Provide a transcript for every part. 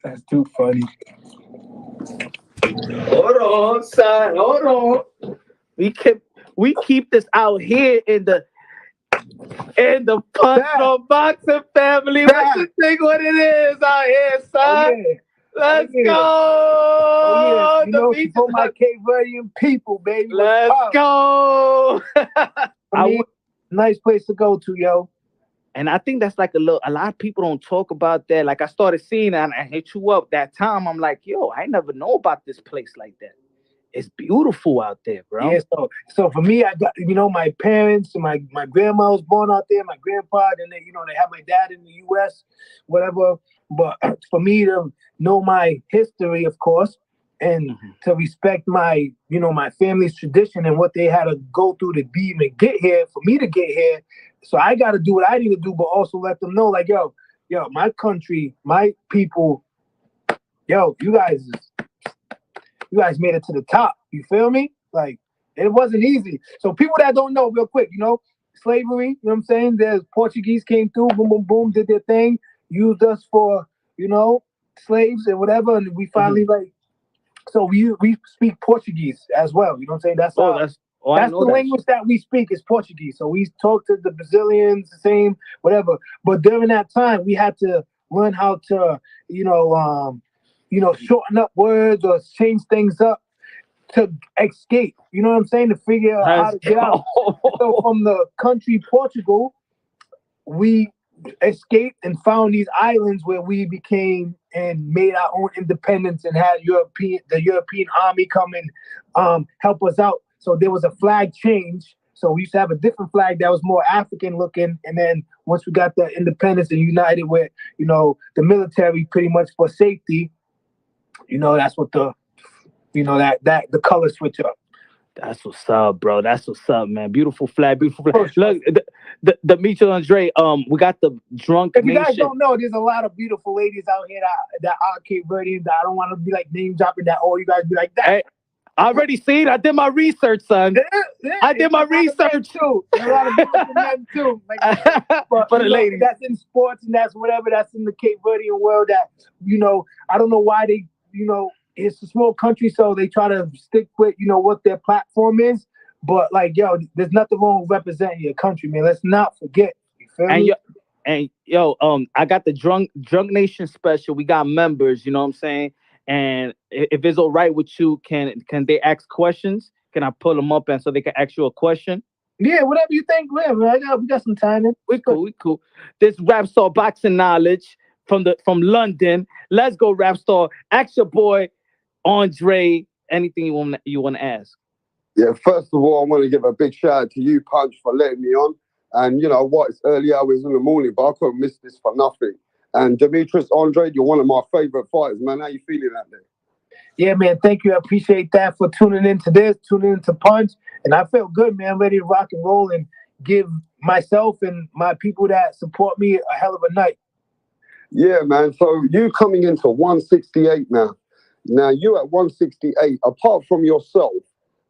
That's too funny. Hold on, son. Hold on. We keep this out here in the punch from boxing family. What you think what it is out here, son? Oh, yeah. Let's go. Oh, yeah. You know, for my Cape Verdean people, baby. Let's go. Nice place to go to, yo. And I think that's like a lot of people don't talk about that. Like I started seeing that and I hit you up that time. I'm like, yo, I never know about this place like that. It's beautiful out there, bro. Yeah, so for me, I got, you know, my parents, my grandma was born out there, my grandpa, and they, you know, they have my dad in the US, whatever. But for me to know my history, of course, and to respect my, you know, my family's tradition and what they had to go through to be even get here, for me to get here. So I got to do what I need to do, but also let them know, like, yo, my country, my people, yo, you guys made it to the top. You feel me? Like, it wasn't easy. So people that don't know, real quick, you know, slavery, you know what I'm saying? There's Portuguese came through, boom, boom, boom, did their thing, used us for, you know, slaves and whatever, and we finally like, so we speak Portuguese as well. You know what I'm saying? That's the language that we speak is Portuguese. So we talk to the Brazilians, the same, whatever. But during that time, we had to learn how to, shorten up words or change things up to escape. You know what I'm saying? To figure out how to get out. So from the country Portugal, we escaped and found these islands where we became and made our own independence and had the European army come and help us out. So there was a flag change. So we used to have a different flag that was more African looking. And then once we got the independence and united with, you know, the military pretty much for safety, you know, that's what the color switch up. That's what's up, bro. That's what's up, man. Beautiful flag, beautiful flag. Look, the Demetrius Andrade, we got the drunk. If you guys don't know, there's a lot of beautiful ladies out here that are Cape Verdean. That I don't want to be like name dropping that. Oh, you guys be like that. Hey, I already seen. I did my research, son. I did my research too. There's a lot of beautiful men too. Like, but for the ladies, that's in sports and that's whatever. That's in the Cape Verdean world. That, you know, I don't know why they, you know. It's a small country, so they try to stick with, you know, what their platform is. But like, yo, there's nothing wrong with representing your country, man. Let's not forget. You feel me? I got the Drunk Nation special. We got members, you know what I'm saying? And if it's all right with you, can they ask questions? Can I pull them up and so they can ask you a question? Yeah, whatever you think, man. We got some time in. We cool. This Rap Star boxing knowledge from London. Let's go, Rap Star. Ask your boy Andre, anything you want to ask? Yeah, first of all, I want to give a big shout out to you, Punch, for letting me on. And you know what? It's early hours in the morning, but I couldn't miss this for nothing. And Demetrius Andrade, you're one of my favorite fighters, man. How you feeling out there? Yeah, man. Thank you. I appreciate that for tuning into Punch. And I felt good, man. I'm ready to rock and roll and give myself and my people that support me a hell of a night. Yeah, man. So you coming into 168 now. Now, you at 168, apart from yourself,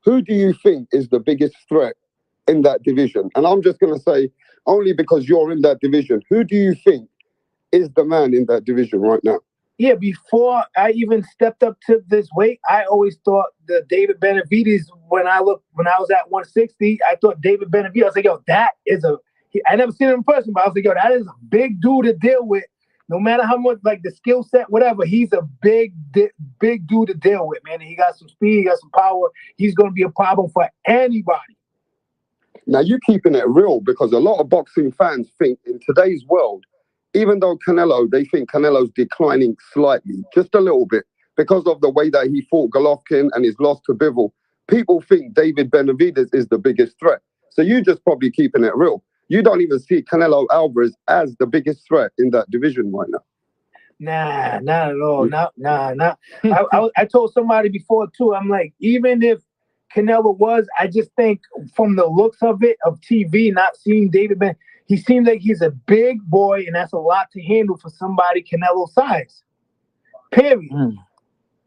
who do you think is the biggest threat in that division? And I'm just going to say, only because you're in that division, who do you think is the man in that division right now? Yeah, before I even stepped up to this weight, I always thought the David Benavidez, when I was at 160, I thought David Benavidez, I was like, yo, that is I never seen him in person, but I was like, yo, that is a big dude to deal with. No matter how much, like, the skill set, whatever, he's a big dude to deal with, man. He got some speed, he got some power. He's going to be a problem for anybody. Now, you're keeping it real because a lot of boxing fans think in today's world, even though they think Canelo's declining slightly, just a little bit, because of the way that he fought Golovkin and his loss to Bivol, people think David Benavidez is the biggest threat. So you're just probably keeping it real. You don't even see Canelo Alvarez as the biggest threat in that division right now. Nah, not at all. Nah. I told somebody before, too, I'm like, even if Canelo was, I just think from the looks of it, of TV, not seeing David Ben, he seems like he's a big boy, and that's a lot to handle for somebody Canelo's size. Period.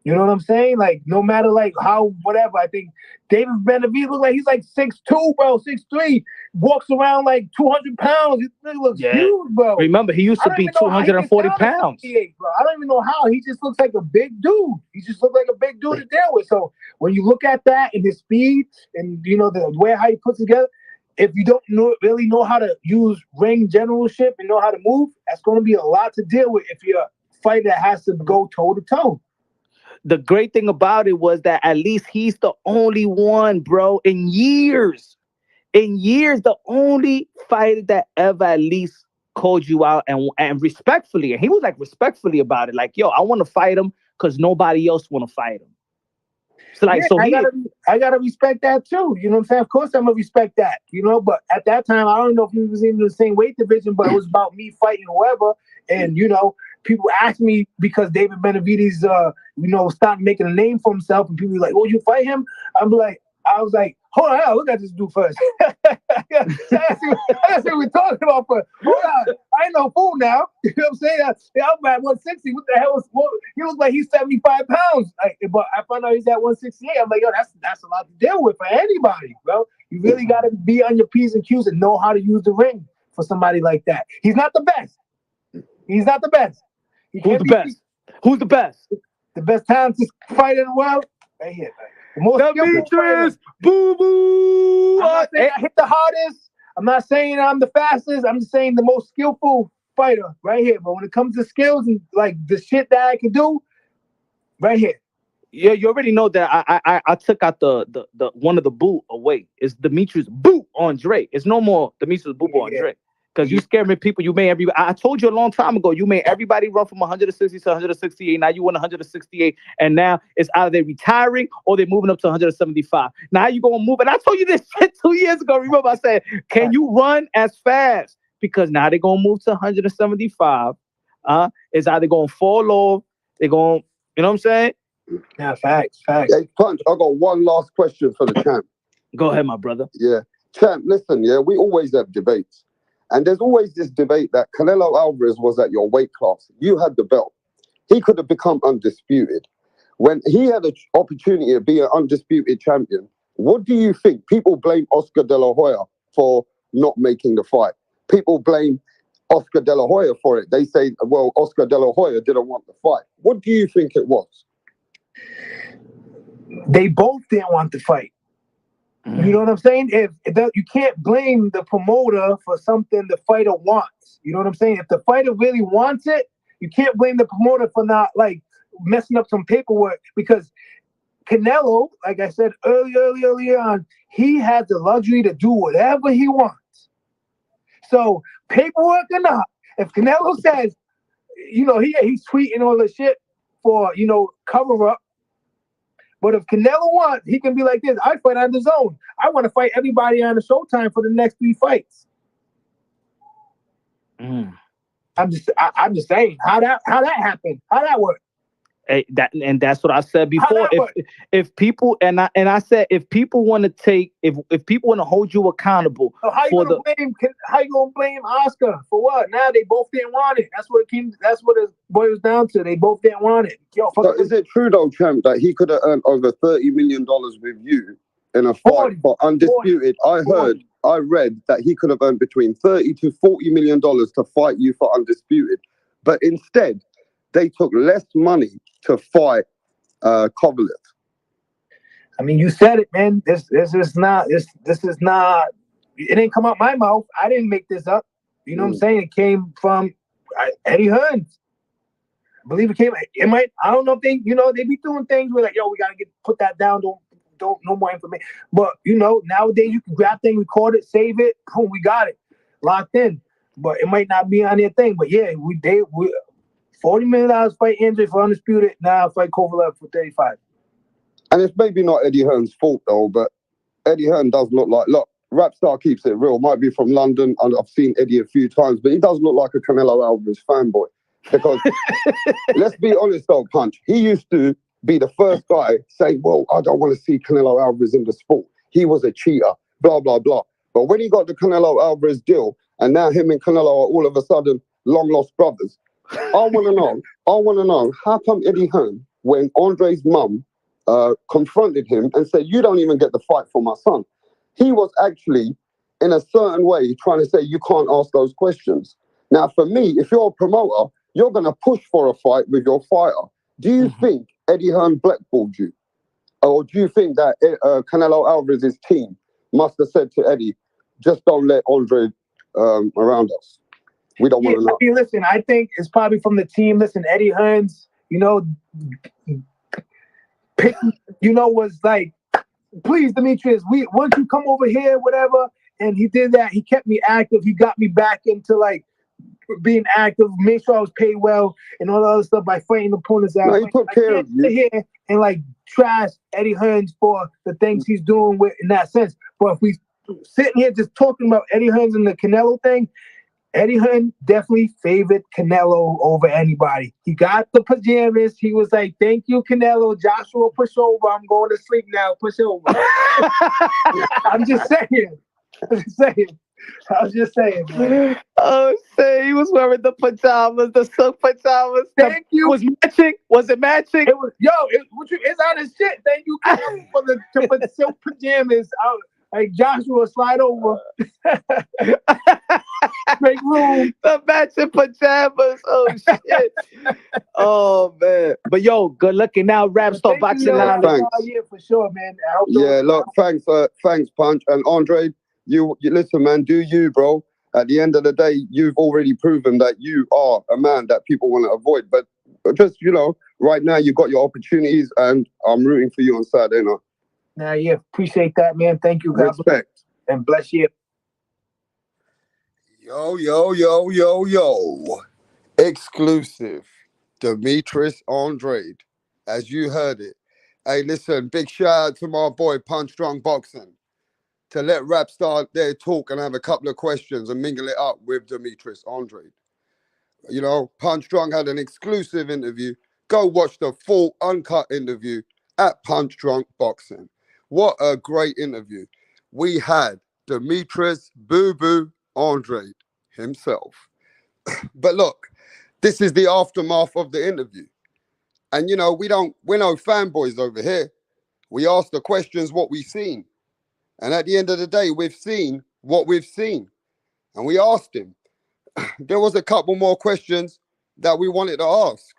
You know what I'm saying? Like, no matter like how whatever. I think David Benavidez looks like he's like 6'2", bro, 6'3", walks around like 200 pounds. He looks huge, bro. Remember, he used to be 240 pounds. Bro. I don't even know how. He just looks like a big dude. He just looks like a big dude to deal with. So when you look at that and his speed and you know the way how he puts together, if you don't really know how to use ring generalship and know how to move, that's going to be a lot to deal with if you're a fighter that has to go toe to toe. The great thing about it was that at least he's the only one, bro, in years, the only fighter that ever at least called you out and respectfully. And he was like respectfully about it. Like, yo, I want to fight him because nobody else want to fight him. So like, yeah, I gotta respect that too. You know what I'm saying? Of course, I'm gonna respect that. You know, but at that time, I don't know if he was in the same weight division, but it was about me fighting whoever. And you know, people asked me because David Benavidez, you know, started making a name for himself, and people were like, "Oh, you fight him?" I was like, hold on, look at this dude first. That's what we're talking about first. Hold on, I ain't no fool now. You know what I'm saying? I'm at 160. What the hell is? He looks like he's 75 pounds. But I found out he's at 168. I'm like, yo, that's a lot to deal with for anybody, bro. You really got to be on your P's and Q's and know how to use the ring for somebody like that. He's not the best. He's not the best. Who's the best? Who's the best? The best talented fighter in the world? Right here, man. The most Demetrius, boo boo. I'm not saying I hit the hardest. I'm not saying I'm the fastest. I'm just saying the most skillful fighter right here. But when it comes to skills and like the shit that I can do, right here. Yeah, you already know that I took out the one of the boo away. It's Demetrius Boo Andrade. It's no more Demetrius Boo Andrade. Because you scared me, people. You made everybody. I told you a long time ago. You made everybody run from 160 to 168. Now you won 168, and now it's either they retiring or they're moving up to 175. Now you gonna move? And I told you this shit 2 years ago. Remember, I said, "Can you run as fast?" Because now they're gonna move to 175. It's either gonna fall off. They're gonna, you know what I'm saying? Yeah, facts. Hey, Punch. I got one last question for the champ. Go ahead, my brother. Yeah, champ. Listen, yeah, we always have debates. And there's always this debate that Canelo Alvarez was at your weight class. You had the belt. He could have become undisputed. When he had an opportunity to be an undisputed champion, what do you think? People blame Oscar De La Hoya for not making the fight. People blame Oscar De La Hoya for it. They say, well, Oscar De La Hoya didn't want the fight. What do you think it was? They both didn't want the fight. You know what I'm saying? If you can't blame the promoter for something the fighter wants. You know what I'm saying? If the fighter really wants it, you can't blame the promoter for not like messing up some paperwork, because Canelo, like I said early on, he has the luxury to do whatever he wants. So paperwork or not, if Canelo says, you know, he's tweeting all the shit for, you know, cover up. But if Canelo wants, he can be like this. I fight on the zone. I want to fight everybody on the Showtime for the next 3 fights. I'm just saying how that happened. How that worked. Hey, that's what I said before. If people I said if people want to take if people want to hold you accountable, so how you gonna blame Oscar for what? Now they both didn't want it. That's what it boils down to. They both didn't want it. Yo, so is it true though, champ, that he could have earned over $30 million with you in a fight for undisputed? 40. I read that he could have earned between $30 to $40 million to fight you for undisputed, but instead they took less money to fight Kovalev. I mean, you said it, man. This is not. It didn't come out my mouth. I didn't make this up. You know what I'm saying? It came from Eddie Hearn. I believe it came. It might. I don't know if they. You know, they be doing things where like, yo, we gotta put that down. Don't no more information. But you know, nowadays you can grab things, record it, save it. Boom, we got it locked in. But it might not be on their thing. But yeah, we $40 million fight Andre for undisputed. Now fight Kovalev for 35. And it's maybe not Eddie Hearn's fault though, but Eddie Hearn does look like, look, Rapstar keeps it real. Might be from London, and I've seen Eddie a few times, but he does look like a Canelo Alvarez fanboy. Because let's be honest though, Punch, he used to be the first guy saying, well, I don't want to see Canelo Alvarez in the sport. He was a cheater, blah, blah, blah. But when he got the Canelo Alvarez deal, and now him and Canelo are all of a sudden long-lost brothers, I want to know, how come Eddie Hearn when Andre's mum confronted him and said, "You don't even get the fight for my son." He was actually, in a certain way, trying to say, you can't ask those questions. Now, for me, if you're a promoter, you're going to push for a fight with your fighter. Do you think Eddie Hearn blackballed you? Or do you think that Canelo Alvarez's team must have said to Eddie, just don't let Andre around us? We don't want to know. I mean, listen, I think it's probably from the team. Listen, Eddie Hearn's, was like, please, Demetrius, once you come over here, whatever. And he did that. He kept me active. He got me back into like being active, made sure I was paid well and all the other stuff by fighting opponents out. No, he took care of you. Here and like trash Eddie Hearn for the things he's doing with in that sense. But if we sitting here just talking about Eddie Hearn and the Canelo thing, Eddie Hearn definitely favored Canelo over anybody. He got the pajamas. He was like, "Thank you, Canelo. Joshua, push over. I'm going to sleep now. Push over." I'm just saying. I was just saying, man. Oh, say he was wearing the pajamas, the silk pajamas. Thank you. Was matching? Was it matching? It was. It's on his shit. Thank you for the silk pajamas. Like Joshua, slide over. Make room. The matching pajamas. Oh shit. Oh man. But yo, good looking now. Rap Star Boxing Lounge. Thanks. Yeah, for sure, man. Look, thanks, Punch and Andre. You listen, man. Do you, bro? At the end of the day, you've already proven that you are a man that people want to avoid. But just right now you got your opportunities, and I'm rooting for you on Saturday night. Nah, yeah, appreciate that, man. Thank you, God. Respect and bless you. Yo. Exclusive. Demetrius Andrade. As you heard it. Hey, listen, big shout out to my boy Punch Drunk Boxing to let Rap Star there talk and have a couple of questions and mingle it up with Demetrius Andrade. Punch Drunk had an exclusive interview. Go watch the full uncut interview at Punch Drunk Boxing. What a great interview. We had Demetrius Boo Boo Andrade himself. But look, this is the aftermath of the interview. And we're no fanboys over here. We ask the questions what we've seen. And at the end of the day, we've seen what we've seen. And we asked him. There was a couple more questions that we wanted to ask.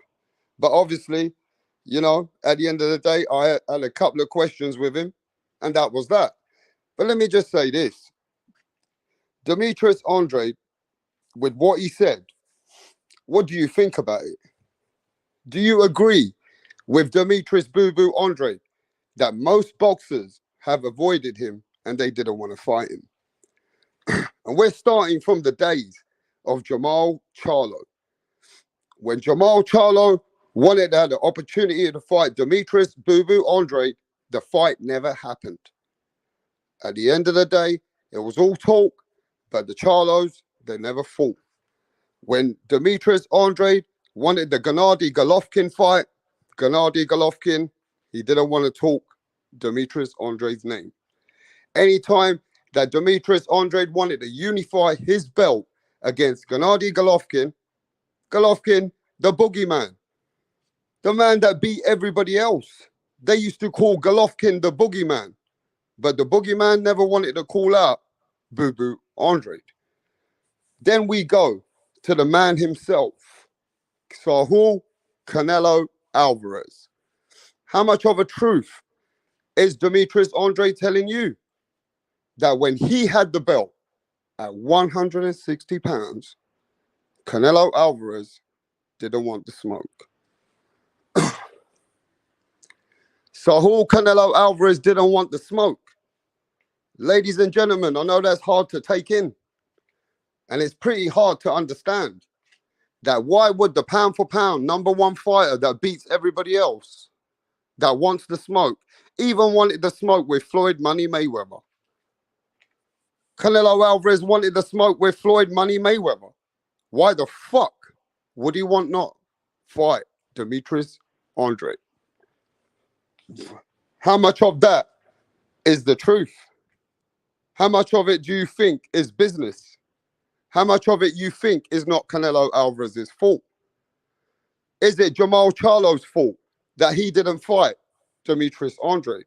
But obviously, at the end of the day, I had a couple of questions with him. And that was that. But let me just say this. Demetrius Andrade, with what he said, what do you think about it? Do you agree with Demetrius Boo Boo Andrade that most boxers have avoided him and they didn't want to fight him? And we're starting from the days of Jamal Charlo. When Jamal Charlo wanted to have the opportunity to fight Demetrius Boo Boo Andrade, the fight never happened. At the end of the day, it was all talk, but the Charlos, they never fought. When Demetrius Andrade wanted the Gennady Golovkin fight, Gennady Golovkin, he didn't want to talk Demetrius Andrade's name. Anytime that Demetrius Andrade wanted to unify his belt against Gennady Golovkin, the boogeyman, the man that beat everybody else, they used to call Golovkin the boogeyman. But the boogeyman never wanted to call out Boo Boo Andrade. Then we go to the man himself, Saul Canelo Alvarez. How much of a truth is Demetrius Andrade telling you? That when he had the belt at 160 pounds, Canelo Alvarez didn't want the smoke. Saul Canelo Alvarez didn't want the smoke. Ladies and gentlemen, I know that's hard to take in. And it's pretty hard to understand that why would the pound for pound #1 fighter that beats everybody else, that wants the smoke, even wanted the smoke with Floyd Money Mayweather? Canelo Alvarez wanted the smoke with Floyd Money Mayweather. Why the fuck would he want not fight Demetrius Andrade? How much of that is the truth? How much of it do you think is business? How much of it you think is not Canelo Alvarez's fault? Is it Jamal Charlo's fault that he didn't fight Demetrius Andrade?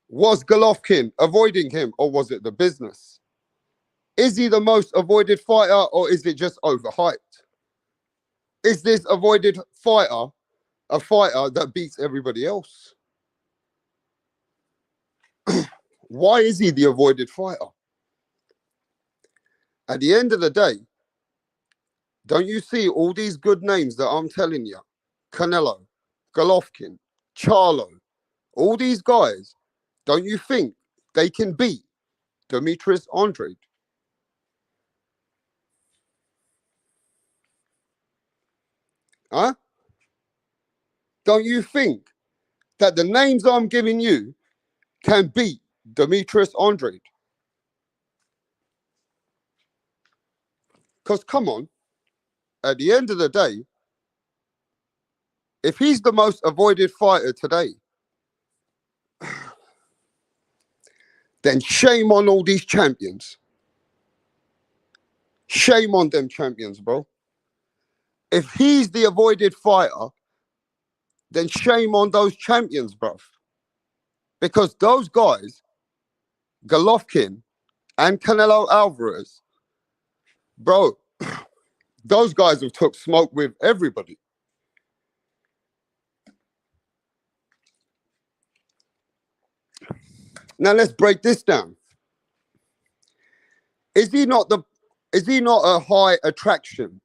Was Golovkin avoiding him, or was it the business? Is he the most avoided fighter, or is it just overhyped? Is this avoided fighter a fighter that beats everybody else? Why is he the avoided fighter? At the end of the day, don't you see all these good names that I'm telling you? Canelo, Golovkin, Charlo, all these guys, don't you think they can beat Demetrius Andrade? Huh? Don't you think that the names I'm giving you can beat Demetrius Andrade? Because come on, at the end of the day, if he's the most avoided fighter today, then shame on all these champions. Shame on them champions, bro. If he's the avoided fighter, then shame on those champions, bro. Because those guys, Golovkin and Canelo Alvarez, bro, those guys have took smoke with everybody. Now let's break this down. Is he not a high attraction?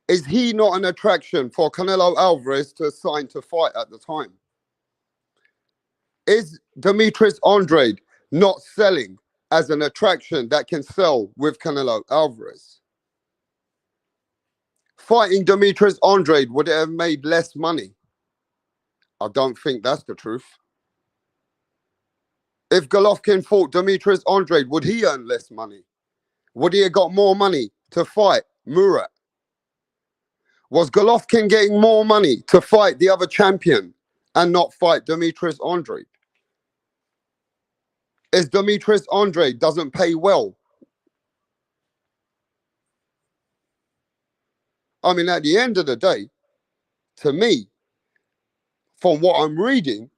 Is he not an attraction for Canelo Alvarez to sign to fight at the time? Is Demetrius Andrade not selling as an attraction that can sell with Canelo Alvarez? Fighting Demetrius Andrade, would it have made less money? I don't think that's the truth. If Golovkin fought Demetrius Andrade, would he earn less money? Would he have got more money to fight Murat? Was Golovkin getting more money to fight the other champion and not fight Demetrius Andrade? Is Demetrius Andrade doesn't pay well? I mean, at the end of the day, to me, from what I'm reading,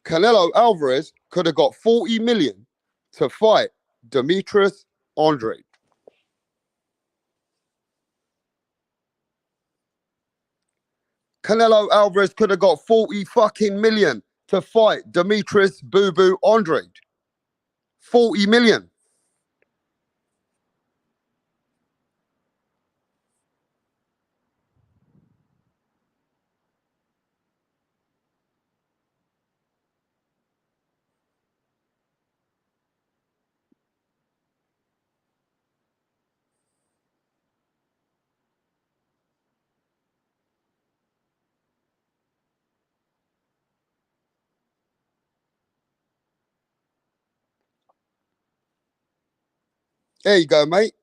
Canelo Alvarez could have got 40 million to fight Demetrius Andrade. Canelo Alvarez could have got 40 fucking million to fight Demetrius Boo Boo Andrade. 40 million. There you go, mate.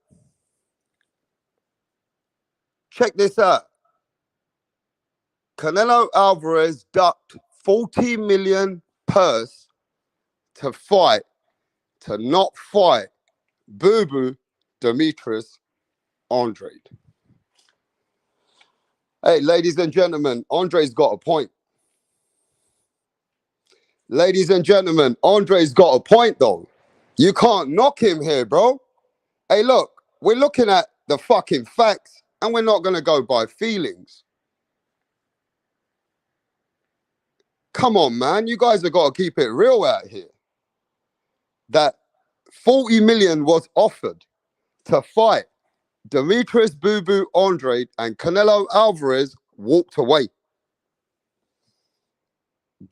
Check this out. Canelo Alvarez ducked 40 million purse to not fight Boo Boo Demetrius Andrade. Hey, ladies and gentlemen, Andre's got a point. Ladies and gentlemen, Andre's got a point, though. You can't knock him here, bro. Hey, look, we're looking at the fucking facts, and we're not going to go by feelings. Come on, man. You guys have got to keep it real out here. That 40 million was offered to fight Demetrius Boo Boo Andrade, and Canelo Alvarez walked away.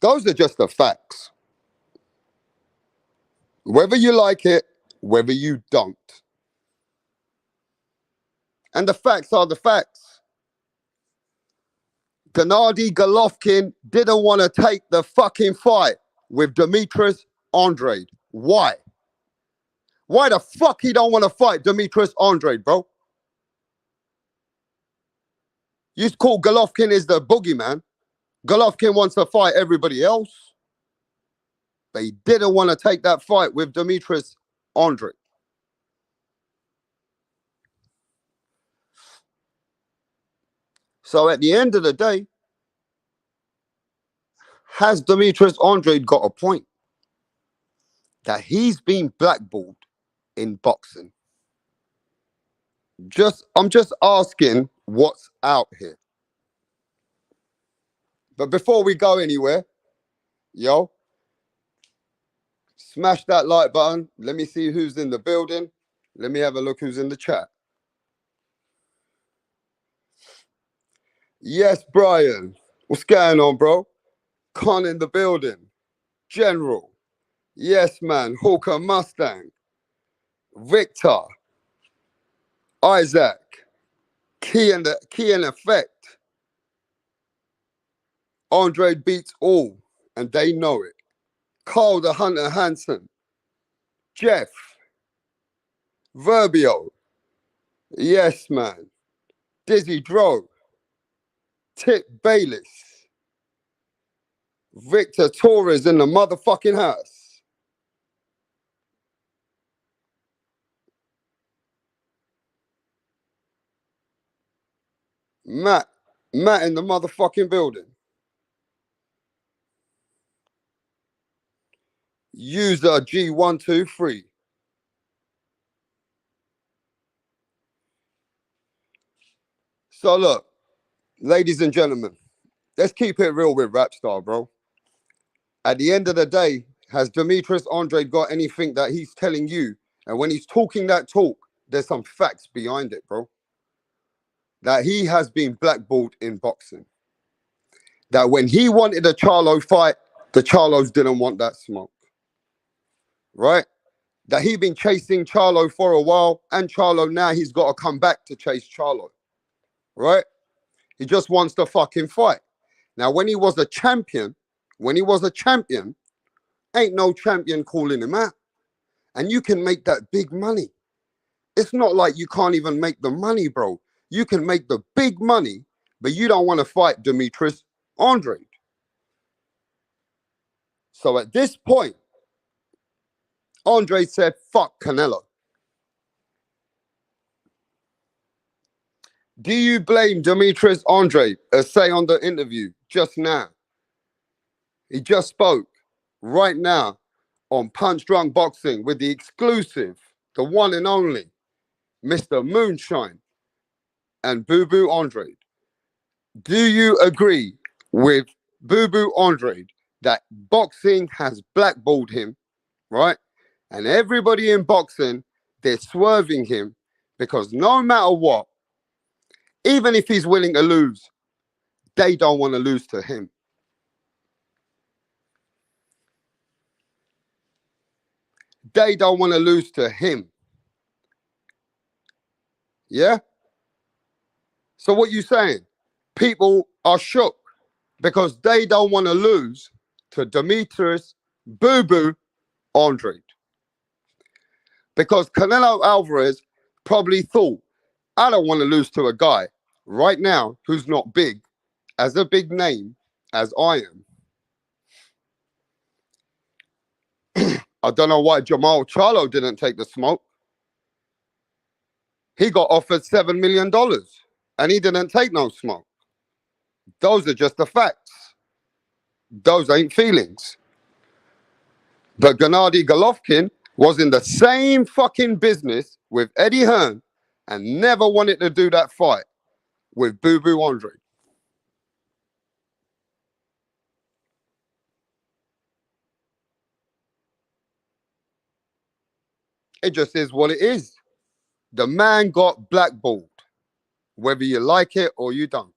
Those are just the facts. Whether you like it, whether you don't. And the facts are the facts. Gennady Golovkin didn't want to take the fucking fight with Demetrius Andrade. Why? Why the fuck he don't want to fight Demetrius Andrade, bro? You call Golovkin is the boogeyman. Golovkin wants to fight everybody else. But he didn't want to take that fight with Demetrius Andrade. So at the end of the day, has Demetrius Andrade got a point that he's been blackballed in boxing? I'm just asking what's out here. But before we go anywhere, yo, smash that like button. Let me see who's in the building. Let me have a look who's in the chat. Yes, Brian. What's going on, bro? Con in the building. General. Yes, man. Hawker Mustang. Victor. Isaac. Key in effect. Andre beats all, and they know it. Carl the Hunter Hansen. Jeff. Verbio. Yes, man. Dizzy Dro. Tip Bayless. Victor Torres in the motherfucking house. Matt in the motherfucking building. User G123. So look, ladies and gentlemen, let's keep it real with Rapstar, bro. At the end of the day, has Demetrius Andrade got anything that he's telling you? And when he's talking that talk, there's some facts behind it, bro. That he has been blackballed in boxing. That when he wanted a Charlo fight, the Charlos didn't want that smoke. Right? That he been chasing Charlo for a while, and Charlo now he's got to come back to chase Charlo. Right? He just wants to fucking fight. Now, when he was a champion, ain't no champion calling him out. And you can make that big money. It's not like you can't even make the money, bro. You can make the big money, but you don't want to fight Demetrius Andrade. So at this point, Andrade said, fuck Canelo. Do you blame Demetrius Andrade, as say on the interview just now? He just spoke right now on Punch Drunk Boxing with the exclusive, the one and only, Mr. Moonshine and Boo Boo Andrade. Do you agree with Boo Boo Andrade that boxing has blackballed him, right? And everybody in boxing, they're swerving him because no matter what, even if he's willing to lose, they don't want to lose to him. They don't want to lose to him. Yeah? So what you saying? People are shook because they don't want to lose to Demetrius Boo Boo Andrade. Because Canelo Alvarez probably thought, I don't want to lose to a guy right now who's not big, as a big name as I am. I don't know why Jamal Charlo didn't take the smoke. He got offered $7 million and he didn't take no smoke. Those are just the facts. Those ain't feelings. But Gennady Golovkin was in the same fucking business with Eddie Hearn and never wanted to do that fight with Boo Boo Andrade. It just is what it is. The man got blackballed, whether you like it or you don't.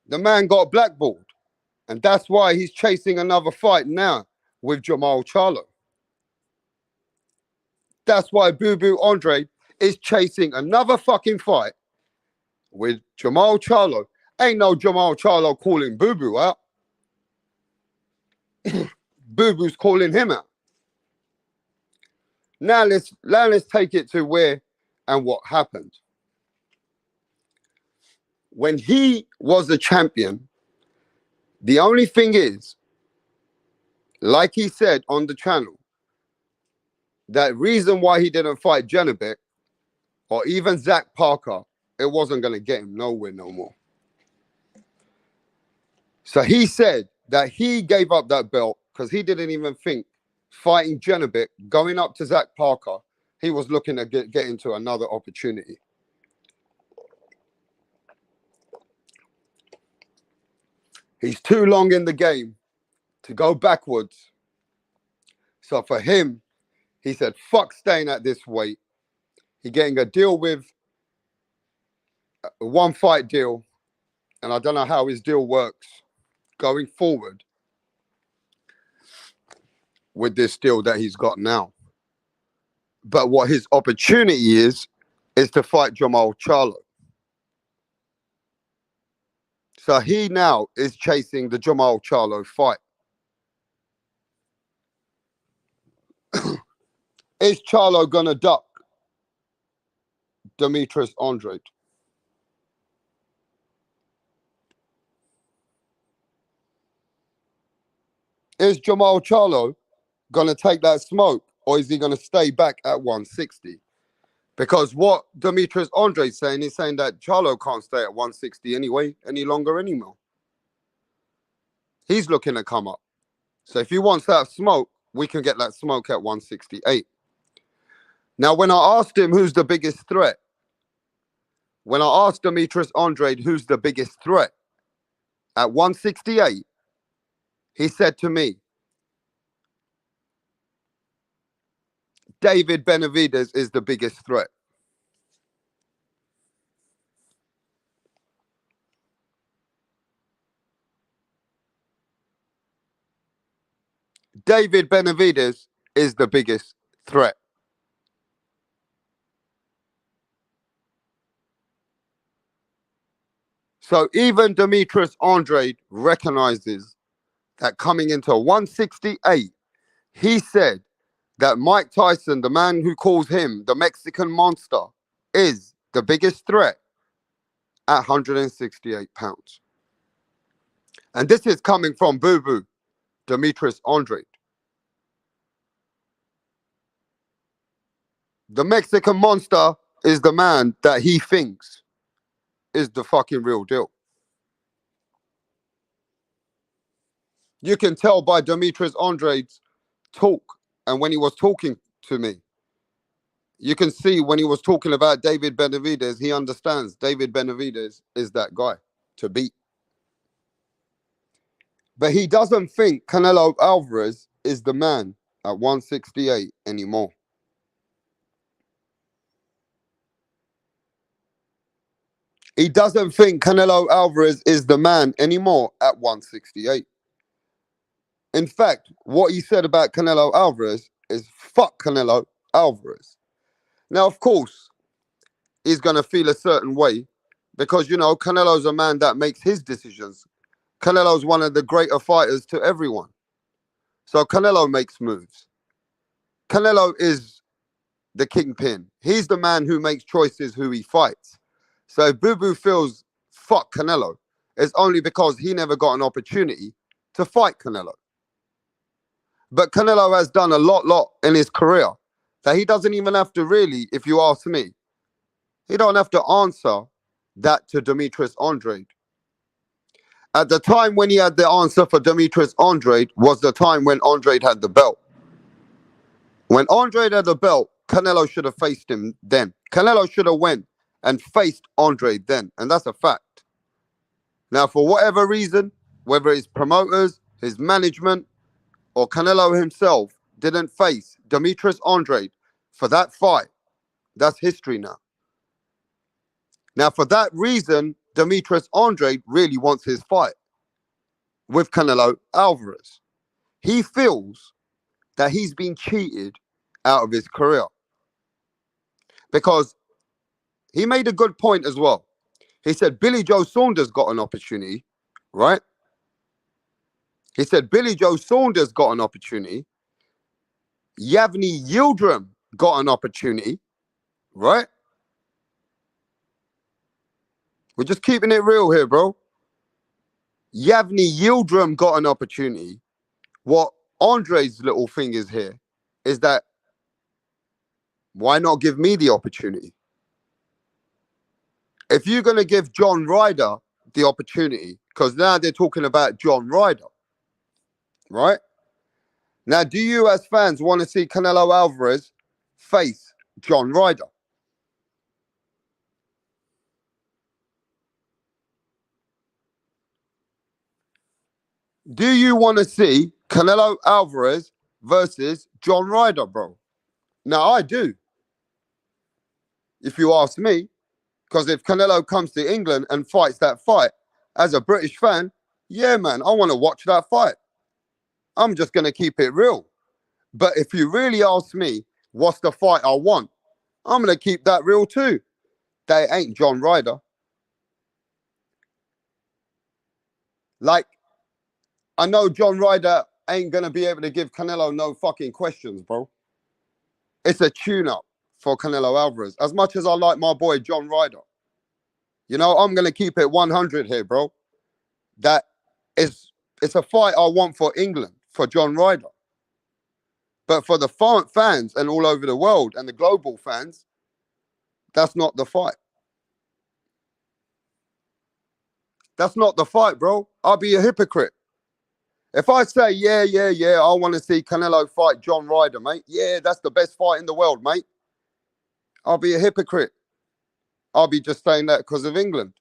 The man got blackballed, and that's why he's chasing another fight now with Jamal Charlo. That's why Boo Boo Andrade is chasing another fucking fight with Jamal Charlo. Ain't no Jamal Charlo calling Boo Boo out. Boo Boo's calling him out. Now let's take it to where and what happened. When he was a champion, the only thing is, like he said on the channel, that reason why he didn't fight Janabek or even Zach Parker, it wasn't going to get him nowhere no more. So he said that he gave up that belt because he didn't even think fighting Genovic, going up to Zach Parker, he was looking to get into another opportunity. He's too long in the game to go backwards. So for him, he said, fuck staying at this weight. He's getting a deal with a one-fight deal, and I don't know how his deal works going forward with this deal that he's got now. But what his opportunity is to fight Jamal Charlo. So he now is chasing the Jamal Charlo fight. Is Charlo going to duck Demetrius Andrade? Is Jamal Charlo going to take that smoke, or is he going to stay back at 160? Because what Demetrius Andrade is saying, he's saying that Charlo can't stay at 160 any longer anymore. He's looking to come up. So if he wants that smoke, we can get that smoke at 168. Now, when I asked him who's the biggest threat, when I asked Demetrius Andrade who's the biggest threat at 168, he said to me, David Benavidez is the biggest threat. David Benavidez is the biggest threat. So even Demetrius Andrade recognizes that coming into 168, he said that Mike Tyson, the man who calls him the Mexican monster, is the biggest threat at 168 pounds. And this is coming from Boo Boo, Demetrius Andrade. The Mexican monster is the man that he thinks is the fucking real deal. You can tell by Demetrius Andrade's talk, and when he was talking to me, you can see when he was talking about David Benavidez, he understands David Benavidez is that guy to beat. But he doesn't think Canelo Alvarez is the man at 168 anymore. He doesn't think Canelo Alvarez is the man anymore at 168. In fact, what he said about Canelo Alvarez is fuck Canelo Alvarez. Now, of course, he's going to feel a certain way because, you know, Canelo's a man that makes his decisions. Canelo's one of the greater fighters to everyone. So Canelo makes moves. Canelo is the kingpin. He's the man who makes choices who he fights. So if Boo Boo feels fuck Canelo, it's only because he never got an opportunity to fight Canelo. But Canelo has done a lot in his career that he doesn't even have to really, if you ask me, he don't have to answer that to Demetrius Andrade. At the time when he had the answer for Demetrius Andrade was the time when Andrade had the belt. When Andrade had the belt, Canelo should have faced him then. Canelo should have went and faced Andrade then, and that's a fact. Now, for whatever reason, whether it's promoters, his management, or Canelo himself didn't face Demetrius Andrade for that fight, that's history now. Now, for that reason, Demetrius Andrade really wants his fight with Canelo Alvarez. He feels that he's been cheated out of his career. Because he made a good point as well. He said Billy Joe Saunders got an opportunity, right? He said Billy Joe Saunders got an opportunity. Yavni Yildirim got an opportunity, right? We're just keeping it real here, bro. Yavni Yildirim got an opportunity. What Andre's little thing is here is that why not give me the opportunity? If you're going to give John Ryder the opportunity, Because now they're talking about John Ryder, right? Now, do you as fans want to see Canelo Alvarez face John Ryder? Do you want to see Canelo Alvarez versus John Ryder, bro? Now, I do, if you ask me. Because if Canelo comes to England and fights that fight, as a British fan, yeah, man, I want to watch that fight. I'm just going to keep it real. But if you really ask me, what's the fight I want? I'm going to keep that real too. They ain't John Ryder. Like, I know John Ryder ain't going to be able to give Canelo no fucking questions, bro. It's a tune-up for Canelo Alvarez. As much as I like my boy John Ryder, you know, I'm going to keep it 100 here, bro. It's a fight I want for England, for John Ryder. But for the fans and all over the world and the global fans, that's not the fight. That's not the fight, bro. I'll be a hypocrite. If I say, yeah, I want to see Canelo fight John Ryder, mate. Yeah, that's the best fight in the world, mate. I'll be a hypocrite. I'll be just saying that because of England.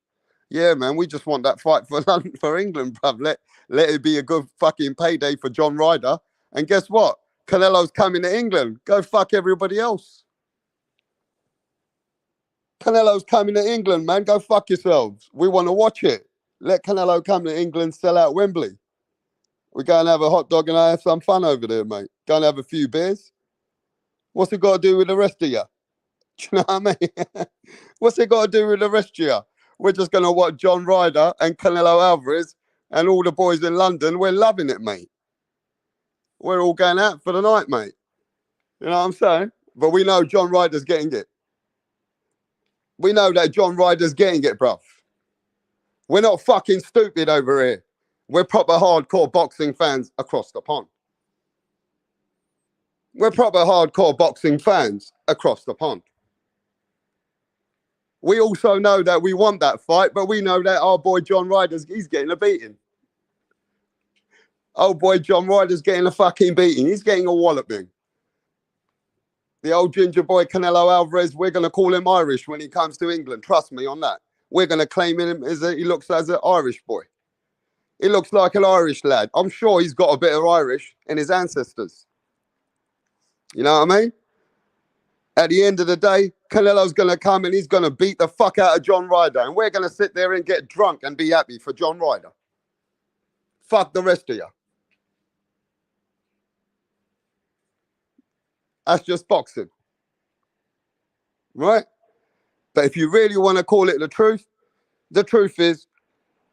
Yeah, man, we just want that fight for England, bruv. Let it be a good fucking payday for John Ryder. And guess what? Canelo's coming to England. Go fuck everybody else. Canelo's coming to England, man. Go fuck yourselves. We want to watch it. Let Canelo come to England, sell out Wembley. We go and have a hot dog and I have some fun over there, mate. Go and have a few beers. What's it got to do with the rest of you? Do you know what I mean? What's it got to do with the rest of you? We're just going to watch John Ryder and Canelo Alvarez and all the boys in London. We're loving it, mate. We're all going out for the night, mate. You know what I'm saying? But we know John Ryder's getting it. We know that John Ryder's getting it, bruv. We're not fucking stupid over here. We're proper hardcore boxing fans across the pond. We're proper hardcore boxing fans across the pond. We also know that we want that fight, but we know that our boy John Ryder's, he's getting a beating. Oh boy, John Ryder's getting a fucking beating. He's getting a walloping. The old ginger boy Canelo Alvarez, we're going to call him Irish when he comes to England. Trust me on that. We're going to claim him as he looks as an Irish boy. He looks like an Irish lad. I'm sure he's got a bit of Irish in his ancestors. You know what I mean? At the end of the day, Canelo's going to come and he's going to beat the fuck out of John Ryder. And we're going to sit there and get drunk and be happy for John Ryder. Fuck the rest of you. That's just boxing. Right? But if you really want to call it the truth is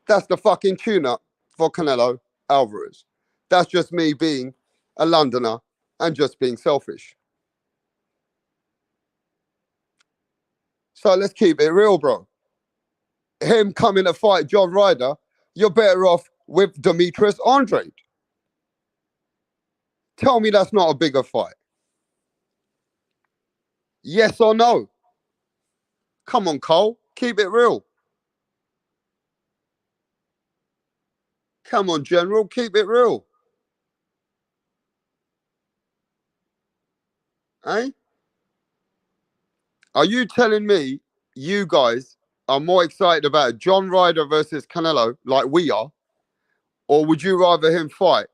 that's the fucking tune-up for Canelo Alvarez. That's just me being a Londoner and just being selfish. So let's keep it real, bro. Him coming to fight John Ryder, you're better off with Demetrius Andrade. Tell me that's not a bigger fight. Yes or no? Come on, Cole. Keep it real. Come on, General. Keep it real. Eh? Are you telling me you guys are more excited about John Ryder versus Canelo like we are? Or would you rather him fight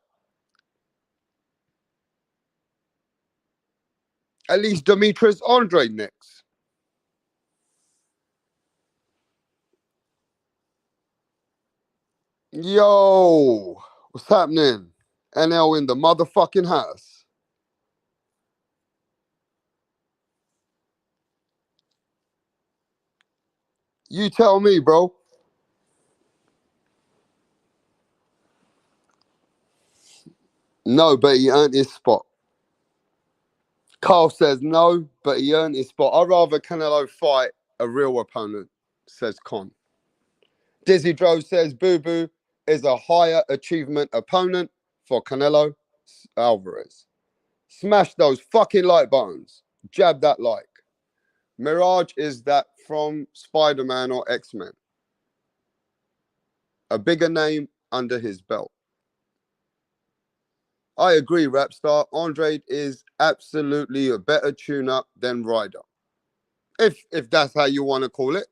at least Demetrius Andrade next? Yo, what's happening? NL in the motherfucking house. You tell me, bro. No, but he earned his spot. Carl says no, but he earned his spot. I'd rather Canelo fight a real opponent, says Con. Dizzy Drove says Boo Boo is a higher achievement opponent for Canelo Alvarez. Smash those fucking like buttons. Jab that like. Mirage is that from Spider-Man or X-Men. a bigger name under his belt. I agree, Rapstar. Andrade is absolutely a better tune-up than Ryder. If that's how you want to call it.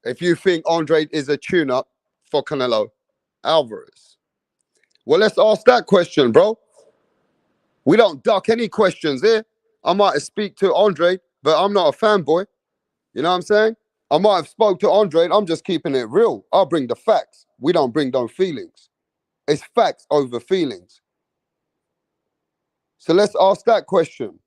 If you think Andrade is a tune-up for Canelo Alvarez. Well, let's ask that question, bro. We don't duck any questions here. I might speak to Andrade, but I'm not a fanboy. You know what I'm saying? I might have spoke to Andrade. I'm just keeping it real. I'll bring the facts. We don't bring no feelings. It's facts over feelings. So let's ask that question.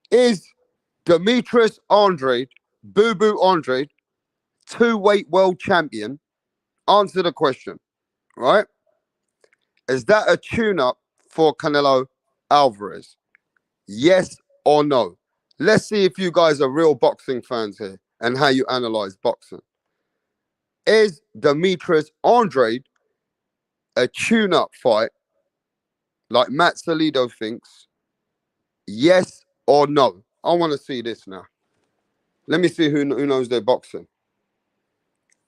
Is Demetrius Andrade, Boo Boo Andrade, two-weight world champion? Answer the question, right? Is that a tune-up for Canelo Alvarez? Yes or no? Let's see if you guys are real boxing fans here and how you analyze boxing. Is Demetrius Andrade a tune-up fight like Matt Salido thinks? Yes or no? I want to see this now. Let me see who knows their boxing.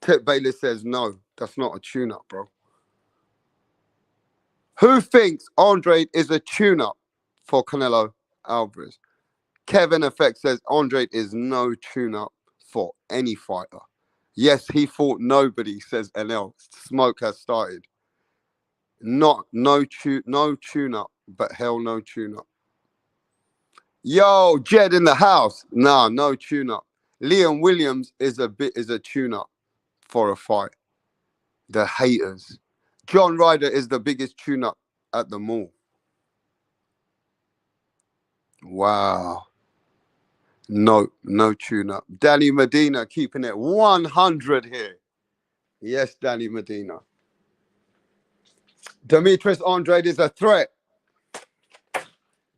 Tip Bailey says no. That's not a tune-up, bro. Who thinks Andrade is a tune-up for Canelo Alvarez? Kevin Effect says Andrade is no tune-up for any fighter. Yes, he fought nobody, says NL. Smoke has started. No tune-up, but hell no tune-up. Yo, Jed in the house. Nah, no tune-up. Liam Williams is a tune-up for a fight. The haters. John Ryder is the biggest tune-up at the mall. Wow. No tune-up. Danny Medina keeping it 100 here. Yes, Danny Medina. Demetrius Andrade is a threat.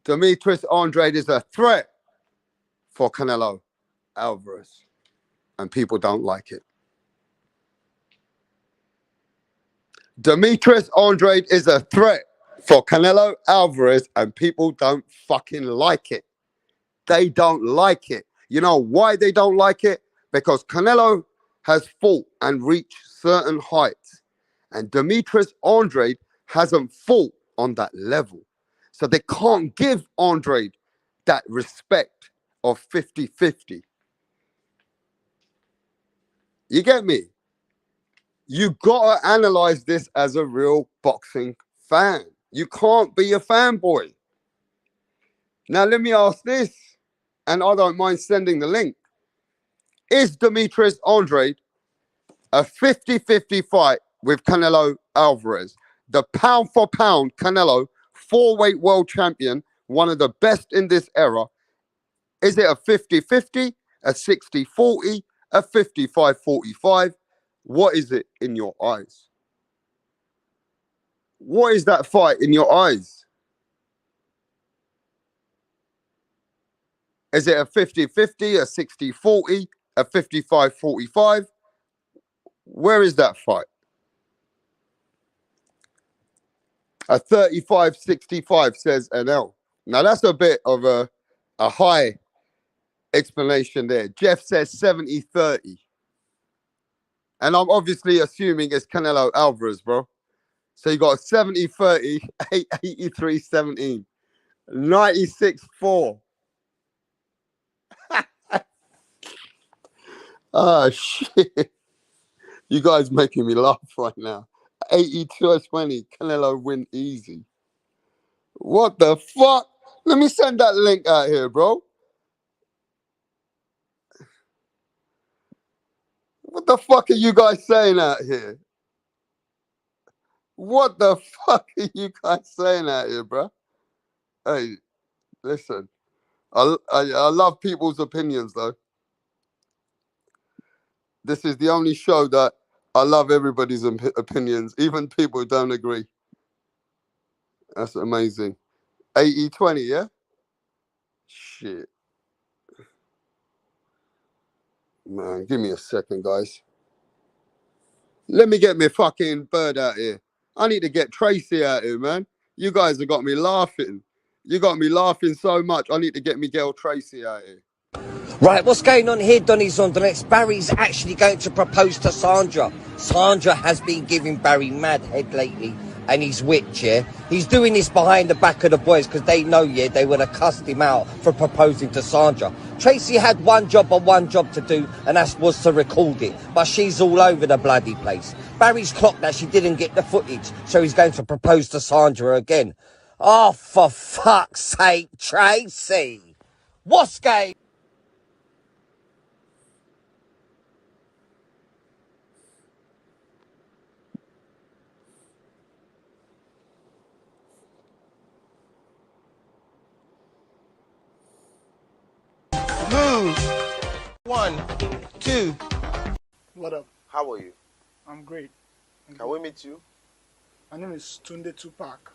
Demetrius Andrade is a threat for Canelo Alvarez. And people don't like it. Demetrius Andrade is a threat for Canelo Alvarez and people don't fucking like it. They don't like it. You know why they don't like it? Because Canelo has fought and reached certain heights. And Demetrius Andrade hasn't fought on that level. So they can't give Andrade that respect of 50-50. You get me? You gotta analyze this as a real boxing fan. You can't be a fanboy. Now let me ask this, and I don't mind sending the link. Is Demetrius Andrade a 50-50 fight with Canelo Alvarez? The pound for pound Canelo, 4-weight world champion, one of the best in this era. Is it a 50-50, a 60-40, a 55-45? What is it in your eyes? What is that fight in your eyes? Is it a 50-50, a 60-40, a 55-45? Where is that fight? A 35-65, says NL. Now, that's a bit of a high explanation there. Jeff says 70-30. And I'm obviously assuming it's Canelo Alvarez, bro. So you got 70-30, 83-17, 96-4. Oh, shit. You guys making me laugh right now. 82-20, Canelo win easy. What the fuck? Let me send that link out here, bro. What the fuck are you guys saying out here? What the fuck are you guys saying out here, bro? Hey, listen. I love people's opinions, though. This is the only show that I love everybody's opinions, even people who don't agree. That's amazing. 80-20, yeah? Shit. Man, give me a second, guys. Let me get my fucking bird out here. I need to get Tracy out here, man. You guys have got me laughing. You got me laughing so much. I need to get me girl Tracy out here. Right, what's going on here, Donny's on the next? Barry's actually going to propose to Sandra. Sandra has been giving Barry mad head lately, and he's witch, yeah? He's doing this behind the back of the boys because they know, yeah, they would have cussed him out for proposing to Sandra. Tracy had one job to do, and that was to record it. But she's all over the bloody place. Barry's clocked that she didn't get the footage, so he's going to propose to Sandra again. Oh, for fuck's sake, Tracy! What's going? Move. 1, 2. What up? How are you? I'm great. Can we meet you? My name is Tunde Tupac,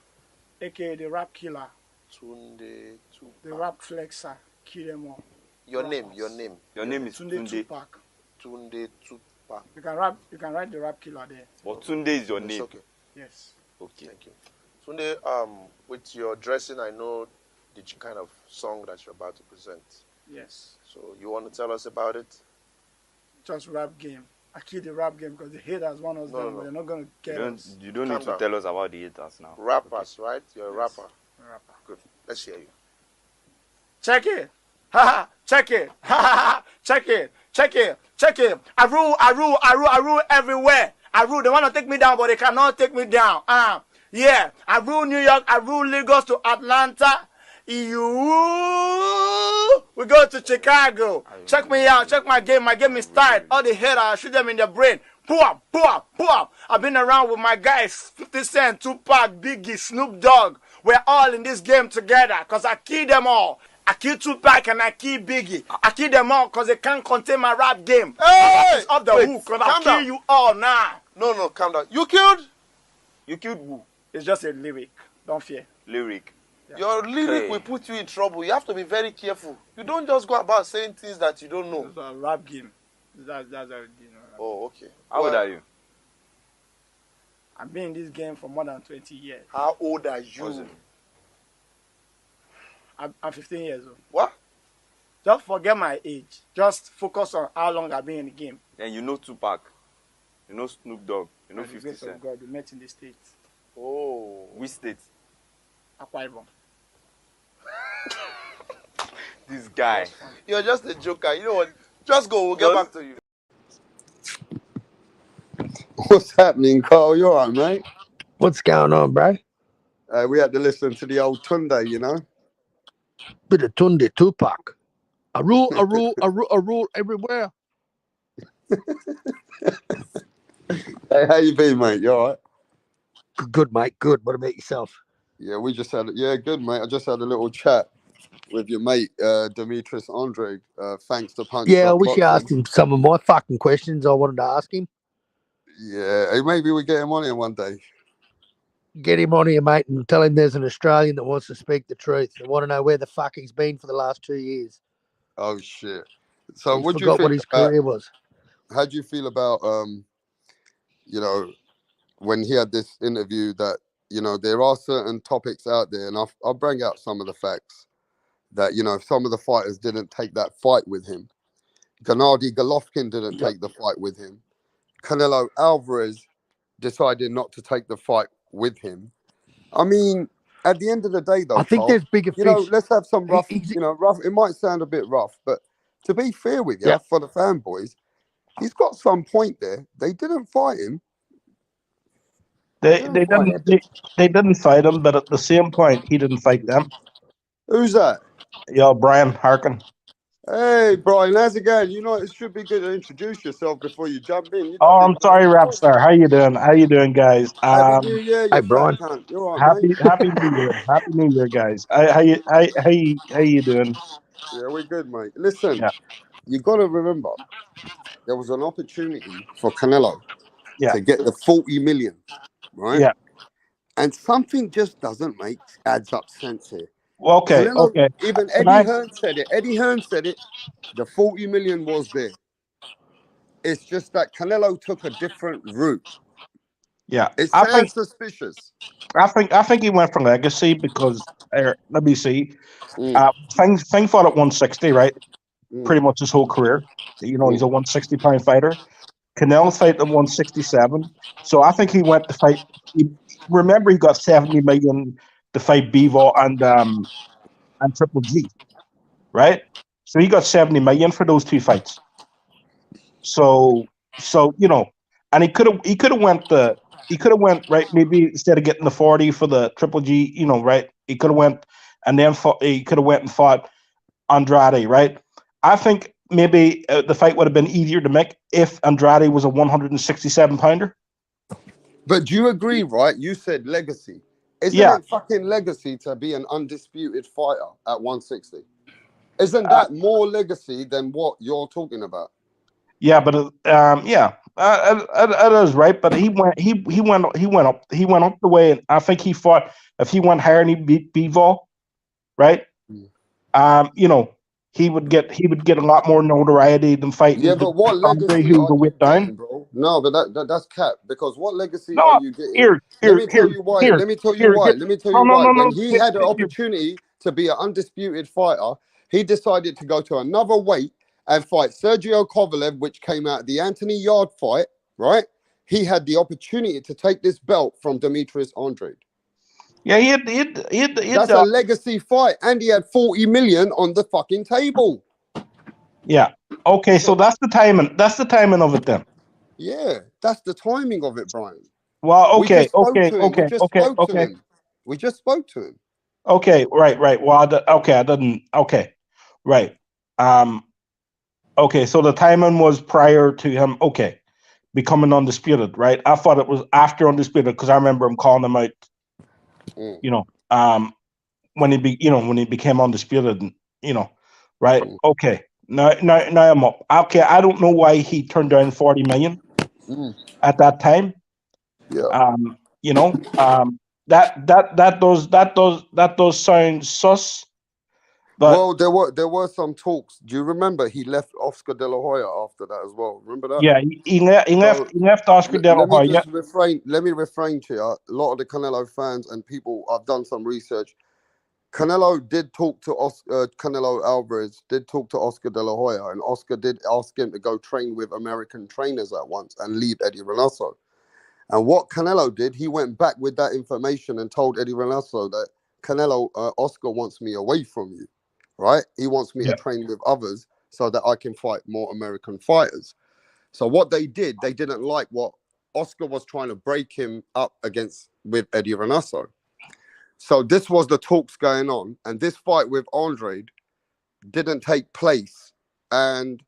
aka the Rap Killer, Tunde Tupac. the Rap Flexer, kill them all. Your name is Tunde Tupac. Tunde Tupac. You can write the Rap Killer there. But Tunde is your It's name. okay. Yes. Okay. Thank you. Tunde, with your dressing, I know the kind of song that you're about to present. Yes. So you want to tell us about it? Just rap game. I kill the rap game because the haters want us down, but they're not gonna get us. You don't Calm need to down. tell us about the haters now. Rappers, right? You're a Yes. rapper. Rapper. Good. Let's hear you. Check it. Ha ha. Check it. Ha ha ha. Check it. Check it. Check it. I rule everywhere. I rule. They want to take me down, but they cannot take me down. Yeah. I rule New York. I rule Lagos to Atlanta. We go to Chicago. Check me out. Check my game. My game is tight. All the haters, I shoot them in the brain. Boom, boom, boom. I've been around with my guys, 50 Cent, Tupac, Biggie, Snoop Dogg. We're all in this game together because I kill them all. I kill Tupac and I kill Biggie. I kill them all because they can't contain my rap game. Hey! It's off the hook because I'll kill you all now. No, calm down. You killed? You killed who? It's just a lyric. Don't fear. Lyric. Yeah. Your lyric Hey. will put you in trouble. You have to be very careful. You don't just go about saying things that you don't know. It's a rap game. That's how it is. Oh, okay. How old are you? I've been in this game for more than 20 years. How old are What's you? it? I'm 15 years old. What? Just forget my age. Just focus on how long I've been in the game. And you know Tupac. You know Snoop Dogg. You know By the 50 grace of Cent. God, we met in the States. Oh. Which state? Akwa Ibom. This guy. You're just a joker. You know what? Just go. We'll get back to you. What's happening, Carl? You all right, mate? What's going on, bro? We had to listen to the old Tunde, you know? Bit of Tunde Tupac. I rule everywhere. Hey, how you been, mate? You all right? Good, mate. Good. What about yourself? Yeah, we just had, good, mate. I just had a little chat with your mate, Demetrius Andrade, thanks to Punch. Yeah, I wish you asked him some of my fucking questions I wanted to ask him. Yeah, hey, maybe we get him on here one day. Get him on here, mate, and tell him there's an Australian that wants to speak the truth. I want to know where the fuck he's been for the last 2 years. Oh, shit. So He what do you forgot think what his about, career was. how do you feel about, you know, when he had this interview that, you know, there are certain topics out there, and I'll bring out some of the facts that, you know, if some of the fighters didn't take that fight with him, Gennady Golovkin didn't take the fight with him, Canelo Alvarez decided not to take the fight with him. I mean, at the end of the day, though, I think Carl, there's bigger you know, fish. let's have some rough, He's- you know, rough. It might sound a bit rough, but to be fair with you, Yeah. for the fanboys, he's got some point there. They didn't fight him. They didn't fight him, but at the same point, he didn't fight them. Who's that? Yo, Brian Harkin. Hey, Brian, how's it going? You know, it should be good to introduce yourself before you jump in. You Oh, don't I'm sorry, Rapstar. How you doing? How you doing, guys? Happy New Year, you Hey, fat Brian. cunt. You're all right, mate. Happy New Year. Happy New Year, guys. How you doing? Yeah, we're good, mate. Listen, Yeah. you got to remember, there was an opportunity for Canelo Yeah. to get the 40 million, right? Yeah. And something just doesn't adds up sense here. Well, okay. Canelo, Okay. even Can Eddie I- Hearn said it. Eddie Hearn said it. The 40 million was there. It's just that Canelo took a different route. Yeah, It I sounds think suspicious. I think he went for legacy because let me see. Mm, Thing fought at 160, right? mm, Pretty much his whole career. You know, he's mm. a 160-pound fighter. Canelo fight at 167. So I think he went to fight. Remember, he got 70 million to fight Bivol and Triple G, right? So he got 70 million for those two fights. So you know, and he could have went right, maybe instead of getting the 40 for the Triple G, you know, right? He could have went and then he could have went and fought Andrade, right? I think maybe the fight would have been easier to make if Andrade was a 167 pounder. But do you agree, right? You said legacy. Isn't Yeah, it fucking legacy to be an undisputed fighter at 160? Isn't uh, that more legacy than what you're talking about? yeah, but it is right. But he went up the way, and I think he fought. If he went higher and he beat Bivol, right? You know, he would get a lot more notoriety than Yeah, fighting but what Andre, legacy who was are a you weight down. getting, bro? No, but that's cap. Because what legacy are No, you getting? here, Let here, me tell here, you why. here, Let me tell you here. why. Get, Let me tell no, you no, why. no, When no. he Get, had an get your, opportunity to be an undisputed fighter, he decided to go to another weight and fight Sergio Kovalev, which came out of the Anthony Yard fight, right? He had the opportunity to take this belt from Demetrius Andrade. yeah, That's a legacy fight, and he had 40 million on the fucking table. yeah. Okay, so that's the timing. That's the timing of it then. Yeah, that's the timing of it, Brian. Well, We just spoke okay. to him. We just spoke to him. We just spoke to him. Okay, right. Well, I didn't. Okay, right. Okay, so the timing was prior to him. Okay, becoming undisputed, right? I thought it was after undisputed because I remember him calling him out. Mm. You know, when he became undisputed, and, you know, right? Mm. Okay, now I'm up. Okay, I don't know why he turned down 40 million at that time. Yeah. You know, that does sound sus. But Well, there were some talks. Do you remember he left Oscar De La Hoya after that as well? Remember that? yeah, he So left Oscar De La let me Hoya. just refrain. Let me refrain to you. A lot of the Canelo fans and people. I've done some research. Canelo did talk to Canelo Alvarez did talk to Oscar De La Hoya, and Oscar did ask him to go train with American trainers at once and leave Eddie Reynoso. And what Canelo did, he went back with that information and told Eddie Reynoso that Canelo, Oscar wants me away from you, right? He wants me to train with others so that I can fight more American fighters. So what they did, they didn't like what Oscar was trying to break him up against with Eddie Reynoso. So this was the talks going on, and this fight with Andrade didn't take place. And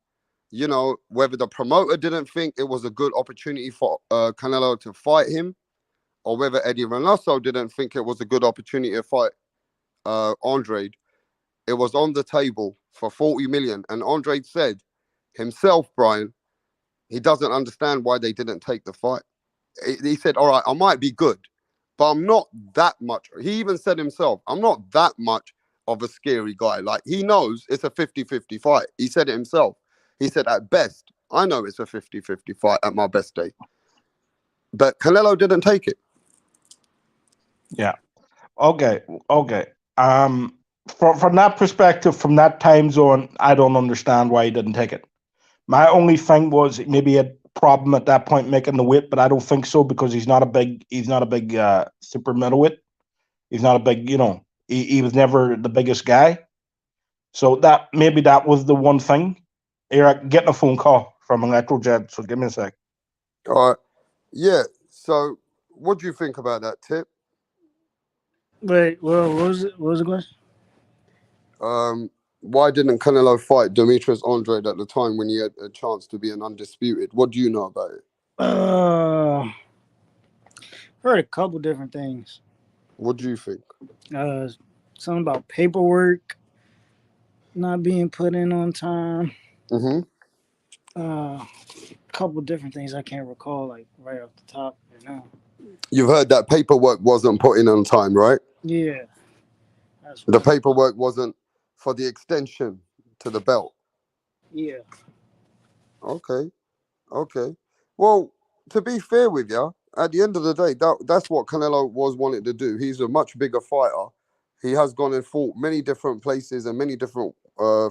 you know, whether the promoter didn't think it was a good opportunity for Canelo to fight him, or whether Eddie Reynoso didn't think it was a good opportunity to fight Andrade, it was on the table for 40 million. And Andrade said himself, Brian, he doesn't understand why they didn't take the fight. He said, all right, I might be good, but I'm not that much. He even said himself, I'm not that much of a scary guy. Like, he knows it's a 50-50 fight. He said it himself. He said, at best, I know it's a 50-50 fight at my best day. But Canelo didn't take it. Yeah. Okay. From that perspective, from that time zone, I don't understand why he didn't take it. My only thing was maybe he had problem at that point making the weight, but I don't think so because he's not a big super middleweight. He's not a big, he was never the biggest guy. So that was the one thing. Here, I'm getting a phone call from Electrojet, so give me a sec. All right. Yeah. So what do you think about that, Tip? Wait, well, what was the question? Why didn't Canelo fight Demetrius Andrade at the time when he had a chance to be an undisputed? What do you know about it? Heard a couple different things. What do you think? Something about paperwork not being put in on time. Couple different things I can't recall, like right off the top right now. You've heard that paperwork wasn't put in on time, right? Yeah. The paperwork wasn't for the extension to the belt. Yeah. Okay. Well, to be fair with you, at the end of the day, that's what Canelo was wanting to do. He's a much bigger fighter. He has gone and fought many different places and many different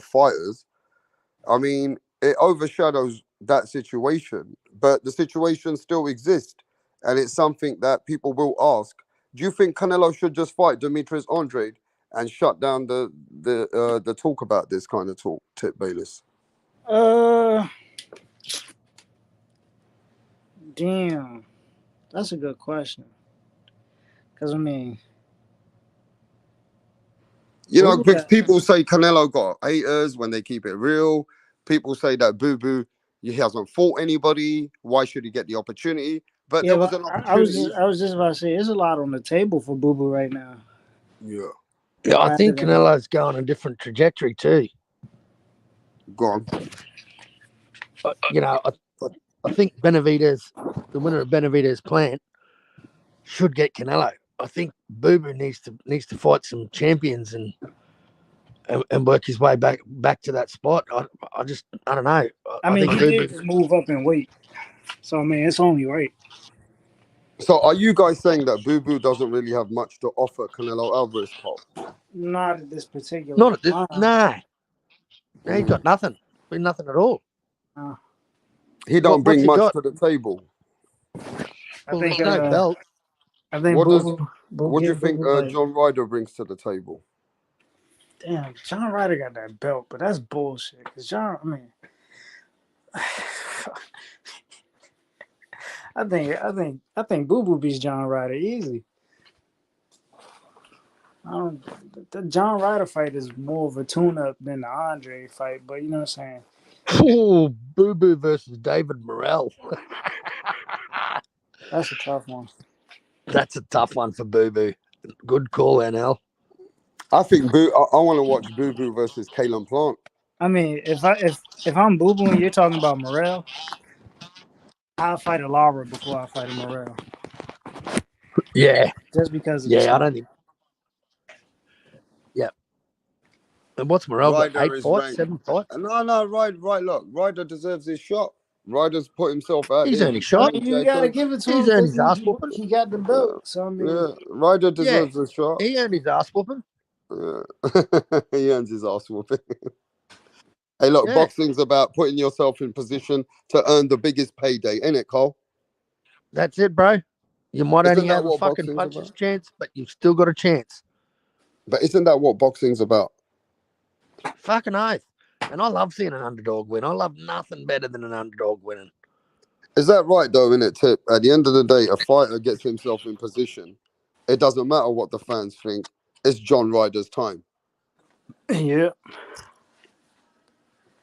fighters. I mean, it overshadows that situation, but the situation still exists, and it's something that people will ask. Do you think Canelo should just fight Demetrius Andrade and shut down the talk about this kind of talk, Tip Bayless? Damn, that's a good question. Because I mean, you know, people say Canelo got haters when they keep it real. People say that Boo Boo, he hasn't fought anybody. Why should he get the opportunity? But there was an opportunity. I was just about to say, there's a lot on the table for Boo Boo right now. Yeah. Yeah, I think Canelo's going a different trajectory too. Go on. You know, I think Benavidez, the winner of Benavidez Plant, should get Canelo. I think Boo Boo needs to fight some champions and work his way back to that spot. I don't know. I mean, he did move up in weight, so I mean, it's only right. So, are you guys saying that Boo Boo doesn't really have much to offer Canelo Alvarez, Cole? Not at this particular. Not at this. No, he's got nothing. Been nothing at all. He don't bring much to the table. I think no belt. I think. What do you think John Ryder brings to the table? Damn, John Ryder got that belt, but that's bullshit. Cause I think Boo Boo beats John Ryder easy. The John Ryder fight is more of a tune-up than the Andre fight, but you know what I'm saying. Oh, Boo Boo versus David Morrell. That's a tough one. That's a tough one for Boo Boo. Good call, NL. I think I want to watch Boo Boo versus Kalen Plant. I mean, if I'm Boo Boo and you're talking about Morrell, I'll fight a Lara before I fight a Morrell. Yeah. Just because of I don't think. Yeah. And what's Morrell got? 8 fights, 7 fights? No, right. Look, Ryder deserves his shot. Ryder's put himself out. He's earned his shot. I mean, you gotta give it to him. He's earned his ass whooping. He got the belt. So I mean, Ryder deserves a shot. He earned his ass whooping. He earns his ass whooping. Hey, look, boxing's about putting yourself in position to earn the biggest payday, ain't it, Cole? That's it, bro. You might only have a fucking puncher's chance, but you've still got a chance. But isn't that what boxing's about? Fucking oath. And I love seeing an underdog win. I love nothing better than an underdog winning. Is that right, though, innit, Tip? At the end of the day, a fighter gets himself in position. It doesn't matter what the fans think. It's John Ryder's time. Yeah.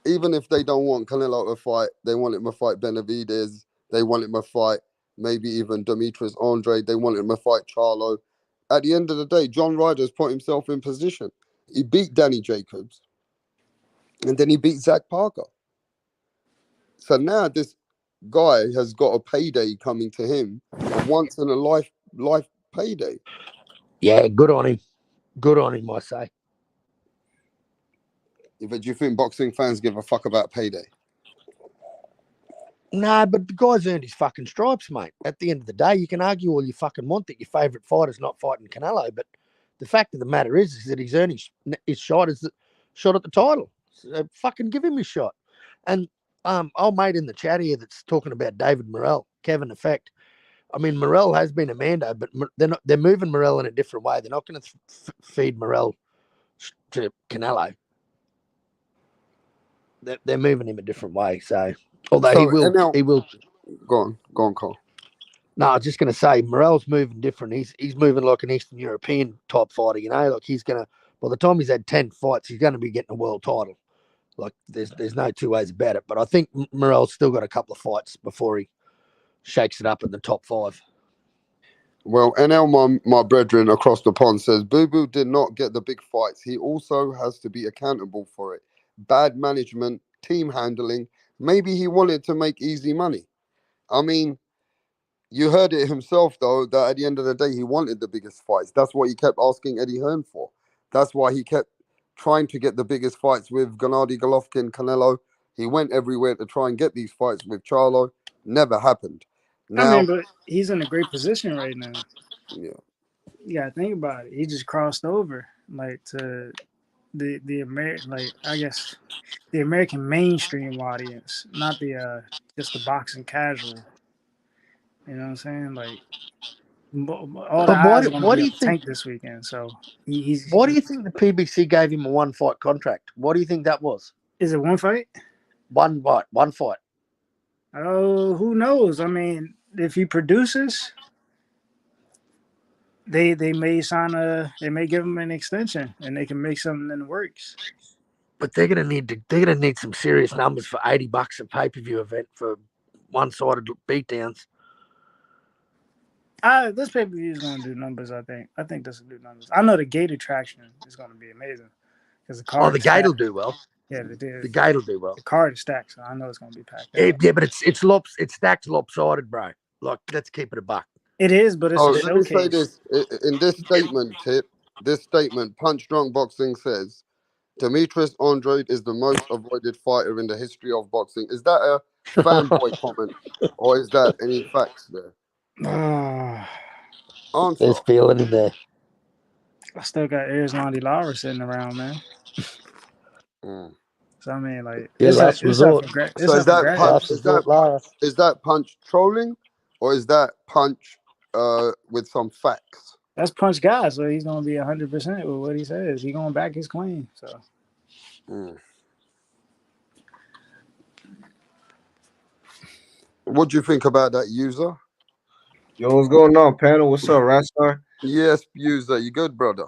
Even if they don't want Canelo to fight, they want him to fight Benavidez. They want him to fight maybe even Demetrius Andrade. They want him to fight Charlo. At the end of the day, John Ryder's put himself in position. He beat Danny Jacobs. And then he beat Zach Parker. So now this guy has got a payday coming to him, a once in a life payday. Yeah, good on him. Good on him, I say. But do you think boxing fans give a fuck about payday? No, but the guy's earned his fucking stripes, mate. At the end of the day, you can argue all you fucking want that your favourite fighter's not fighting Canelo, but the fact of the matter is that he's earned his shot at the title. So fucking give him his shot. And old mate in the chat here that's talking about David Morrell, Kevin Effect. I mean, Morrell has been a Mando, but they're moving Morrell in a different way. They're not going to feed Morrell to Canelo. They're moving him a different way. So, although he will. Go on, Cole. No, I was just going to say, Morrell's moving different. He's moving like an Eastern European type fighter, you know. Like he's going to, by the time he's had 10 fights, he's going to be getting a world title. Like there's no two ways about it. But I think Morrell's still got a couple of fights before he shakes it up in the top 5. Well, NL, my brethren across the pond says, Boo Boo did not get the big fights. He also has to be accountable for it. Bad management, team handling. Maybe he wanted to make easy money. I mean, you heard it himself, though, that at the end of the day, he wanted the biggest fights. That's what he kept asking Eddie Hearn for. That's why he kept trying to get the biggest fights with Gennady Golovkin, Canelo. He went everywhere to try and get these fights with Charlo. Never happened. Now, but he's in a great position right now. yeah. You gotta think about it. He just crossed over like to the American, like I guess the American mainstream audience, not the just the boxing casual. You know what I'm saying? Like all the But eyes are going to why be do on you think? Tank this weekend. So Why do you think the PBC gave him a 1-fight contract? What do you think that was? Is it one fight? One fight. Oh, who knows? I mean, if he produces, they may they may give him an extension and they can make something in the works. But they're gonna need some serious numbers for $80 a pay-per-view event for one-sided beatdowns. This pay-per-view is going to do numbers. I think this will do numbers. I know the gate attraction is going to be amazing because the card. Oh, the gate will do well. Yeah, the gate will do well. The card is stacked, so I know it's going to be packed. Yeah, but it's stacked lopsided, bro. Like, let's keep it a buck. It is, but it's a let showcase. me say this in this statement, Punch Drunk Boxing says Demetrius Andrade is the most avoided fighter in the history of boxing. Is that a fanboy comment, or is that any facts there? Answer. There's feeling in there. I still got Arizona Lara sitting around, man. So I mean, like, is that Punch trolling, or is that Punch with some facts? That's Punch guy, so he's gonna be 100% with what he says. He's gonna back his claim. So. What do you think about that, user? Yo, what's going on, panel? What's up, Rastar? Yes, user. You good, brother?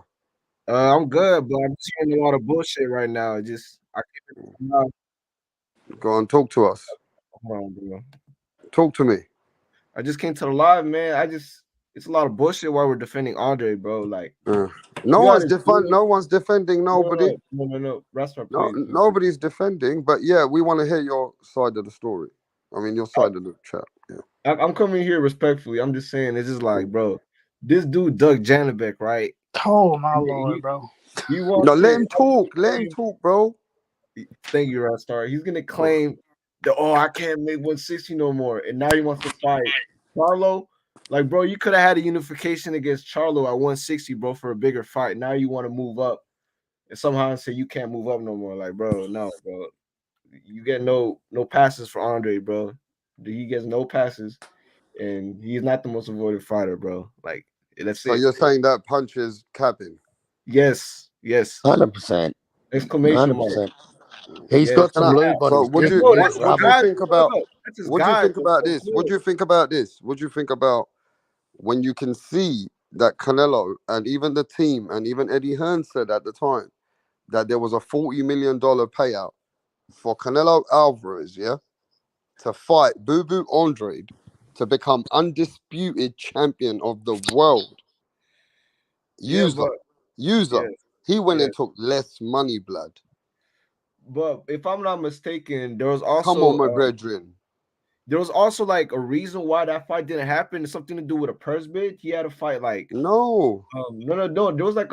I'm good, but I'm just hearing a lot of bullshit right now. I keep it. Go on, talk to us. Hold on, bro. Talk to me. I just came to the live, man. It's a lot of bullshit while we're defending Andre, bro. Like, no one's defending nobody. No. Rastar, please. Nobody's defending, but yeah, we want to hear your side of the story. I mean, your side of the chat. Yeah. I'm coming here respectfully. I'm just saying, it's just like, bro, this dude Doug Janabek, right? Oh my lord, bro. Let him talk. Let him talk, bro. Thank you, Rastar. He's gonna claim that I can't make 160 no more, and now he wants to fight Charlo. Like, bro, you could have had a unification against Charlo at 160, bro, for a bigger fight. Now you want to move up, and somehow say you can't move up no more. Like, bro, no, bro. You get no passes for Andre, bro. He gets no passes, and he's not the most avoided fighter, bro. Like, that's it. So you're saying that Punch is capping? Yes. 100%. Exclamation mark. He's got some lube on his what do you think about this? What do you think about this? What do you think about when you can see that Canelo and even the team and even Eddie Hearn said at the time that there was a $40 million payout for Canelo Alvarez, to fight Boo Boo Andrade to become undisputed champion of the world. User. He went and took less money, blood. But if I'm not mistaken, there was also come on, my brethren. There was also like a reason why that fight didn't happen. It's something to do with a purse bid. He had to fight like no. There was like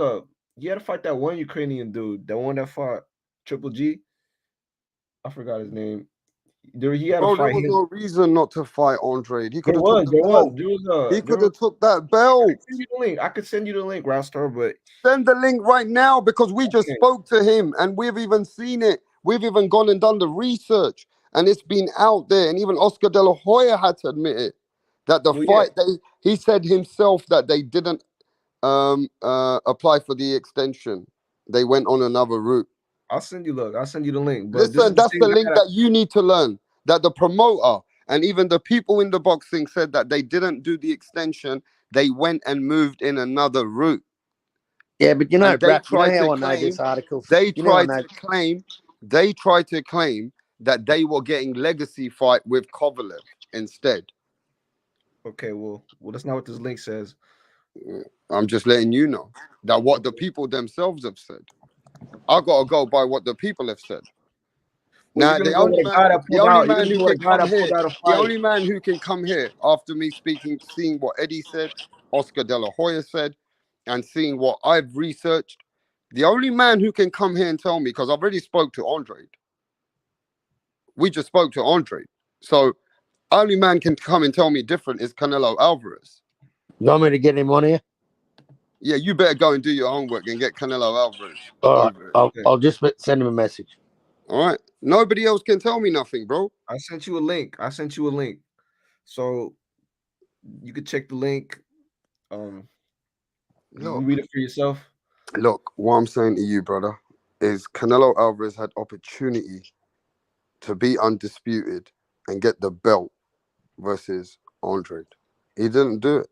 he had to fight that one Ukrainian dude, the one that fought Triple G. I forgot his name. He had to fight there was him. no reason not to fight Andrade. He could have took that belt. I could send you the link, Rastar, but send the link right now because we just spoke to him and we've even seen it. We've even gone and done the research and it's been out there. And even Oscar De La Hoya had to admit it that the fight he said himself that they didn't apply for the extension. They went on another route. I'll send you the link. But listen, that's the link that you need to learn. That the promoter and even the people in the boxing said that they didn't do the extension. They went and moved in another route. Yeah, but how I know this article. They tried to claim that they were getting legacy fight with Kovalev instead. Okay, well, that's not what this link says. I'm just letting you know that what the people themselves have said. I gotta go by what the people have said. Now, the only man who can come here after me seeing what Eddie said, Oscar De La Hoya said, and seeing what I've researched, the only man who can come here and tell me, because I've already spoke to Andrade. We just spoke to Andrade. So only man can come and tell me different is Canelo Alvarez. You want me to get him on here? Yeah, you better go and do your homework and get Canelo Alvarez. All right, I'll just send him a message. All right. Nobody else can tell me nothing, bro. I sent you a link. So you could check the link. You read it for yourself. Look, what I'm saying to you, brother, is Canelo Alvarez had opportunity to be undisputed and get the belt versus Andrade. He didn't do it.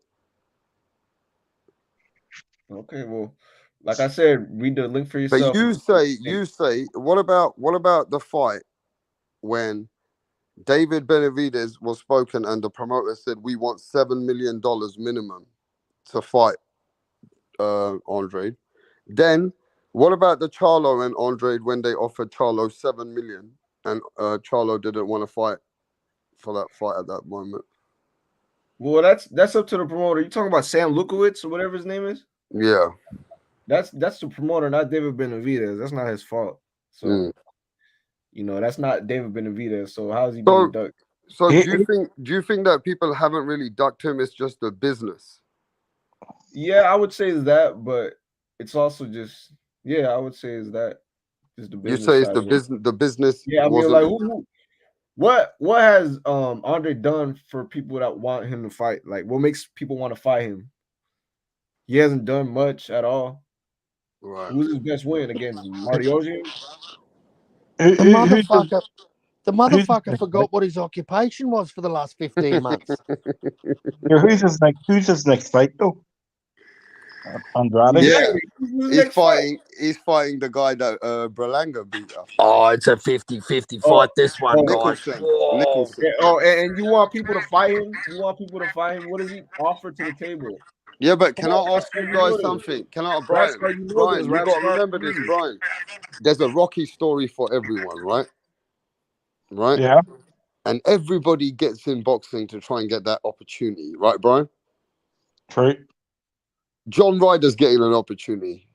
Okay, well, like I said, read the link for yourself. But you say, what about the fight when David Benavidez was spoken and the promoter said we want $7 million minimum to fight Andrade? Then what about the Charlo and Andrade when they offered Charlo $7 million and Charlo didn't want to fight for that fight at that moment? Well, that's up to the promoter. You talking about Sam Lukowitz or whatever his name is? Yeah. That's the promoter, not David Benavidez. That's not his fault. So that's not David Benavidez. So how's he being ducked? So do you think that people haven't really ducked him? It's just a business. Yeah, I would say it's that, but it's also just I would say it's that. Just the business. You say it's the business. The business. Yeah, I mean, like what has Andre done for people that want him to fight? Like, what makes people want to fight him? He hasn't done much at all. Right. Who's his best win against Marty Ogier? The motherfucker forgot what his occupation was for the last 15 months. Yeah, who's his next fight though? Andrade. Yeah, he's fighting the guy that Berlanga beat up. Oh, it's a 50-50 fight. This one, guys. Nicholson. Oh, and you want people to fight him? What does he offer to the table? Yeah, but can I ask you guys something? Brian, you got to remember this, Brian. There's a Rocky story for everyone, right? Right? Yeah. And everybody gets in boxing to try and get that opportunity, right, Brian? True. John Ryder's getting an opportunity.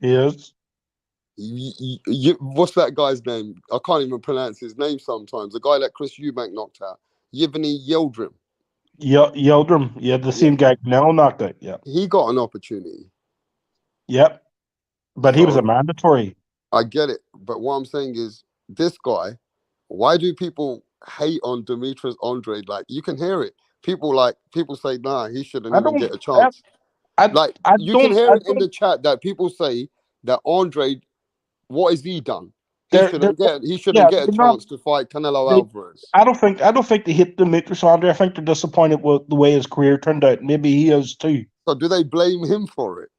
He is. What's that guy's name? I can't even pronounce his name sometimes. The guy that Chris Eubank knocked out. Yevgeny Yildirim. Yildirim. Yeah, the same guy Canelo knocked out. Yeah. He got an opportunity. Yep. But he was a mandatory. I get it. But what I'm saying is, this guy, why do people hate on Demetrius Andrade? Like, you can hear it. People say, nah, he shouldn't even get a chance. You can hear it in the chat that people say that Andrade, what has he done? He shouldn't get a chance to fight Canelo Alvarez. I don't think they hit Demetrius Andrade. I think they're disappointed with the way his career turned out. Maybe he is too. So do they blame him for it?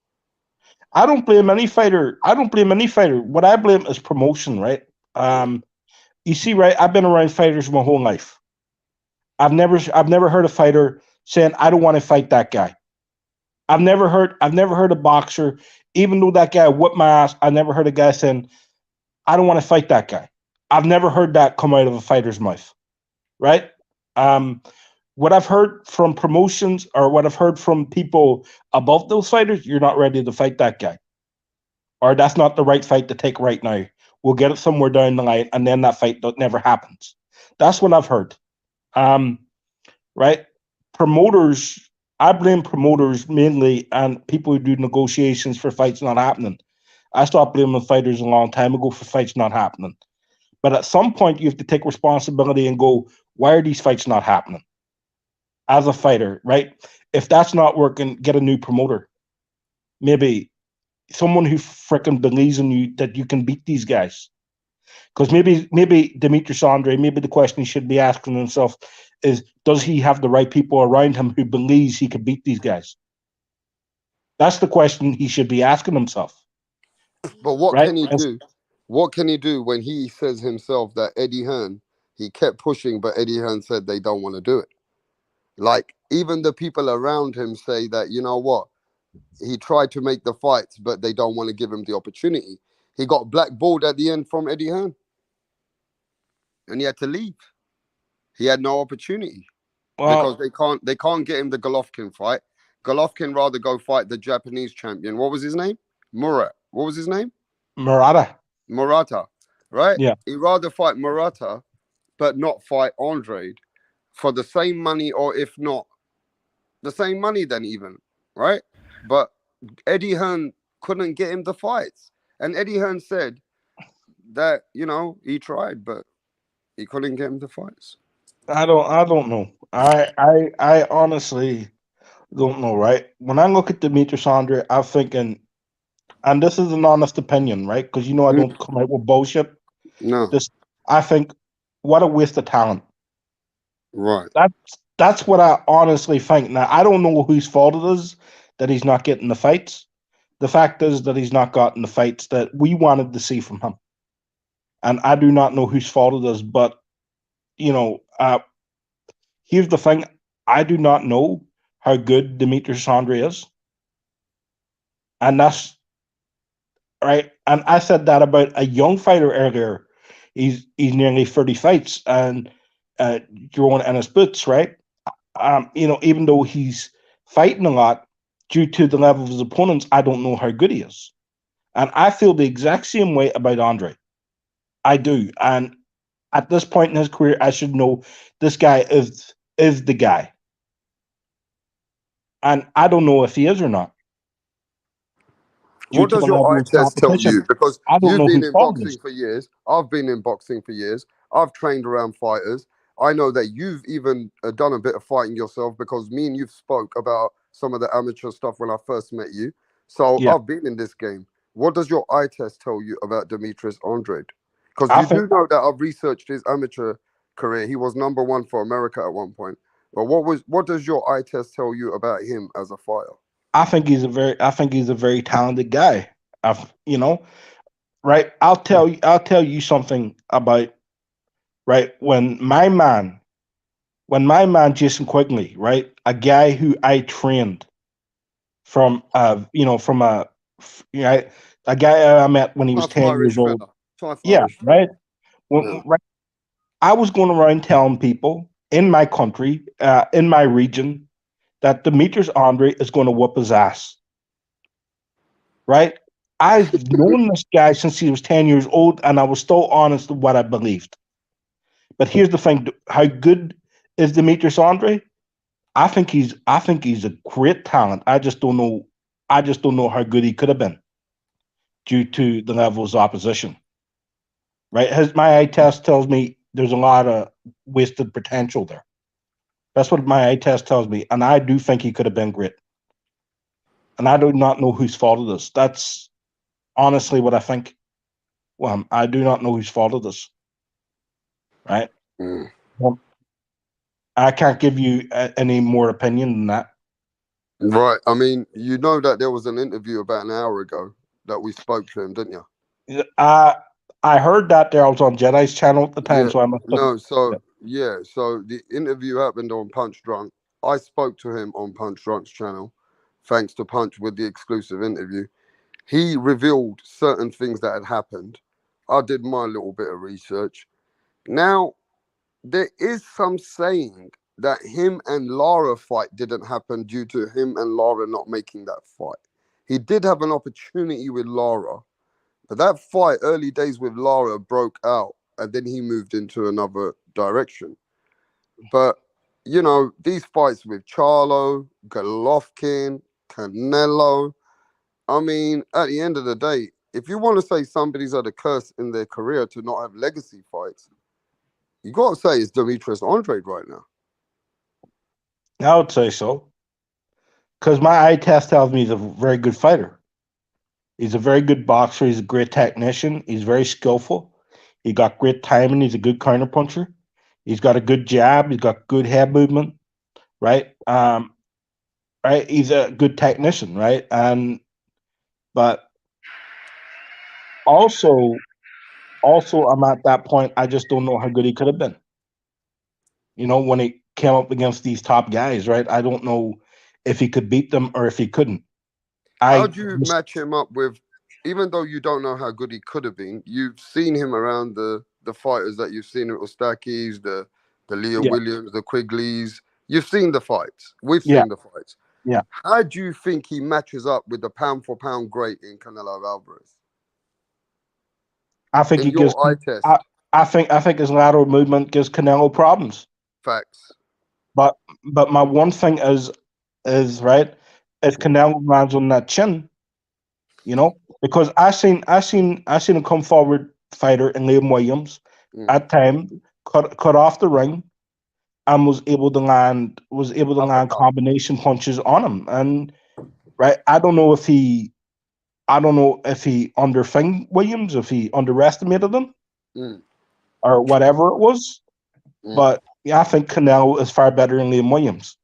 I don't blame any fighter. What I blame is promotion, right? You see, right? I've been around fighters my whole life. I've never heard a fighter saying, I don't want to fight that guy. I've never heard a boxer, even though that guy whipped my ass, I never heard a guy saying, I don't want to fight that guy. I've never heard that come out of a fighter's mouth. Right? What I've heard from promotions or what I've heard from people above those fighters, you're not ready to fight that guy. Or that's not the right fight to take right now. We'll get it somewhere down the line, and then that fight never happens. That's what I've heard. Right? Promoters, I blame promoters mainly and people who do negotiations for fights not happening. I stopped blaming fighters a long time ago for fights not happening. But at some point, you have to take responsibility and go, why are these fights not happening? As a fighter, right? If that's not working, get a new promoter. Maybe someone who freaking believes in you that you can beat these guys. Because maybe Demetrius Andrade, maybe the question he should be asking himself is, does he have the right people around him who believes he can beat these guys? That's the question he should be asking himself. But what can he do? What can he do when he says himself that Eddie Hearn, he kept pushing, but Eddie Hearn said they don't want to do it? Like, even the people around him say that, you know what? He tried to make the fights, but they don't want to give him the opportunity. He got blackballed at the end from Eddie Hearn. And he had to leave. He had no opportunity. Because they can't get him the Golovkin fight. Golovkin rather go fight the Japanese champion. What was his name? Murat. What was his name? Murata. Right? Yeah. He'd rather fight Murata but not fight Andrade for the same money, or if not the same money, then even, right? But Eddie Hearn couldn't get him the fights. And Eddie Hearn said that, you know, he tried, but he couldn't get him the fights. I don't know. I honestly don't know, right? When I look at Demetrius Andrade, I'm thinking, and this is an honest opinion, right? Because you know I don't come out with bullshit. No. I think, what a waste of talent. Right. That's what I honestly think. Now, I don't know whose fault it is that he's not getting the fights. The fact is that he's not gotten the fights that we wanted to see from him. And I do not know whose fault it is, but, you know, here's the thing. I do not know how good Demetrius Andrade is. And that's right. And I said that about a young fighter earlier. He's nearly 30 fights and throwing in his boots, right? You know, even though he's fighting a lot, due to the level of his opponents, I don't know how good he is. And I feel the exact same way about Andrade. I do. And at this point in his career, I should know this guy is the guy. And I don't know if he is or not. What does your eye test tell you? Because you've been in boxing for years. I've been in boxing for years. I've trained around fighters. I know that you've even done a bit of fighting yourself, because me and you spoke about some of the amateur stuff when I first met you. So yeah. I've been in this game. What does your eye test tell you about Demetrius Andrade? Because you do know that I've researched his amateur career. He was #1 for America at one point. But what does your eye test tell you about him as a fighter? I think he's a very talented guy. You know, right? I'll tell you something about, right, when my man Jason Quigley, right, a guy who I trained from a guy I met when he was 10 years old. Yeah, right. Right. I was going around telling people in my country, in my region, that Demetrius Andrade is going to whoop his ass. Right? I've known this guy since he was 10 years old, and I was still honest with what I believed. But here's the thing: how good is Demetrius Andrade? I think he's a great talent. I just don't know how good he could have been due to the levels of opposition. Right? My eye test tells me there's a lot of wasted potential there. That's what my eye test tells me, and I do think he could have been great. And I do not know whose fault it is. That's honestly what I think. Well, I do not know whose fault it is. Right? I can't give you any more opinion than that. Right. I mean, you know that there was an interview about an hour ago that we spoke to him, didn't you? I heard that there. I was on Jedi's channel at the time, yeah. so I must have... No, so yeah, so the interview happened on Punch Drunk. I spoke to him on Punch Drunk's channel, thanks to Punch with the exclusive interview. He revealed certain things that had happened. I did my little bit of research. Now, there is some saying that him and Lara fight didn't happen due to him and Lara not making that fight. He did have an opportunity with Lara, but that fight, early days with Lara, broke out, and then he moved into another direction. But, you know, these fights with Charlo, Golovkin, Canelo, I mean, at the end of the day, if you want to say somebody's had a curse in their career to not have legacy fights, you got to say it's Demetrius Andrade right now. I would say so. Because my eye test tells me he's a very good fighter. He's a very good boxer. He's a great technician. He's very skillful. He got great timing. He's a good counterpuncher. He's got a good jab. He's got good head movement. Right? Right? He's a good technician, right? But also I'm at that point, I just don't know how good he could have been. You know, when he came up against these top guys, right? I don't know if he could beat them or if he couldn't. How do you match him up with, even though you don't know how good he could have been, you've seen him around the fighters that you've seen, with Ostakis, the Leo Williams, the Quigleys. You've seen the fights. We've seen the fights. Yeah. How do you think he matches up with the pound-for-pound great in Canelo Alvarez? I think in your eye test. I think his lateral movement gives Canelo problems. Facts. But my one thing is right, if Canelo lands on that chin, you know, because I seen a come forward fighter in Liam Williams at time cut off the ring and was able to land combination punches on him. And right, I don't know if he underthink Williams, if he underestimated him or whatever it was. But yeah, I think Canelo is far better than Liam Williams.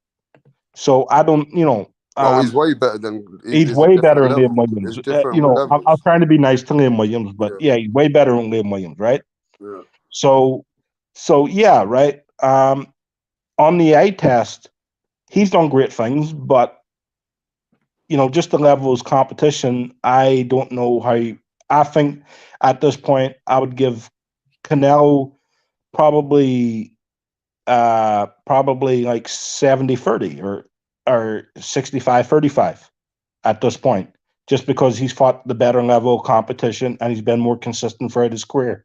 So I don't, he's way better than. He's way better than Liam Williams. It's different I'm trying to be nice to Liam Williams, but yeah, he's way better than Liam Williams, right? Yeah. So yeah, right. On the eye test, he's done great things, but just the level of his competition, I don't know how. I think at this point, I would give Canelo probably like 70-30 or 65-35 at this point, just because he's fought the better level of competition and he's been more consistent throughout his career.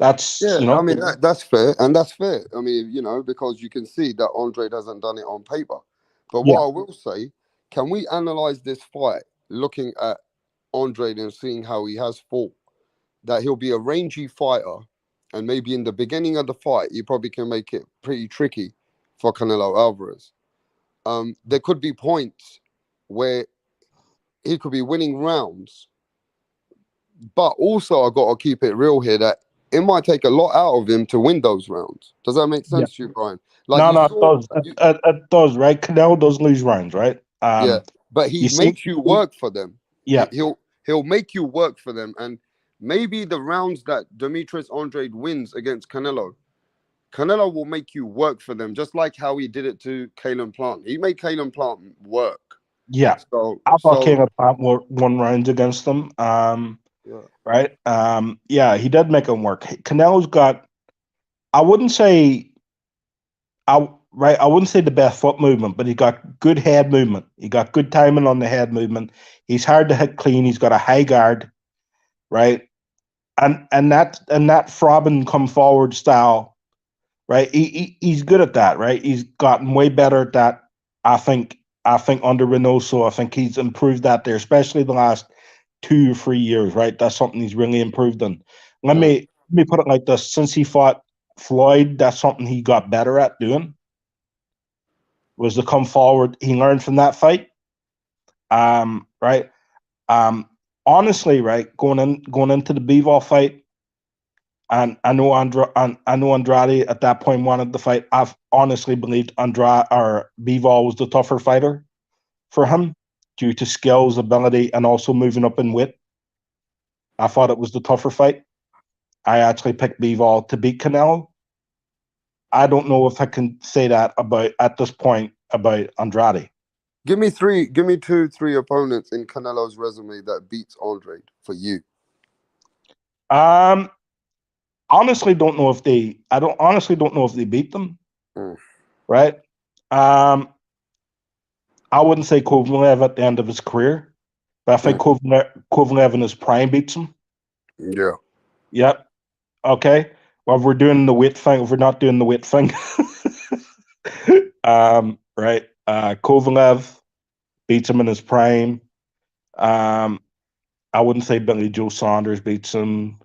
That's I mean that's fair, and that's fair. I mean, because you can see that Andrade hasn't done it on paper. But what I will say, can we analyze this fight looking at Andrade and seeing how he has fought? That he'll be a rangy fighter, and maybe in the beginning of the fight, you probably can make it pretty tricky for Canelo Alvarez. There could be points where he could be winning rounds, but also I got to keep it real here that it might take a lot out of him to win those rounds. Does that make sense to you, Brian? It does, right? Canelo does lose rounds, right? But he makes you work for them. Yeah, he'll make you work for them, and maybe the rounds that Demetrius Andrade wins against Canelo will make you work for them, just like how he did it to Caleb Plant. He made Caleb Plant work. Yeah. So I thought Caleb Plant won rounds against them. Right. Yeah, he did make him work. Canelo's got, I wouldn't say the best foot movement, but he got good head movement. He got good timing on the head movement. He's hard to hit clean. He's got a high guard, right? And that throbbing come forward style, right? He's good at that, right? He's gotten way better at that. I think under Reynoso, I think he's improved that there, especially the last 2 or 3 years, right? That's something he's really improved on. Let me put it like this: since he fought Floyd, that's something he got better at doing. Was to come forward. He learned from that fight. Right. Honestly, right, going into the Bivol fight, and I know Andrade at that point wanted the fight. I've honestly believed Bivol was the tougher fighter for him due to skills, ability, and also moving up in weight. I thought it was the tougher fight. I actually picked Bivol to beat Canelo. I don't know if I can say that at this point about Andrade. Give me 2-3 opponents in Canelo's resume that beats Andrade for you. Honestly don't know if they beat them. Right? I wouldn't say Kovalev at the end of his career, but I think Kovalev in his prime beats him. Yeah. Yep. Okay. Well, if we're doing the weight thing, if we're not doing the weight thing, right. Kovalev beats him in his prime. I wouldn't say Billy Joe Saunders beats him.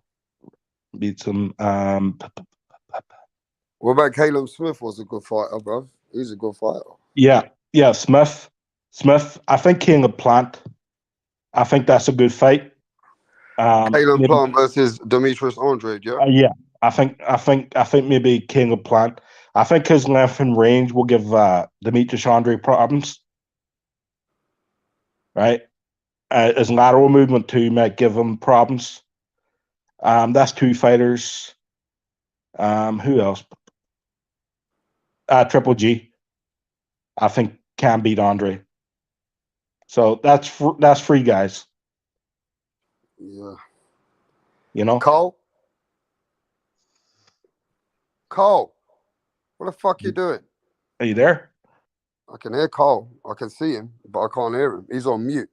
What about Caleb Smith? Was a good fighter, bro. He's a good fighter. Yeah. Smith. I think King of Plant. I think that's a good fight. Caleb Plant versus Demetrius Andrade. Yeah. I think maybe King of Plant. I think his length and range will give Demetrius Andrade problems. Right? His lateral movement too might give him problems. That's 2 fighters. Who else? Triple G. I think can beat Andre. So that's 3 guys. Yeah. Cole, what the fuck you doing? Are you there? I can hear Cole. I can see him, but I can't hear him. He's on mute.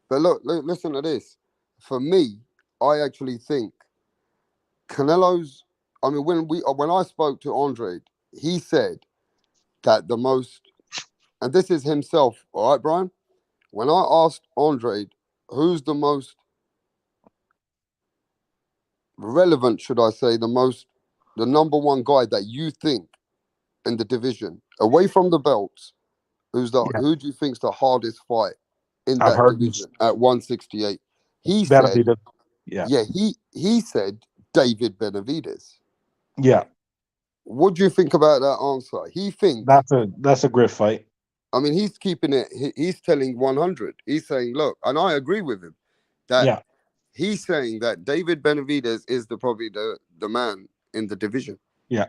But look, listen to this. For me, I actually think Canelo's. I mean, when I spoke to Andrade, he said that the most, and this is himself. All right, Brian. When I asked Andrade, who's the most relevant, should I say, the number one guy that you think in the division, away from the belts, who do you think's the hardest fight in I've that heard division at 168? He Benavidez. said, Yeah. he said David Benavidez. Yeah. What do you think about that answer? He thinks that's a great fight. I mean, he's keeping it. He's telling 100. He's saying, look, and I agree with him that he's saying that David Benavidez is probably the man in the division. Yeah,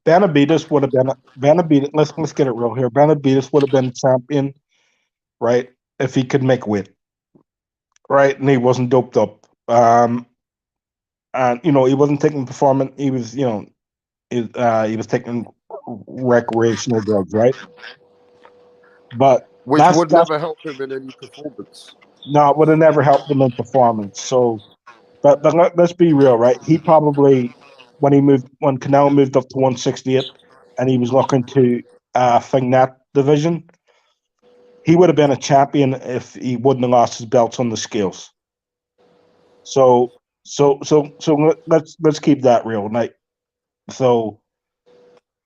Benavidez would have been Benavidez. Let's get it real here. Benavidez would have been champion, right? If he could make weight, right? And he wasn't doped up. And he wasn't taking performance. He was, he was taking recreational drugs, right? But which would never help him in any performance. No, it would have never helped him in performance. So, but let's be real, right? He probably when Canelo moved up to 168 and he was looking to thing that division, he would have been a champion if he wouldn't have lost his belts on the scales. So let's keep that real, right? So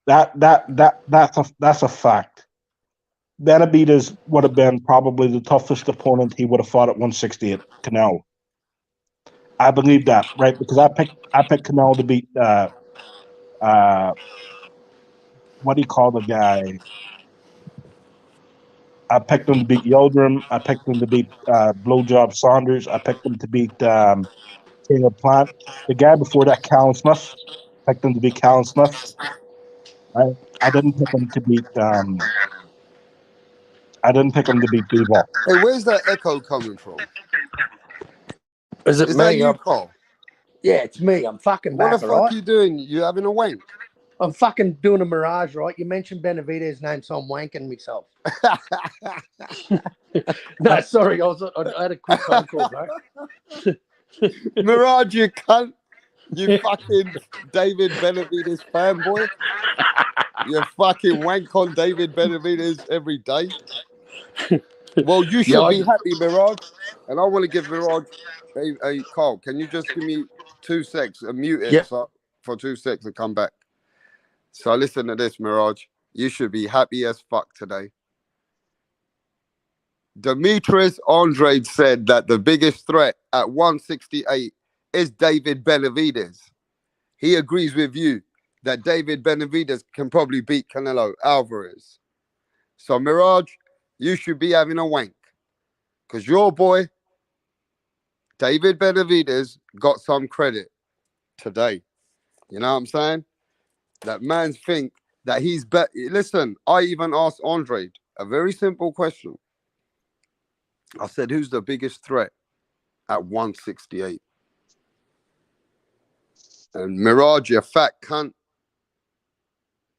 that's a fact. Benavidez would have been probably the toughest opponent he would have fought at 168, Canelo. I believe that, right? Because I picked Canelo to beat what do you call the guy? I picked him to beat Yildirim. I picked him to beat Blowjob Saunders. I picked him to beat Taylor Plant. The guy before that, Callum Smith. Picked him to beat Callum Smith. Right? I didn't pick him to beat Bivol. Hey, where's that echo coming from? Is me? That you, Carl? Yeah, it's me. I'm fucking back, What the fuck are you doing? You having a wank? I'm fucking doing a mirage, right? You mentioned Benavidez's name, so I'm wanking myself. No, sorry. I had a quick phone call, bro. Mirage, you cunt. You fucking David Benavidez fanboy. You fucking wank on David Benavidez every day. Well, you should be happy, Mirage. And I want to give Mirage a Carl. Can you just give me 2 secs and mute it for 2 secs and come back? So listen to this, Mirage. You should be happy as fuck today. Demetrius Andrade said that the biggest threat at 168 is David Benavidez. He agrees with you that David Benavidez can probably beat Canelo Alvarez. So, Mirage, you should be having a wank. Because your boy, David Benavidez, got some credit today. You know what I'm saying? That man's think that he's better. Listen, I even asked Andrade a very simple question. I said, who's the biggest threat at 168? And Mirage, you fat cunt,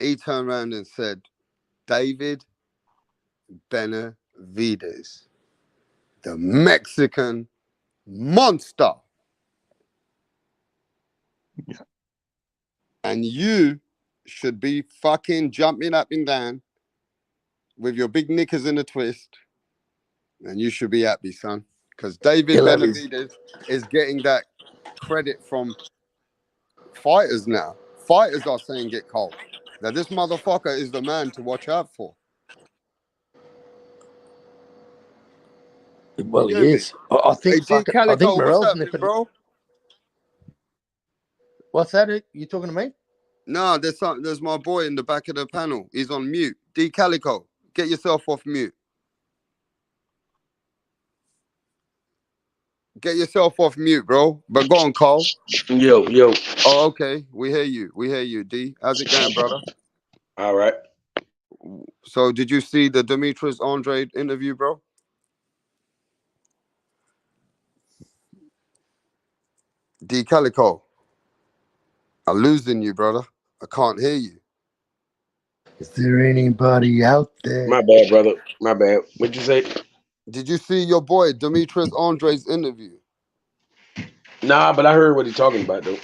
he turned around and said, David Benavidez, the Mexican monster. Yeah. And you should be fucking jumping up and down with your big knickers in a twist. And you should be happy, son. Because David Benavidez is getting that credit from fighters now. Fighters are saying get cold. Now this motherfucker is the man to watch out for. Well, he is. I think. Hey, Calico, what's up, bro? What's that? You talking to me? No, there's my boy in the back of the panel. He's on mute. D Calico, get yourself off mute. Get yourself off mute, bro. But go on, Carl. Yo. Oh, okay. We hear you, D. How's it going, brother? All right. So, did you see the Demetrius Andrade interview, bro? D Calico, I'm losing you, brother. I can't hear you. Is there anybody out there? My bad, brother. My bad. What'd you say? Did you see your boy Demetrius Andrade's interview? Nah, but I heard what he's talking about, though.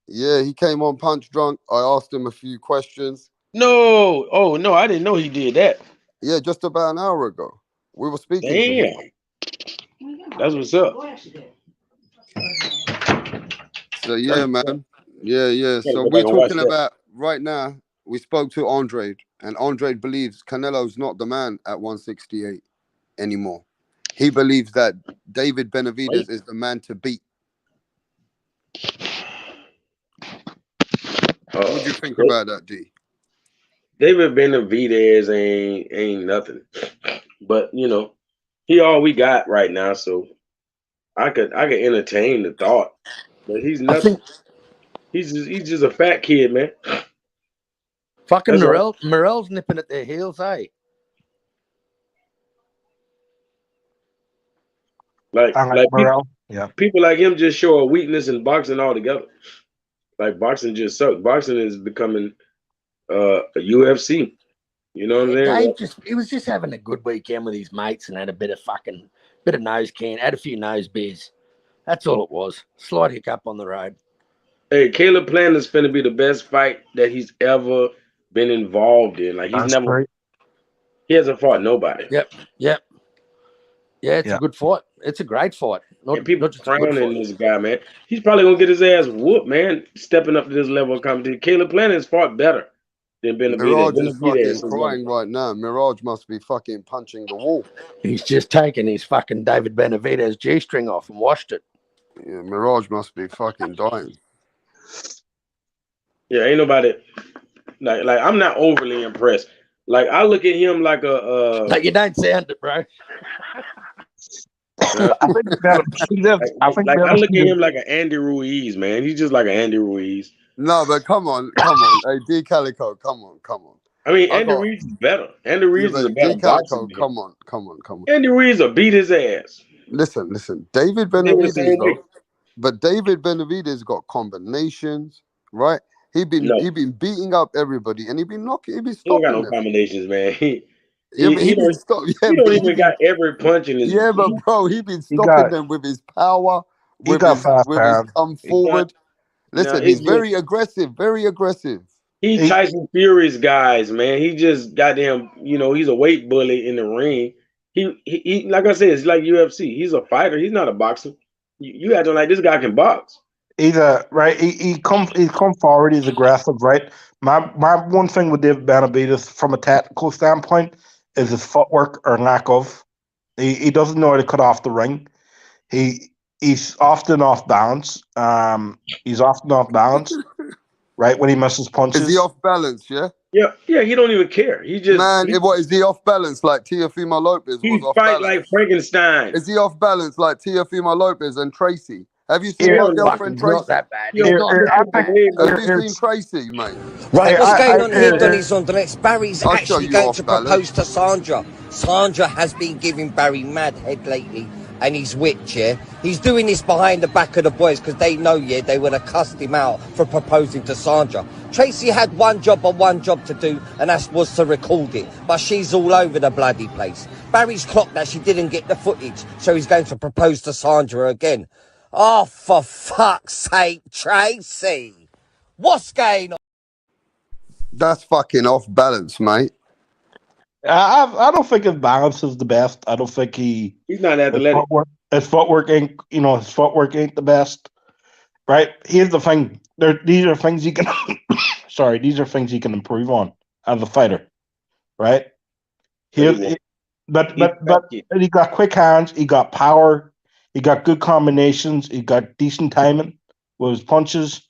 Yeah, he came on punch drunk. I asked him a few questions. No, oh no, I didn't know he did that. Yeah, just about an hour ago. We were speaking to him. Damn, that's what's up. So yeah, man. Yeah. Gotta So go we're back and watch talking that. about right now. We spoke to Andrade, and Andrade believes Canelo's not the man at 168 anymore. He believes that David Benavidez is the man to beat. What do you think about that, D? David Benavidez ain't nothing, but you know, he all we got right now. So I could entertain the thought, but he's nothing. He's just a fat kid, man. Fucking Morel's nipping at their heels, eh? Like Morel. Yeah. People like him just show a weakness in boxing altogether. Like boxing just sucks. Boxing is becoming a UFC. You know what I'm saying? He was just having a good weekend with his mates and had a bit of nose can, had a few nose beers. That's all it was. Slight hiccup on the road. Hey, Caleb Plant is finna be the best fight that he's ever been involved in. Like he hasn't fought nobody. Yep. Yeah, it's a good fight. It's a great fight. And people crowning this guy, man. He's probably gonna get his ass whooped, man. Stepping up to this level of competition. Caleb Plant has fought better than Benavidez. Mirage is fucking crying right now. Mirage must be fucking punching the wall. He's just taken his fucking David Benavidez G-string off and washed it. Yeah, Mirage must be fucking dying. Yeah, ain't nobody like I'm not overly impressed. Like I look at him like a like you don't sound it, bro. I look at him like an Andy Ruiz, man. He's just like an Andy Ruiz. No, but come on. Hey, D Calico, come on. I mean, Andy Ruiz is better. Andy Ruiz is a better D Calico, boxer. come on. Andy Ruiz will beat his ass. Listen. David Benavidez, though. But David Benavidez got combinations, right? He been beating up everybody, and he been stopping them. He don't got no combinations, man. He don't even got every punch in his. Yeah, but bro, he been stopping them with his power, with his come forward. Listen, he's very aggressive. He Tyson Fury's guys, man. He just goddamn, he's a weight bully in the ring. He like I said, it's like UFC. He's a fighter. He's not a boxer. You acting like this guy can box. He come forward. He's aggressive, right? My one thing with David Benavidez from a tactical standpoint is his footwork or lack of. He doesn't know how to cut off the ring. He's often off balance. Right, when he misses punches. Is he off balance? Yeah. Yeah. He don't even care. He just what is he off balance like Teofimo Lopez? He fight like Frankenstein. Is he off balance like Teofimo Lopez and Tracy? Have you seen my girlfriend Tracy? Not that bad. Have you seen Tracy, mate? Right, what's going on here, Demetrius Andrade? Barry's actually going to propose to Sandra. Sandra has been giving Barry mad head lately, and he's witch, yeah? He's doing this behind the back of the boys because they know, yeah, they would have cussed him out for proposing to Sandra. Tracy had one job to do, and that was to record it. But she's all over the bloody place. Barry's clocked that she didn't get the footage, so he's going to propose to Sandra again. Oh, for fuck's sake, Tracy. What's going on? That's fucking off balance, mate. I don't think his balance is the best. I don't think he's not athletic. His footwork ain't the best. Right? Here's the thing. These are things he can these are things he can improve on as a fighter. Right? But he got quick hands, he got power, he got good combinations, he got decent timing with his punches.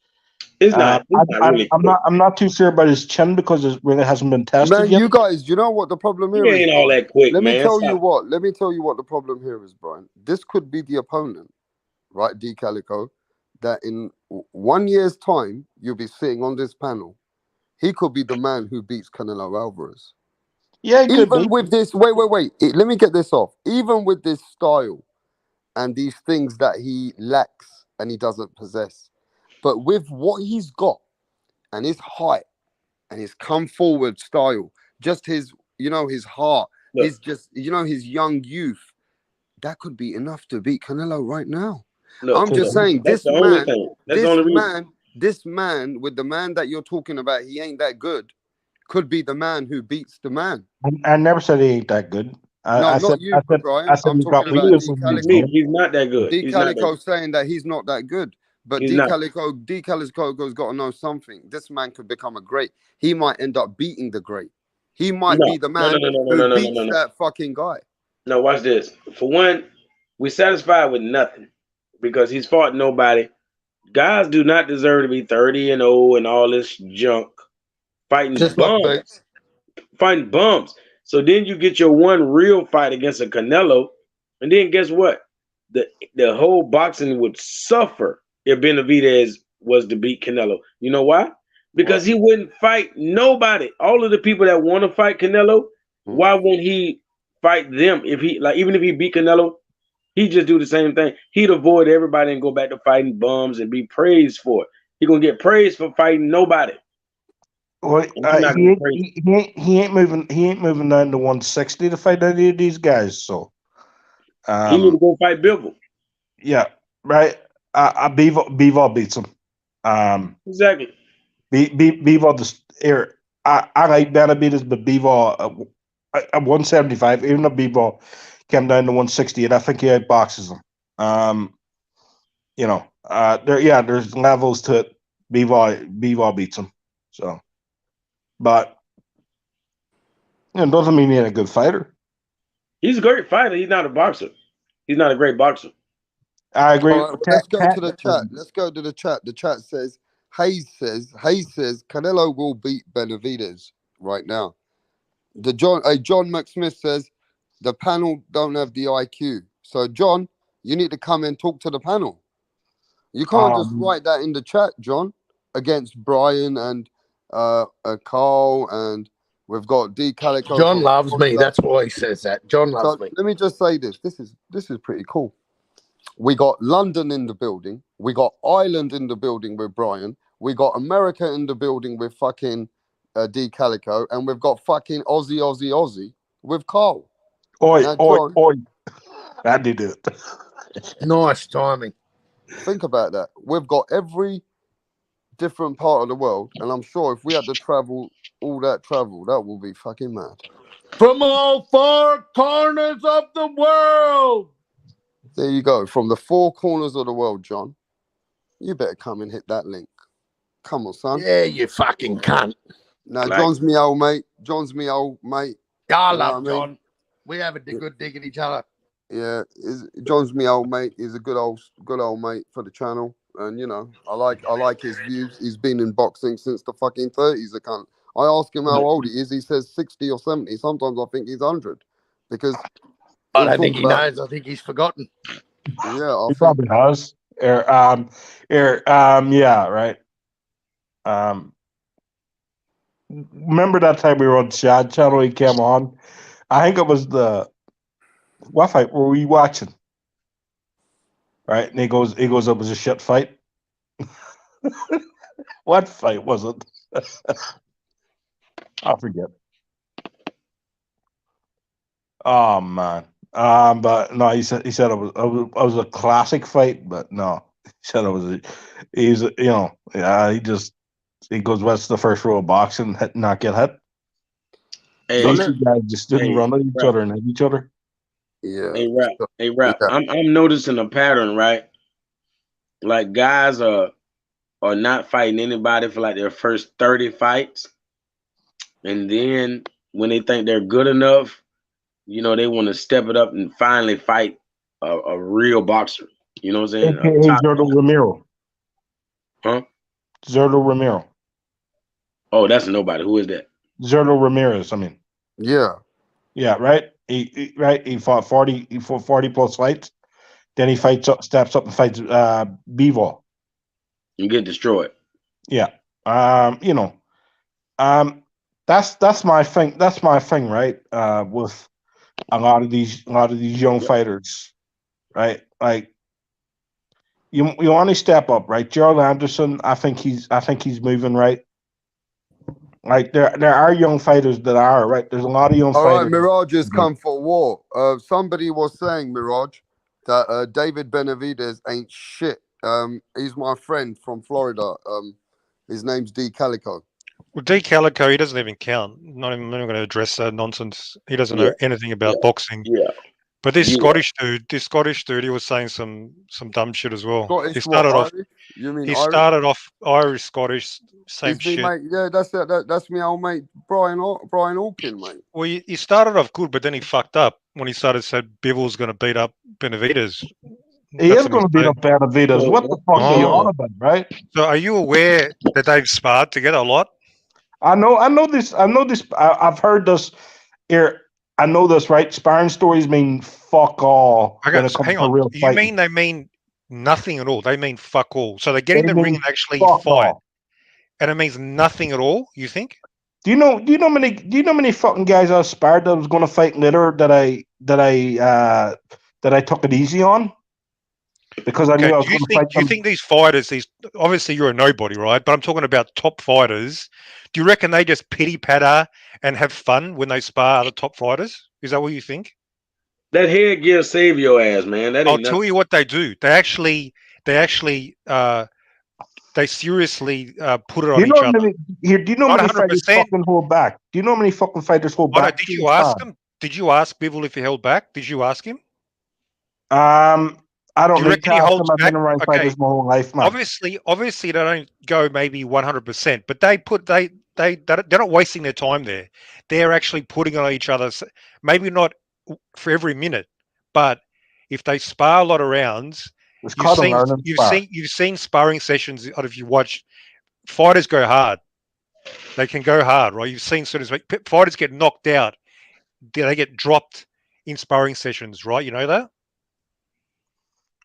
I'm not too sure about his chin because it really hasn't been tested yet. You guys, you know what the problem here is? Ain't all that quick, Let me tell you what the problem here is, Brian. This could be the opponent, right, D Calico, that in 1 year's time you'll be sitting on this panel. He could be the man who beats Canelo Alvarez. Yeah, even with this, wait. Let me get this off. Even with this style and these things that he lacks and he doesn't possess, but with what he's got and his height and his come forward style, just his, his heart, his young youth, that could be enough to beat Canelo right now. I'm just saying, this this man, with the man that you're talking about, he ain't that good, could be the man who beats the man. I never said he ain't that good. No, I not said, you, Brian. I'm he's got talking about weakness D when he beats Calico. me. He's not that good. D He's not that Calico good. saying that he's not that good. But He's D not. Calico's got to know something. This man could become a great. He might end up beating the great. He might be the man who beats that fucking guy. No, watch this. For one, we're satisfied with nothing because he's fought nobody. Guys do not deserve to be 30-0 and all this junk, fighting Just bums. like Bates. Fighting bums. So then you get your one real fight against a Canelo, and then guess what? The whole boxing would suffer if Benavidez was to beat Canelo. You know why? Because he wouldn't fight nobody. All of the people that want to fight Canelo, why won't he fight them? If he even if he beat Canelo, he just do the same thing. He'd avoid everybody and go back to fighting bums and be praised for it. He gonna get praised for fighting nobody. Well, he ain't moving down to 160 to fight any of these guys. So he need to go fight Bivol. Yeah, right. Bivol beats him. Exactly. Bivol just here. I like Benavidez, but Bivol at 175. Even though Bivol came down to 168, I think he outboxes him. There's levels to it. Bivol beats him. So. But it doesn't mean he ain't a good fighter. He's a great fighter. He's not a boxer. He's not a great boxer. I agree. Right, well, let's go to the chat. Let's go to the chat. The chat says Hayes says Canelo will beat Benavidez right now. John McSmith says the panel don't have the IQ. So John, you need to come and talk to the panel. You can't just write that in the chat, John, against Brian and Carl, and we've got D Calico. John loves me. That's why he says that. John loves me. Let me just say this. This is pretty cool. We got London in the building. We got Ireland in the building with Brian. We got America in the building with fucking D Calico, and we've got fucking Aussie with Carl. Oi. That did it. Nice timing. Think about that. We've got every different part of the world, and I'm sure if we had to travel all that travel, that will be fucking mad. From all four corners of the world. There you go. From the four corners of the world, John. You better come and hit that link. Come on, son. Yeah, you fucking cunt. No, John's me old mate. I love John. We have a good dig at each other. Yeah, John's me old mate. He's a good old mate for the channel. And I like his views. He's been in boxing since the fucking 30s. I ask him how old he is. He says 60 or 70. Sometimes I think he's 100, because I don't think he knows. I think he's forgotten. Yeah, he probably has. Yeah, right. Remember that time we were on Shad channel? He came on. I think it was what fight were we watching? Right, and he goes, it was a shit fight. What fight was it? I forget. Oh man. But no, he said it was a classic fight, but no, he said it was he goes, what's the first rule of boxing? Not get hit. Hey, these two guys just didn't run at each other and hit each other. Yeah. Hey, Rap. I'm noticing a pattern, right? Like guys are not fighting anybody for like their first 30 fights, and then when they think they're good enough, they want to step it up and finally fight a real boxer. You know what I'm saying? Zerto Romero. Huh? Zerto Romero. Oh, that's nobody. Who is that? Zerto Ramirez. I mean. Yeah. Yeah. Right. He fought 40 plus fights. Then he steps up and fights Bivol. You get destroyed. Yeah. That's my thing. That's my thing, right? With a lot of these young fighters, right? Like you want to step up, right? Gerald Anderson, I think he's moving right. Like there are young fighters that are right. There's a lot of young fighters. All right, Mirage has come for war. Somebody was saying, Mirage, that David Benavidez ain't shit He's my friend from Florida. His name's D Calico. Well, D Calico, he doesn't even count. I'm not going to address that nonsense. He doesn't know anything about boxing. Yeah. But this Scottish dude, he was saying some dumb shit as well. Scottish, he started what, off. Irish? You mean he Irish? started off Irish, Scottish, same shit. Mate, yeah, that's my old mate Brian Hawkin, mate. Well, he started off good, but then he fucked up when he said Bivell's going to beat up Benavidez. He is going to beat up Benavidez. What the fuck are you on about, right? So, are you aware that they've sparred together a lot? I know this. I've heard this. Here, I know this, right? Sparring stories mean fuck all. Hang on. Real You fighting. mean they mean nothing at all? They mean fuck all. So they get in the ring and actually fight, all. And it means nothing at all. You think? Do you know how many fucking guys I sparred that was going to fight later that I took it easy on because I knew I was going to fight them. Do you think these fighters? Obviously you're a nobody, right? But I'm talking about top fighters. Do you reckon they just pity patter and have fun when they spar other top fighters? Is that what you think? That headgear save your ass, man. That ain't I'll tell you what they do. They seriously put it on each other. Do you know how many fighters fucking hold back? Do you know how many fucking fighters hold back? Did you ask him? Did you ask Bivell if he held back? Did you ask him? I don't reckon he holds I've back? been around fighters my whole life, man. Obviously, they don't go maybe 100%, but they're not wasting their time there. They're actually putting on each other. Maybe not for every minute, but if they spar a lot of rounds, you've seen sparring sessions. If you watch, fighters go hard. They can go hard, right? You've seen fighters get knocked out. They get dropped in sparring sessions, right? You know that?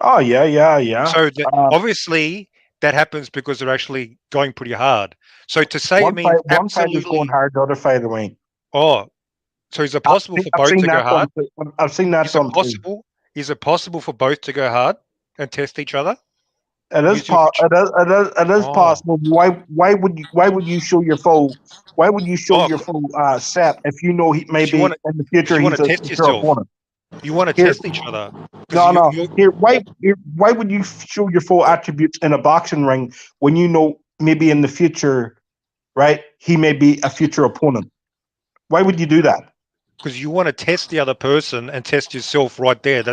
Oh yeah. So obviously that happens because they're actually going pretty hard. So to say it means one fight is going hard, the other fight away. Oh, so is it possible for both to go hard? I've seen that. Is it possible for both to go hard and test each other? It is possible. Why would you show your foe? Why would you show your foe set if you know he maybe in the future he's a future opponent? You want to test each other. No. Why would you show your full attributes in a boxing ring when you know maybe in the future, right? He may be a future opponent. Why would you do that? Because you want to test the other person and test yourself right there,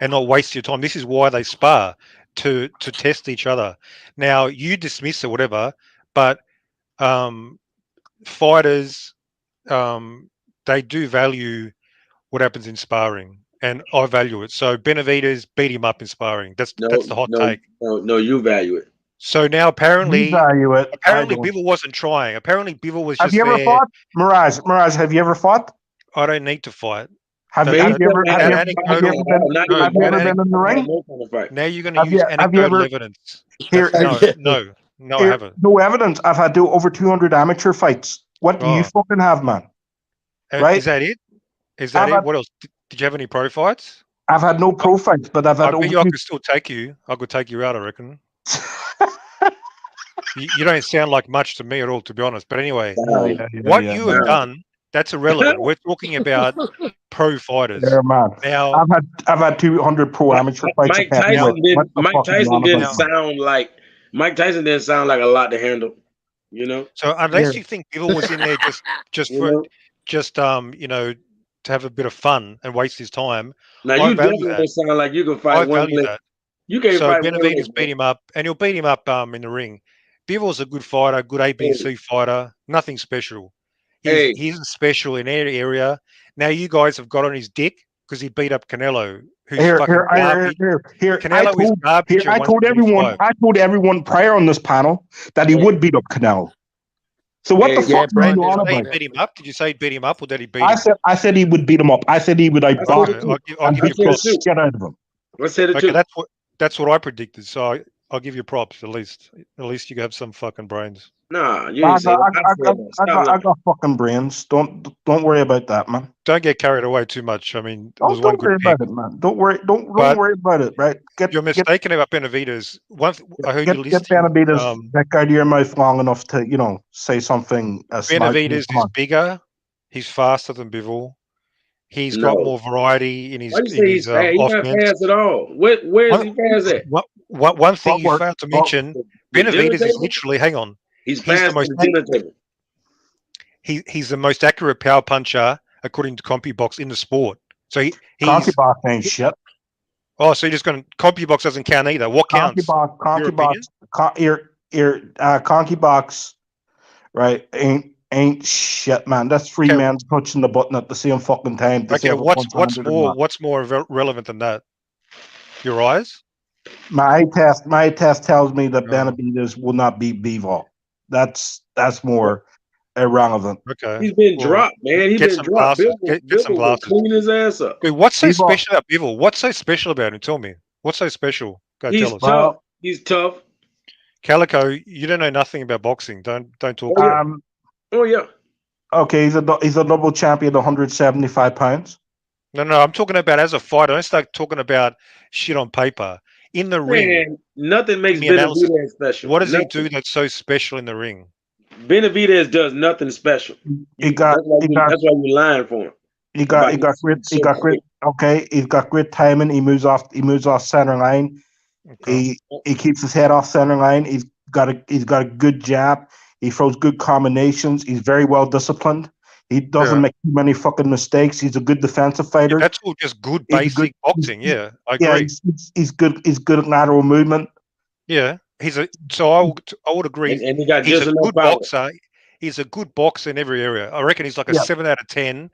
and not waste your time. This is why they spar, to test each other. Now you dismiss it, whatever, but fighters, they do value what happens in sparring. And I value it. So Benavidez beat him up in sparring. That's the hot take. No, you value it. So now apparently, you value it. Apparently Bivell wasn't trying. Apparently Bivell was just. Have you ever fought, Mirage? Have you ever fought? I don't need to fight. Have you ever been in the ring? Now you're going to use anecdotal evidence. No, I haven't. No evidence. I've had over 200 amateur fights. What do you fucking have, man? Right? Is that it? Is that it? What else? Did you have any pro fights? I've had no pro fights, but I've had. I could still take you. I could take you out, I reckon. you don't sound like much to me at all, to be honest. But anyway, what you have done, that's irrelevant. We're talking about pro fighters. Yeah, man. Now, I've had 200 pro amateur fights. Mike Tyson didn't sound like a lot to handle. You know. So unless you think Bivell was in there just to have a bit of fun and waste his time. Now you definitely sound like you can fight one. You can't fight. So Benavidez beat him up, and he'll beat him up in the ring. Bivell's a good fighter, good ABC fighter, nothing special. He isn't special in any area. Now you guys have got on his dick because he beat up Canelo, who's fucking garbage. Canelo is garbage. I told everyone prior on this panel that he would beat up Canelo. So what the fuck are you on about? Beat him up? Did you say he'd beat him up, or did he beat him? I said he would beat him up. I said he would I'll give you props. Get out of him. Let's say the truth. That's what I predicted. So I'll give you props at least. At least you have some fucking brains. Nah, you I got fucking brains. Don't worry about that, man. Don't get carried away too much. I mean, don't worry about it, man. Don't worry about it, right? You're mistaken about Benavidez. I heard you listing. Get Benavidez back out of your mouth long enough to say something. Benavidez is bigger. He's faster than Bivell. He's got more variety in his. Why you say he's fast? He's not fast at all. Where's he fast at? One thing you Footwork. failed to mention, The dinner Benavidez is table? literally. Hang on. He's He's the fast most at the dinner table. he's the most accurate power puncher according to CompuBox in the sport. So he's CompuBox ain't shit. oh, so you're just going to CompuBox doesn't count either. What counts? CompuBox, CompuBox, right? Ain't shit, man. That's three men touching the button at the same fucking time. To Okay, see if what's one's more or not. relevant than that? Your eyes? My test tells me that Benavidez will not beat Bivol. That's more irrelevant. Okay. He's been dropped, man. He's Get been some dropped. glasses. Bivol Get some will glasses. clean his ass up. Dude, what's so Bivol- special about Bivol? What's so special about him? Tell me. What's so special? Go He's tell us. tough. He's tough. Calico, you don't know nothing about boxing. Don't talk. Oh yeah. Oh yeah. Okay, he's a double champion, 175 pounds. No, I'm talking about as a fighter. Don't start talking about shit on paper. In the ring, Man, nothing makes the analysis. Benavidez special. What does Nothing. he do that's so special in the ring? Benavidez does nothing special. That's why you're lying for him. He got grit. Okay, he's got great timing. He moves off center line. Okay. He keeps his head off center line. He's got a good jab. He throws good combinations. He's very well disciplined. He doesn't make too many fucking mistakes. He's a good defensive fighter. Yeah, that's all just good basic boxing. Yeah, I agree. Yeah, he's good. He's good at lateral movement. Yeah, I would agree. And he got he's just a enough good power. boxer. He's a good boxer in every area. I reckon he's like a 7 out of 10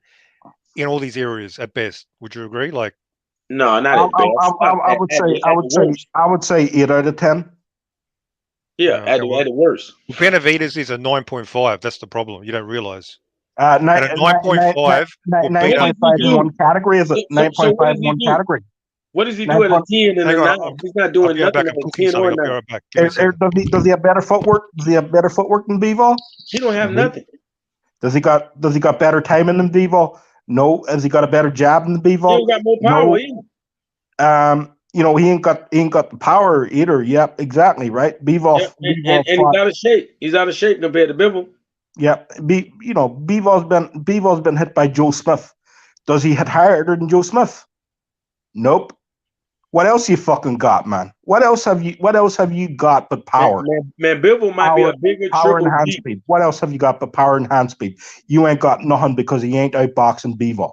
in all these areas at best. Would you agree? Like, no, not at best. I would say 8 out of 10. Yeah, at the worst. Benavidez is a 9.5. That's the problem. You don't realize. 9.5 in one category is it? 9.5 in one category. What does he do at a 10 and a 9? He's not doing nothing at a 10 or 9. Does he have better footwork? Does he have better footwork than Bivol? He don't have nothing. Does he got better timing than Bivol? No. Has he got a better jab than Bivol? He ain't got more power either. He ain't got the power either. Yep, exactly, right. Bivol, and he's out of shape. He's out of shape compared to Bivol. Yep. Bivol been hit by Joe Smith. Does he hit harder than Joe Smith? Nope. What else you fucking got, man? What else have you got but power? Man, Bivol might be a bigger power and triple hand G. speed. What else have you got but power and hand speed? You ain't got nothing because he ain't outboxing Bivol.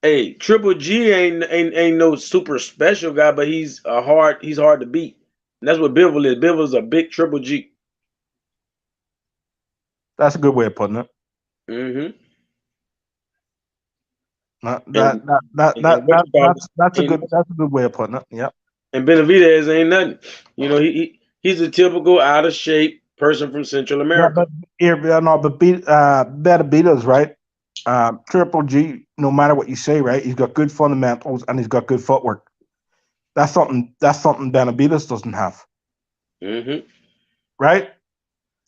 Hey, Triple G ain't no super special guy, but he's hard to beat. And that's what Bivol is. Bivol's a big Triple G. That's a good way of putting it. Mm-hmm. That's a good way of putting it. Yep. And Benavidez ain't nothing. He's a typical out of shape person from Central America. Benavidez, right? Triple G, no matter what you say, right? He's got good fundamentals and he's got good footwork. That's something Benavidez doesn't have. Mm-hmm. Right?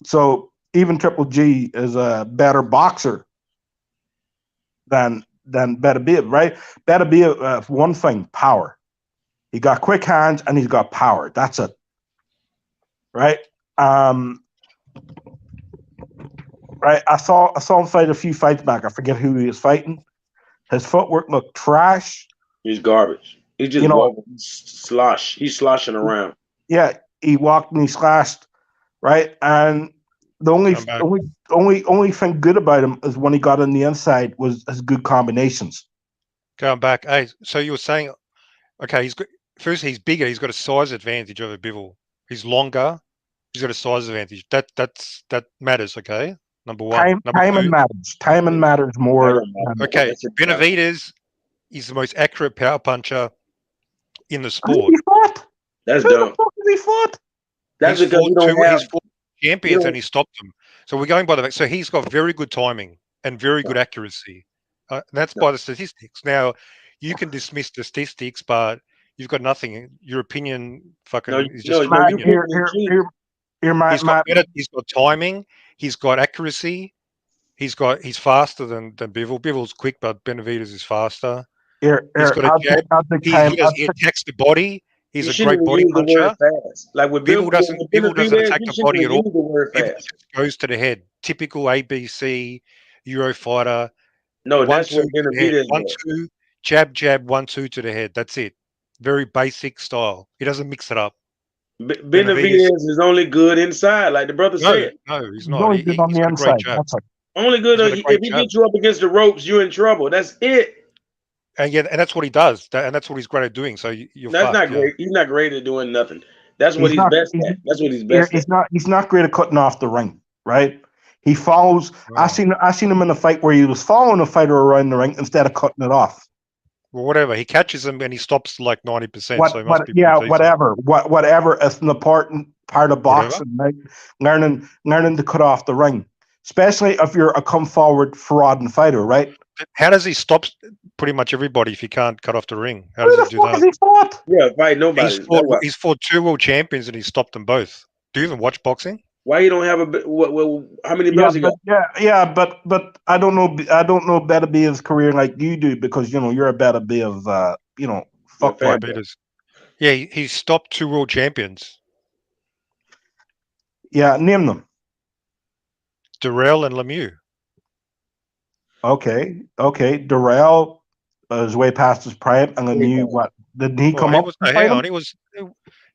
So even Triple G is a better boxer than Benavidez, right? Benavidez, one thing, power. He got quick hands and he's got power. That's it. Right? Right, I saw him fight a few fights back. I forget who he was fighting. His footwork looked trash. He's garbage. He's just walking, slosh. He's sloshing around. Yeah, he walked and he slashed, right? And the only thing good about him is when he got on the inside was his good combinations. Going back, hey, so you were saying, okay, he's bigger. He's got a size advantage over Bivol. He's longer. He's got a size advantage. That matters. Okay. Number one. Timing matters. Timing matters more. Okay. Benavidez is the most accurate power puncher in the sport. That's dumb. He fought. That's because he's fought champions and he stopped them. So we're going by the fact. So he's got very good timing and very good accuracy. That's by the statistics. Now, you can dismiss the statistics, but you've got nothing. Your opinion is just opinion. He's got timing. He's got accuracy. He's faster than Bivol. Bivol's quick, but Benavidez is faster. He's got a jab. He attacks the body. He's a great body puncher. Like with Bivol doesn't attack the body at all. Bivol just goes to the head. Typical ABC Euro fighter. No, that's what Benavidez is. 1-2, jab, 1-2 to the head. That's it. Very basic style. He doesn't mix it up. Benavidez is only good inside, like the brother said. No, he's He's not. only good on He's the got a great inside. jab. That's it. Only good He's got a if great he jab. gets you up against the ropes, you're in trouble. That's it. And yeah, and that's what he does. And that's what he's great at doing. So you're That's fucked. not great. He's not great at doing nothing. That's what he's best at. That's what he's best at. He's not great at cutting off the ring, right? He follows. I seen him in a fight where he was following a fighter around the ring instead of cutting it off. Well, whatever. He catches him and he stops like 90%. So he must be whatever. Whatever. It's an important part of boxing, right? Learning to cut off the ring, especially if you're a come forward frauding fighter, right? How does he stop pretty much everybody if he can't cut off the ring? How does he do that? He fought? Yeah, fight nobody. He's fought 2 world champions and he stopped them both. Do you even watch boxing? Why you don't have how many belts he got? But I don't know. I don't know Benavidez's career like you do because you're a Benavidez fuck beaters. Yeah, he stopped 2 world champions. Yeah, name them. Durrell and Lemieux. Okay. Durrell is way past his prime, and Lemieux, what didn't he come up? Hang on,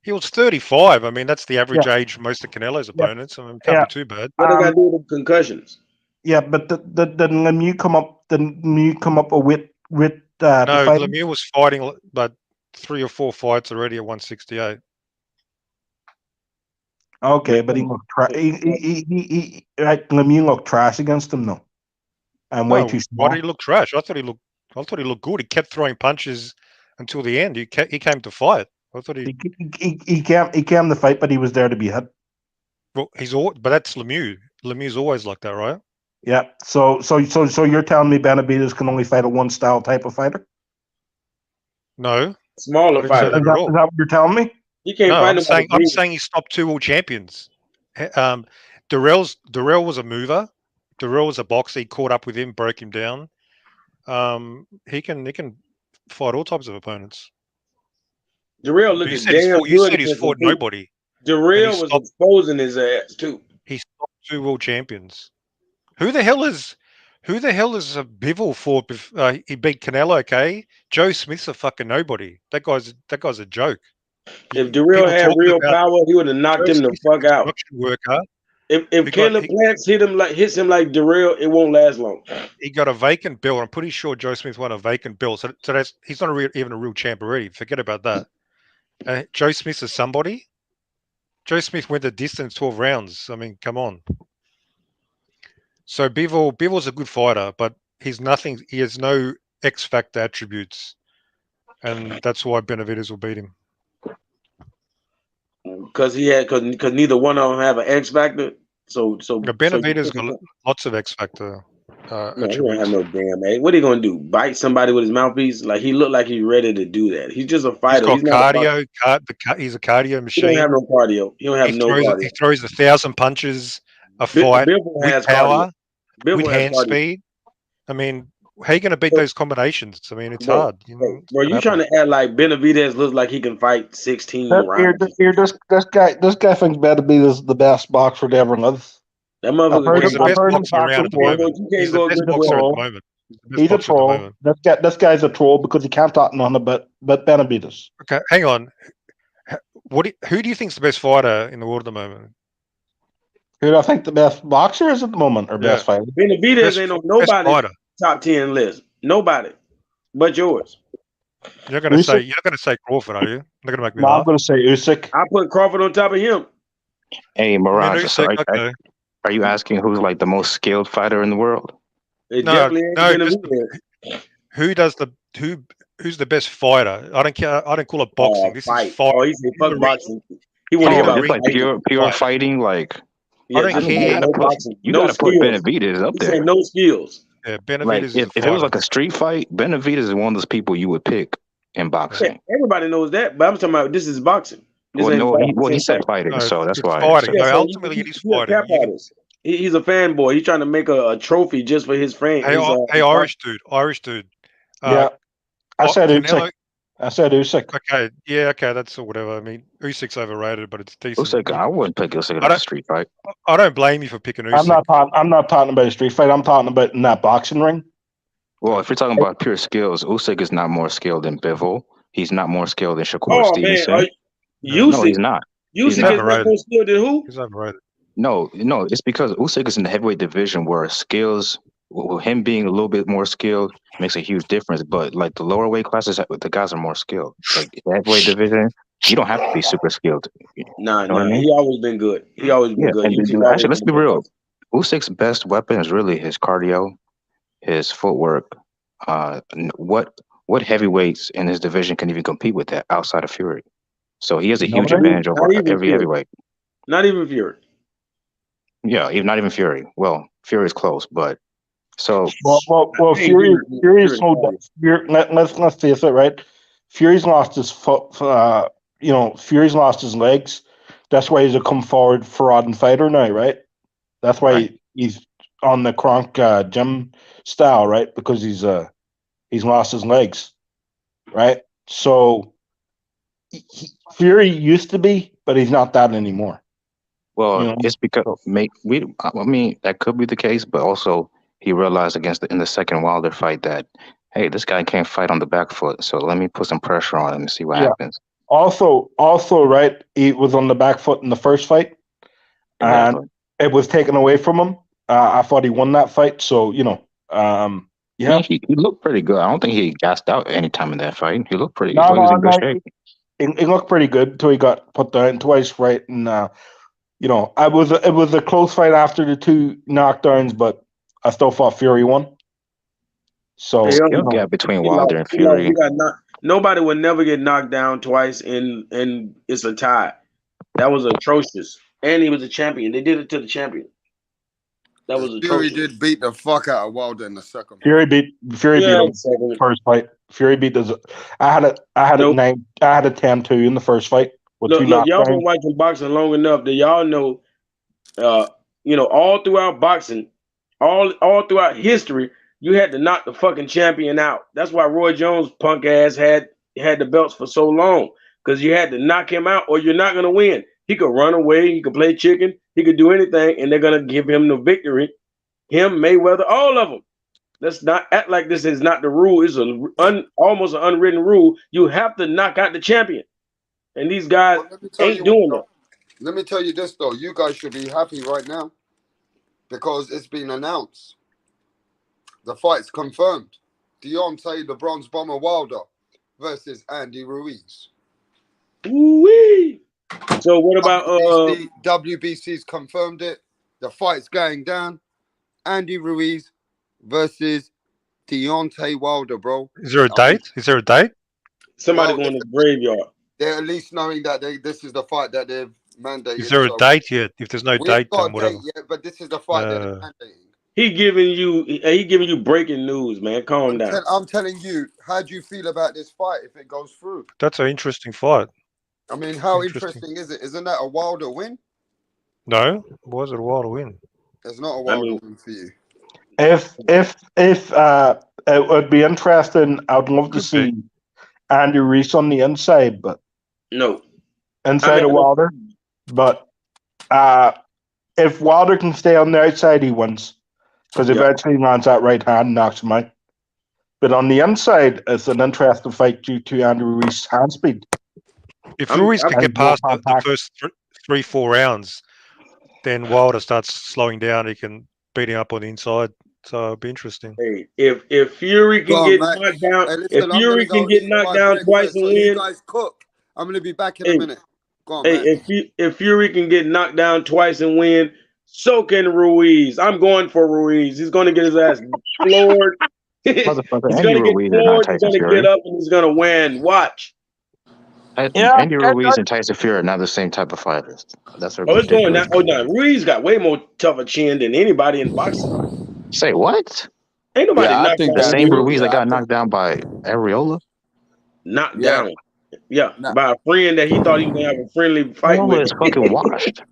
he was 35. I mean, that's the average age for most of Canelo's opponents. I mean, it can't be too bad. What they got to do with concussions? Yeah, but did Lemieux come up? Did Lemieux come up with no, Lemieux was fighting but 3 or 4 fights already at 168. Okay, but he looked Lemieux looked trash against him though, and way too small. Why did he look trash? I thought he looked good. He kept throwing punches until the end. He came to fight. I thought he came to fight, but he was there to be hit. Well, but that's Lemieux. Lemieux's always like that, right? Yeah. So you're telling me Benavidez can only fight a one style type of fighter? No. Smaller fighter. Is that what you're telling me? You can't fight I'm saying he stopped 2 world champions. Durrell was a mover. Durrell was a boxer. He caught up with him, broke him down. He can fight all types of opponents. Durrell looked damn good. You said he's fought nobody. Durrell was exposing his ass too. He stopped 2 world champions. Who the hell is Bivol for? He beat Canelo, okay? Joe Smith's a fucking nobody. That guy's a joke. If Durrell had real power, he would have knocked him the fuck out. Worker. If Caleb Plants hits him like Durrell, it won't last long. He got a vacant belt. I'm pretty sure Joe Smith won a vacant belt. So he's not even a real champ already. Forget about that. Joe Smith is somebody. Joe Smith went the distance, 12 rounds. I mean, come on. So Bivol's a good fighter, but he's nothing. He has no X factor attributes, and that's why Benavidez will beat him. Because neither one of them have an X factor. So Benavidez got lots of X factor. No, he don't have no damn A. What are you gonna do? Bite somebody with his mouthpiece? Like he looked like he's ready to do that. He's just a fighter. He's got cardio. He's a cardio machine. He don't have no cardio. He don't have no cardio. He throws 1,000 punches a fight with power, with hand speed. I mean, how are you going to beat those combinations? I mean, it's hard. Bro, you trying to act like Benavidez looks like he can fight 16 rounds? This guy thinks Benavidez is the best boxer to ever live. That motherfucker is the best boxer around at the moment. He's the best boxer at the moment. He's a troll. This guy's a troll because he can't talk nothing about Benavidez. Okay, hang on. Who do you think's the best fighter in the world at the moment? Who do I think the best boxer is at the moment, or best fighter? Benavidez ain't on nobody top 10 list. Nobody, but yours. You're not gonna say Crawford, are you? You're not gonna make me laugh. I'm gonna say Usyk. I put Crawford on top of him. Hey, Mirage, are you asking who's like the most skilled fighter in the world? Who's the best fighter? I don't care. I don't call it boxing. This is fight. Oh, he said fuck boxing. He want to just like pure fighting. Like I don't care. You gotta put Benavidez up there. No skills. Yeah, Benavidez. Like, if it was like a street fight, Benavidez is one of those people you would pick in boxing. Yeah, everybody knows that, but I'm talking about this is boxing. He said fighting, so that's why. Fighting. No, ultimately, it is fighting. He's a fanboy. He's trying to make a trophy just for his fans. Hey, Irish dude. Yeah, I said Usyk. Okay, yeah, okay, that's whatever. I mean, Usyk's overrated, but it's decent. Usyk, I wouldn't pick Usyk in a street fight. I don't blame you for picking Usyk. I'm not talking about a street fight. I'm talking about in that boxing ring. Well, if you're talking about pure skills, Usyk is not more skilled than Bivol. He's not more skilled than Shakur Stevenson. No, he's not. Usyk is not more skilled than who? He's overrated. No, it's because Usyk is in the heavyweight division where skills, him being a little bit more skilled makes a huge difference. But like the lower weight classes, the guys are more skilled. Like the heavyweight division, you don't have to be super skilled. Nah, You know what I mean? he always been good. He always been good. And Usyk actually, let's always be been real. Usyk's best weapon is really his cardio, his footwork. What heavyweights in his division can even compete with that outside of Fury? So he has a huge advantage over every heavyweight. Not even Fury. Yeah, not even Fury. Well, Fury's close, but so well, Fury's let's face it, right? Fury's lost his foot. Fury's lost his legs. That's why he's a come forward fraud fighter now, right? That's why he's on the Kronk gym style, right? Because he's lost his legs, right? So Fury used to be, but he's not that anymore. Well, it's because that could be the case, but also he realized in the second Wilder fight that, hey, this guy can't fight on the back foot, so let me put some pressure on him and see what happens. Also, right, he was on the back foot in the first fight, and it was taken away from him. I thought he won that fight, so he looked pretty good. I don't think he gassed out any time in that fight. He looked pretty good. He was in good shape. He looked pretty good until he got put down twice, right? And it was a close fight after the two knockdowns, but I still thought Fury won. So skill gap between Wilder and Fury. Nobody would never get knocked down twice, and it's a tie. That was atrocious. And he was a champion. They did it to the champion. That was Fury atrocious. did beat the fuck out of Wilder in the second. Fury beat him first fight. Fury beat the. I had a 10-2 in the first fight. Look, y'all been watching boxing long enough that y'all know, all throughout boxing, all throughout history, you had to knock the fucking champion out. That's why Roy Jones' punk ass had the belts for so long, because you had to knock him out or you're not going to win. He could run away. He could play chicken. He could do anything, and they're going to give him the victory. Him, Mayweather, all of them. Let's not act like this is not the rule. It's almost an unwritten rule. You have to knock out the champion. And these guys ain't doing that. Let me tell you this, though. You guys should be happy right now because it's been announced. The fight's confirmed. Deontay the Bronze Bomber Wilder versus Andy Ruiz. Ooh-wee. So what about WBC's confirmed it. The fight's going down. Andy Ruiz versus Deontay Wilder, bro. Is there a date? Somebody going to the graveyard. They're at least knowing that this is the fight that they've mandated. Is there a date yet? If there's no date, then whatever. Yet, but this is the fight that they're mandating. He giving you breaking news, man. Calm down. I'm telling you, how do you feel about this fight if it goes through? That's an interesting fight. I mean, how interesting is it? Isn't that a Wilder win? No, was it a Wilder win? It's not a Wilder win for you. If it would be interesting, I'd love to see Andy Ruiz on the inside, but no, inside of Wilder. But if Wilder can stay on the outside, he wins because eventually he lands that right hand and knocks him out. But on the inside, it's an interesting fight due to Andy Ruiz's hand speed. If Ruiz can get past the first 3-4 rounds, then Wilder starts slowing down. He can beat him up on the inside. So it'll be interesting. Hey, if Fury can get knocked down, if Fury can get knocked down twice and win, you guys cook. I'm gonna be back in a minute. Go on, man. If Fury can get knocked down twice and win, so can Ruiz. I'm going for Ruiz. He's going to get his ass floored. He's going to get floored. He's going to get up and he's going to win. Watch. Andy Ruiz and Tyson Fury are not the same type of fighters. That's what it's going now. Ruiz got way more tougher chin than anybody in boxing. Say what? Ain't nobody knocked down. The same Ruiz that got knocked down by Areola? Knocked down. Yeah, by a friend that he thought he was going to have a friendly fight with. It's fucking washed.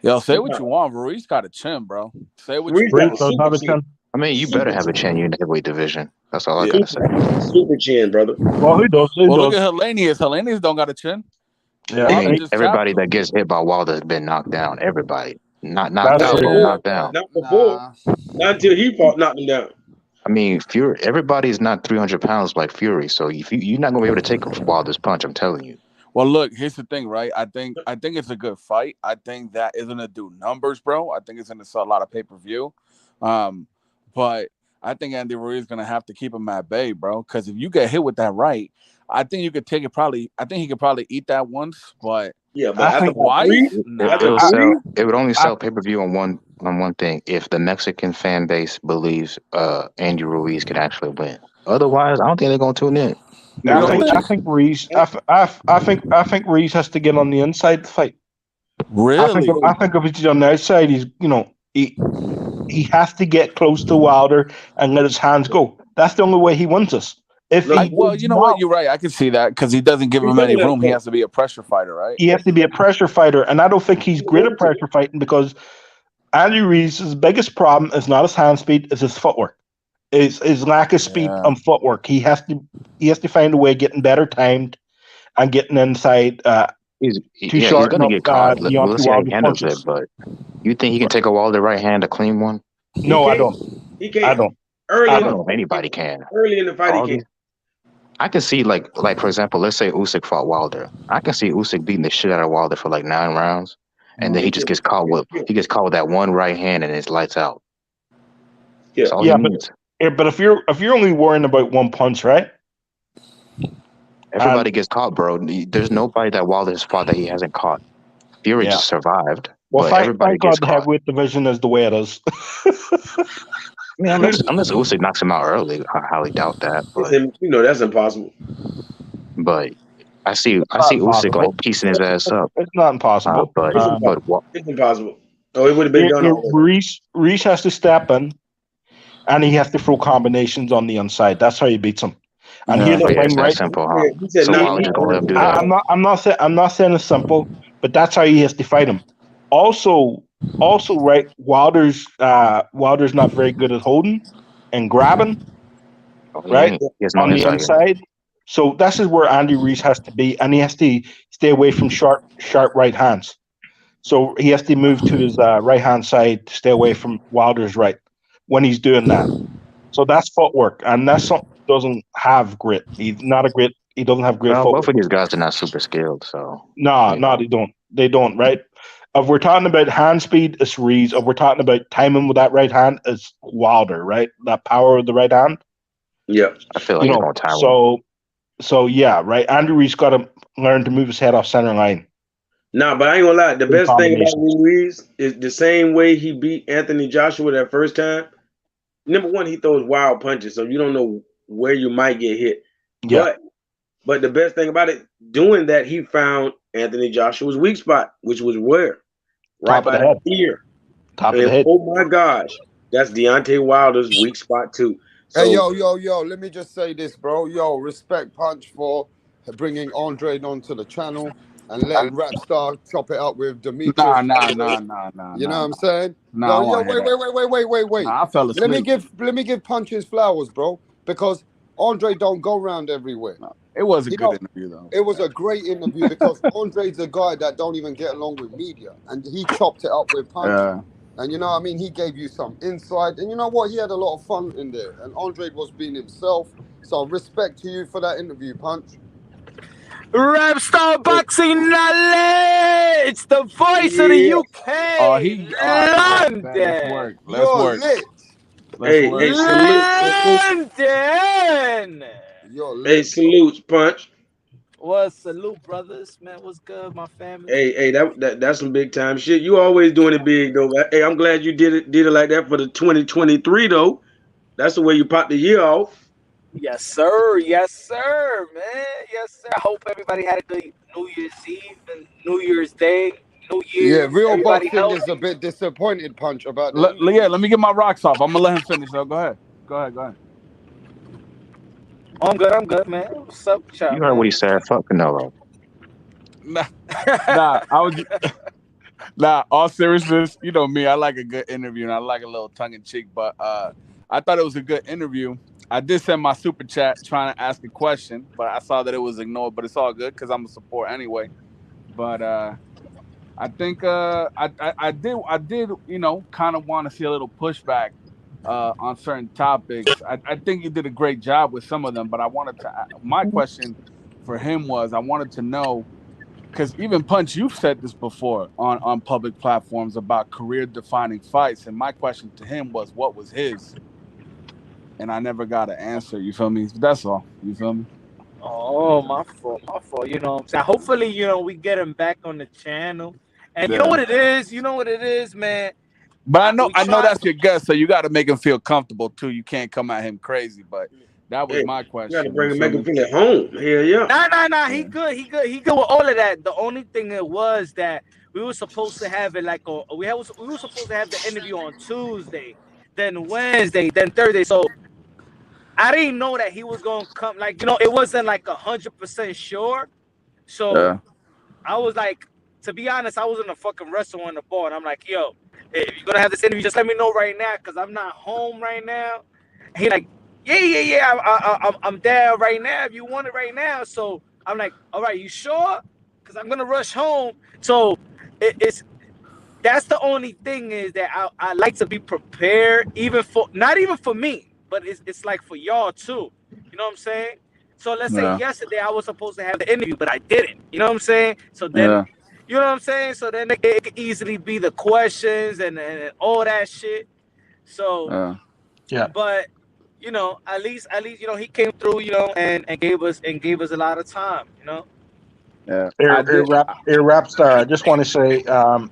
Yo, say what you want. Ruiz got a chin, bro. Say what you want. I mean, you better have a chin. You're in the heavyweight division. That's all I gotta say. Super chin, brother. Well, who does? Look at Hellenius. Hellenius don't got a chin. Yeah, I mean, everybody that gets hit by Wilder has been knocked down. Everybody, not knocked out, but knocked down. Not before. Not until he knocked him down. I mean, Fury. Everybody's not 300 pounds like Fury, so if you're not gonna be able to take Wilder's punch, I'm telling you. Well, look, here's the thing, right? I think it's a good fight. I think that is gonna do numbers, bro. I think it's gonna sell a lot of pay-per-view. But I think Andy Ruiz is gonna have to keep him at bay, bro. Because if you get hit with that right, I think you could take it. I think he could probably eat that once, but yeah, but after twice, it would only sell pay-per-view on one thing if the Mexican fan base believes Andy Ruiz can actually win. Otherwise, I don't think they're gonna tune in. I think Ruiz. I think Ruiz has to get on the inside to fight. Really? I think if he's on the outside, he has to get close to Wilder and let his hands go. That's the only way he wins us. Well, you know what? You're right. I can see that because he doesn't give him any room. He has to be a pressure fighter, right? He has to be a pressure fighter, and I don't think he's great at pressure fighting because Andy Ruiz's biggest problem is not his hand speed; it's his footwork. His lack of speed and footwork. He has to find a way of getting better timed and getting inside. He's gonna get caught. We'll see how he handles it. But you think he can take a Wilder right hand, a clean one? No, I don't. He can't. I don't. I don't know if anybody can. Early in the fight, he can. I can see like for example, let's say Usyk fought Wilder. I can see Usyk beating the shit out of Wilder for like 9 rounds, and then he just gets caught with that one right hand and it's lights out. But if you're only worrying about one punch, right? Everybody gets caught, bro. There's nobody that Wilder has fought that he hasn't caught. Fury just survived. Well, thank God the heavyweight division is the way it is. I mean, unless Usyk knocks him out early, I highly doubt that. But, that's impossible. But I see Usyk like piecing his ass up. It's not impossible. It's impossible. Oh, it would have been done. Ruiz has to step in, and he has to throw combinations on the inside. That's how he beats him. And here's the thing, right? Simple, huh? So Wilder just gonna let him do that. I'm not saying it's simple, but that's how he has to fight him. Also, right, Wilder's not very good at holding and grabbing, right, on the inside. So this is where Andy Ruiz has to be, and he has to stay away from sharp right hands. So he has to move to his right hand side to stay away from Wilder's right when he's doing that. So that's footwork, and that's something he doesn't have grit. He doesn't have great footwork. Both of these guys are not super skilled, so no, they don't. They don't, right? If we're talking about hand speed, it's Ruiz. If we're talking about timing with that right hand, it's Wilder, right? That power of the right hand. Yeah, I feel like he's on time. So yeah, right. Andy Ruiz got to learn to move his head off center line. Nah, but I ain't gonna lie. The best thing about Ruiz is the same way he beat Anthony Joshua that first time. Number one, he throws wild punches, so you don't know where you might get hit. Yeah. But the best thing about it, doing that, he found Anthony Joshua's weak spot, which was where? Right by the ear. Top of the head. Oh my gosh. That's Deontay Wilder's weak spot too. So, hey, yo, let me just say this, bro. Yo, respect Punch for bringing Andre onto the channel and letting Rapstar chop it up with Demetrius. Nah. You know what I'm saying? Nah, wait. Nah, I fell asleep. Let me give Punch his flowers, bro, because Andre don't go around everywhere. No, it was a good interview, though. It was a great interview because Andre's a guy that don't even get along with media, and he chopped it up with Punch. Yeah. And you know what I mean? He gave you some insight. And you know what? He had a lot of fun in there. And Andre was being himself. So respect to you for that interview, Punch. Rapstar Boxing Knowledge! The voice of the UK! London! Let's work. London! Hey, salutes, Punch. What salute, brothers, man? What's good, my family? Hey, that's some big time shit. You always doing it big though. Hey, I'm glad you did it like that for the 2023 though. That's the way you popped the year off. Yes, sir, man. Yes, sir. I hope everybody had a good New Year's Eve and New Year's Day. New Year. Yeah, real boxing is a bit disappointed, Punch, about that. Let me get my rocks off. I'm gonna let him finish though. Go ahead. I'm good, man. What's up, child? You heard what he said. Fuck Canelo. All seriousness, you know me. I like a good interview and I like a little tongue in cheek. But I thought it was a good interview. I did send my super chat trying to ask a question, but I saw that it was ignored. But it's all good because I'm a support anyway. But I think I did, you know, kind of want to see a little pushback on certain topics. I think you did a great job with some of them, but my question for him was I wanted to know because even Punch, you've said this before on public platforms about career-defining fights, and my question to him was, what was his? And I never got an answer. You feel me? That's all. You feel me? Oh, my fault. You know what I'm saying? Hopefully, we get him back on the channel. And you know what it is? You know what it is, man? But I know that's your guess, so you got to make him feel comfortable too. You can't come at him crazy. But that was my question. You got to bring him, make him feel at home. Hell yeah. Nah. He good. He good with all of that. The only thing it was that we were supposed to have it we were supposed to have the interview on Tuesday, then Wednesday, then Thursday. So I didn't know that he was gonna come. It wasn't 100% sure. So I was like, to be honest, I was in a fucking restaurant on the bar, and I'm like, yo, if you're gonna have this interview, just let me know right now, cause I'm not home right now. And he like, yeah, I'm there right now. If you want it right now, so I'm like, all right, you sure? Cause I'm gonna rush home. So that's the only thing is that I like to be prepared, not even for me. But it's like for y'all too. You know what I'm saying? So let's say yesterday I was supposed to have the interview, but I didn't. You know what I'm saying? So then, you know what I'm saying? So then it could easily be the questions and all that shit. So but at least he came through, and gave us a lot of time, Yeah. Rap Star, I just want to say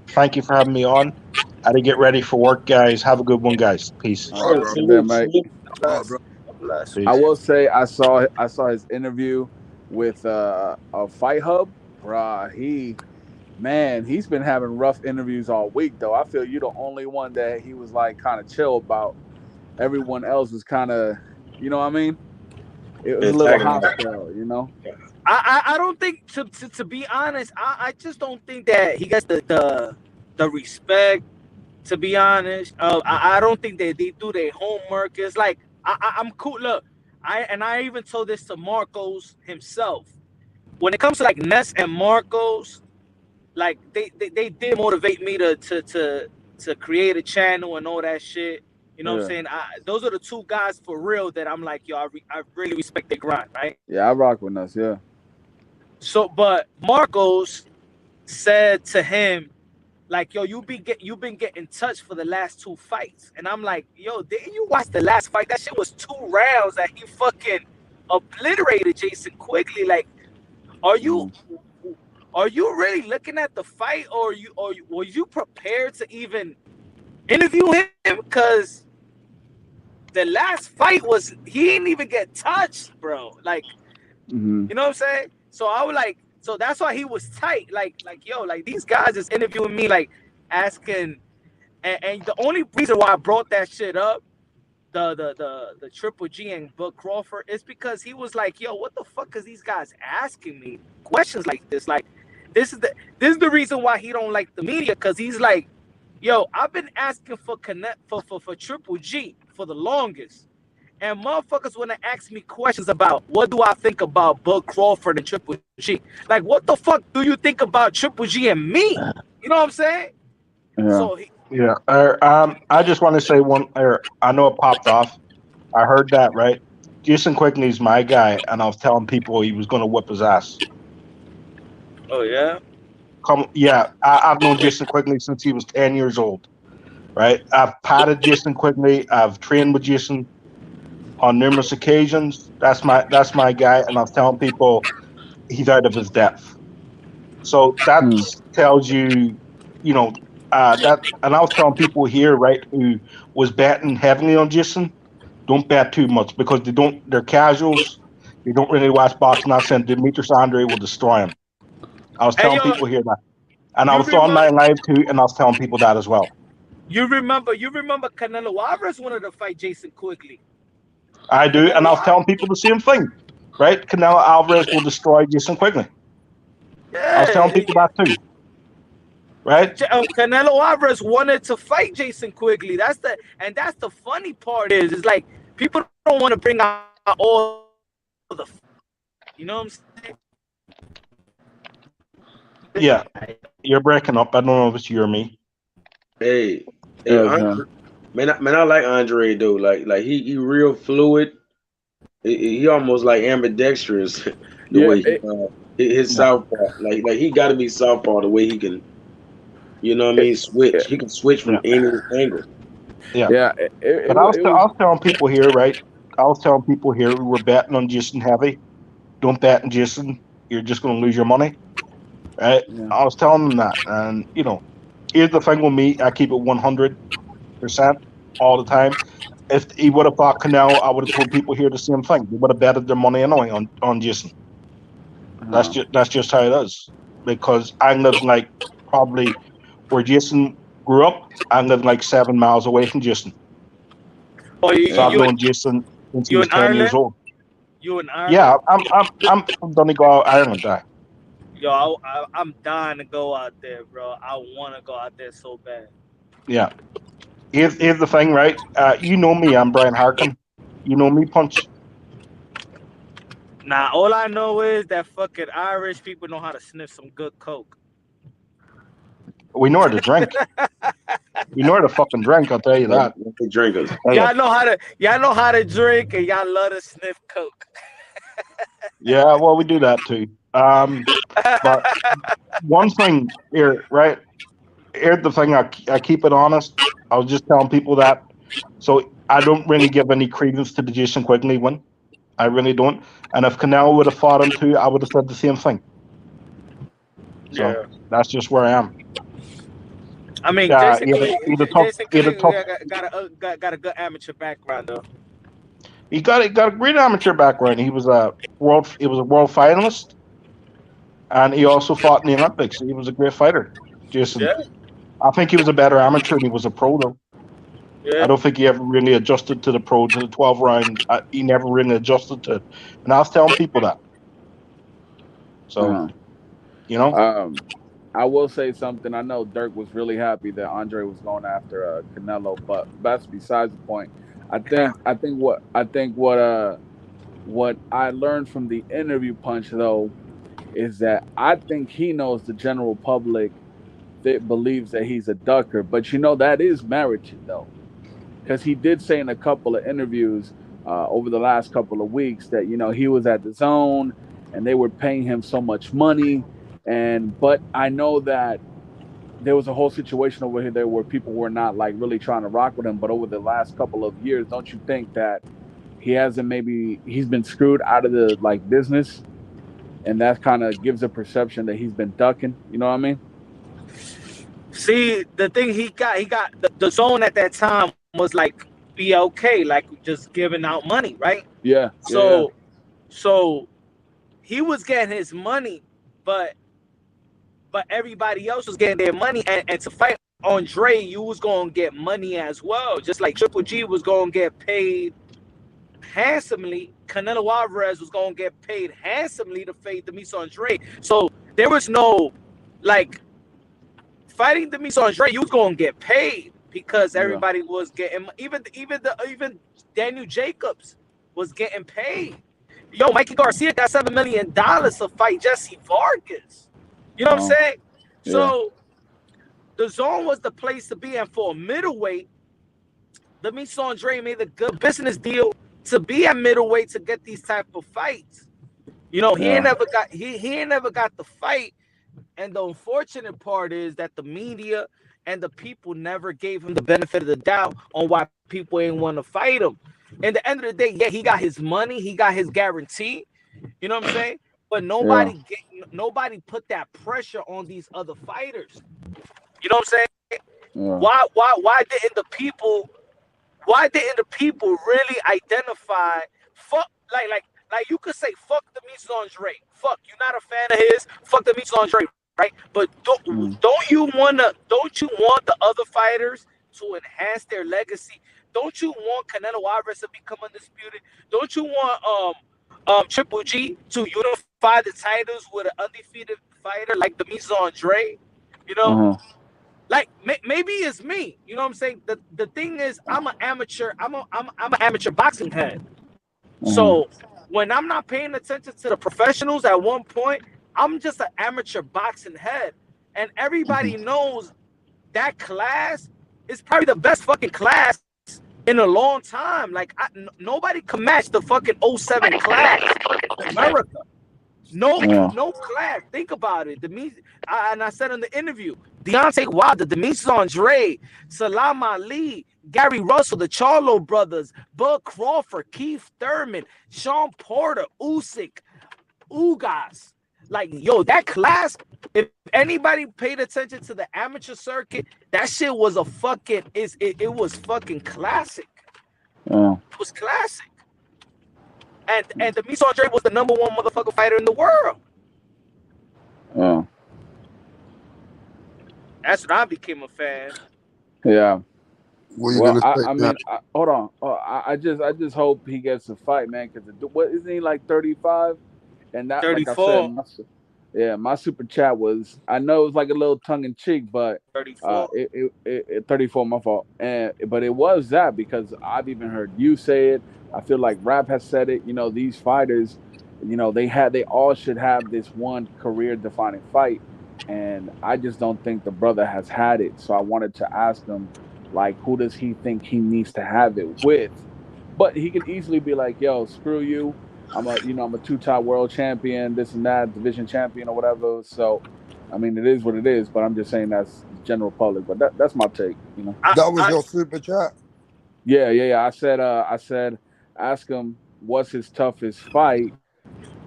thank you for having me on. I had to get ready for work, guys. Have a good one, guys. Peace. All right, bro. I will say I saw his interview with a Fight Hub, bruh. He's been having rough interviews all week though. I feel you're the only one that he was kind of chill about. Everyone else was kind of, you know what I mean? It was a little hostile, I don't think to be honest, I just don't think that he gets the respect. To be honest, I don't think that they do their homework. It's like I'm cool. Look, I even told this to Marcos himself. When it comes to Ness and Marcos, they did motivate me to create a channel and all that shit. You know what I'm saying? Those are the two guys for real that I'm like, yo, I really respect their grind, right? Yeah, I rock with Ness, yeah. So, but Marcos said to him, yo, you've been getting in touch for the last 2 fights. And I'm like, yo, didn't you watch the last fight? That shit was 2 rounds that he fucking obliterated Jason Quigley. Are you really looking at the fight, or were you prepared to even interview him? Because the last fight he didn't even get touched, bro. You know what I'm saying? So I was like, so that's why he was tight. Yo, these guys is interviewing me, asking, and the only reason why I brought that shit up, the Triple G and Bud Crawford, is because he was like, yo, what the fuck is these guys asking me questions like this? This is the reason why he don't like the media, because he's like, yo, I've been asking for Triple G for the longest. And motherfuckers want to ask me questions about what do I think about Bud Crawford and Triple G. What the fuck do you think about Triple G and me? You know what I'm saying? Yeah. So I just want to say one. I know it popped off. I heard that, right? Jason Quigley's my guy, and I was telling people he was going to whip his ass. Oh yeah. I've known Jason Quigley since he was 10 years old. Right? I've patted Jason Quigley. I've trained with Jason on numerous occasions. That's my guy, and I was telling people he's out of his depth. So that tells you, that. And I was telling people here, right, who was betting heavily on Jason, don't bet too much, because they're casuals. They don't really watch boxing. I said Demetrius Andrade will destroy him. I was telling people here that, and I was on my live too, and I was telling people that as well. You remember Canelo Alvarez wanted to fight Jason Quigley. I do, and I was telling people the same thing, right? Canelo Alvarez will destroy Jason Quigley. Yeah, I was telling people that too, right? Canelo Alvarez wanted to fight Jason Quigley. That's the funny part is people don't want to bring out all the, you know what I'm saying? Yeah, you're breaking up. I don't know if it's you or me. Hey, Andre, man, I like Andre though. He real fluid. He almost like ambidextrous the way he His southpaw, like he got to be southpaw the way he can, you know what I mean? Switch. He can switch from any angle. Yeah. But I was telling people here, right? I was telling people here we were betting on Jason heavy. Don't bet on Jason. You're just going to lose your money, right? Yeah. I was telling them that, and here's the thing with me: I keep it 100% all the time. If he would have fought Canelo, I would have told people here the same thing. They would have betted their money anyway on Jason. That's just how it is. Because I live like probably where Jason grew up. I live like 7 miles away from Jason. Oh, So I've known Jason since he was 10 years old. You in Ireland? Yeah, I'm from Donegal, Ireland. Yo, I'm dying to go out there, bro. I want to go out there so bad. Yeah. Here's the thing, right? You know me. I'm Brian Harkin. You know me, Punch. Nah, all I know is that fucking Irish people know how to sniff some good coke. We know how to drink. We know how to fucking drink. I'll tell you that. Drinkers. Y'all know how to drink, and y'all love to sniff coke. Yeah, well, we do that too. But one thing here, right? Here's the thing. I keep it honest. I was just telling people that. So I don't really give any credence to the Jason Quigley win. I really don't. And if Canelo would have fought him too, I would have said the same thing. So that's just where I am. I mean, Jason Quigley got a good amateur background though. He got a great amateur background. He was a world finalist, and he also fought in the Olympics. He was a great fighter. Jason, I think he was a better amateur than he was a pro though. I don't think he ever really adjusted to the 12 round. He never really adjusted to it, and I was telling people that. So, I will say something. I know Dirk was really happy that Andre was going after Canelo, but that's besides the point. I think what I learned from the interview, Punch, though, is that I think he knows the general public that believes that he's a ducker, but that is merited though, because he did say in a couple of interviews over the last couple of weeks that he was at the Zone and they were paying him so much money, but I know that there was a whole situation over here there where people were not like really trying to rock with him, but over the last couple of years, don't you think that he's been screwed out of the business, and that kind of gives a perception that he's been ducking? You know what I mean? See, the thing he got the Zone at that time was like FU&K, like just giving out money, right? Yeah. So he was getting his money, but everybody else was getting their money, and to fight Andre, you was gonna get money as well. Just like Triple G was gonna get paid handsomely, Canelo Alvarez was gonna get paid handsomely to fight Demetrius Andrade. So there was no fighting Demetrius Andrade, you was gonna get paid because everybody was getting, even Daniel Jacobs was getting paid. Yo, Mikey Garcia got $7 million to fight Jesse Vargas. You know what I'm saying? Yeah. So the Zone was the place to be, and for a middleweight, Demetrius Andrade made a good business deal to be at middleweight to get these type of fights. He ain't never got the fight, and the unfortunate part is that the media and the people never gave him the benefit of the doubt on why people ain't want to fight him. At the end of the day, he got his money, he got his guarantee. You know what I'm saying? But nobody put that pressure on these other fighters. You know what I'm saying? Yeah. Why didn't the people really identify like you could say fuck Demetrius Andrade. Fuck, you're not a fan of his, fuck Demetrius Andrade, right? But don't you want the other fighters to enhance their legacy? Don't you want Canelo Alvarez to become undisputed? Don't you want Triple G to unify the titles with an undefeated fighter like Demetrius Andrade? Like maybe it's me. You know what I'm saying? The thing is, I'm an amateur. I'm an amateur boxing head. So when I'm not paying attention to the professionals at one point, I'm just an amateur boxing head, and everybody knows that class is probably the best fucking class in a long time. Like nobody can match the fucking 07 class in America. No class. Think about it. And I said in the interview, Deontay Wilder, Demetrius Andrade, Salam Ali, Gary Russell, the Charlo brothers, Bud Crawford, Keith Thurman, Sean Porter, Usyk, Ugas. Like, yo, that class, if anybody paid attention to the amateur circuit, that shit was a fucking, it was fucking classic. It was classic. And Demetrius Andrade was the #1 motherfucker fighter in the world. That's when I became a fan. Yeah. Well, I mean, hold on. I just hope he gets a fight, man. Because what isn't he like 35? And that, 34. like I said, my super chat was. I know it was like a little tongue in cheek, but 34. 34, my fault. But it was that because I've even heard you say it. I feel like Rap has said it. You know, these fighters, you know, they all should have this one career-defining fight, and I just don't think the brother has had it. So I wanted to ask him, like, who does he think he needs to have it with? But he can easily be like, yo, screw you. I'm a 2-time world champion, this and that, division champion or whatever. So, I mean, it is what it is. But I'm just saying that's general public. But that's my take. You know. That was your super chat. Yeah. I said, ask him what's his toughest fight,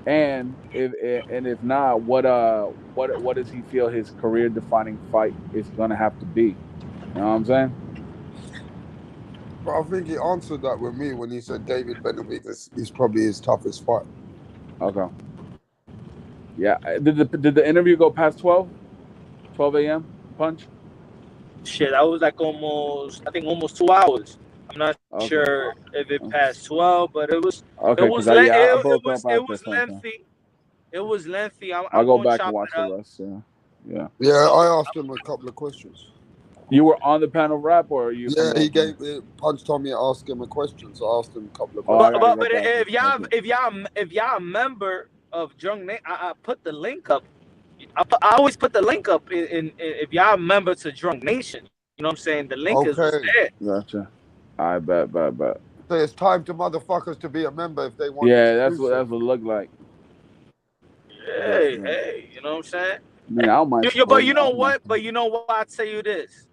and if not, what does he feel his career defining fight is gonna have to be? You know what I'm saying? But I think he answered that with me when he said David Benavidez is probably his toughest fight. Okay. Yeah. Did the interview go past 12 a.m. Punch? Shit, that was like almost 2 hours. I'm not sure if it passed 12, but it was. Okay, it was lengthy. It was lengthy. I'll go back and watch the rest. Yeah. Yeah, I asked him a couple of questions. You were on the panel, Rap, or you? Yeah, he gave Punch told me to ask him a question, so I asked him a couple of questions. But if y'all a member of Drunk Nation, I put the link up. I always put the link up in if y'all a member to Drunk Nation. You know what I'm saying? The link is there. Gotcha. I bet. So it's time to motherfuckers to be a member if they want. Yeah, that's what it looked like. Hey, you know what I'm saying? Man, I don't mind. But you know what? I tell you this.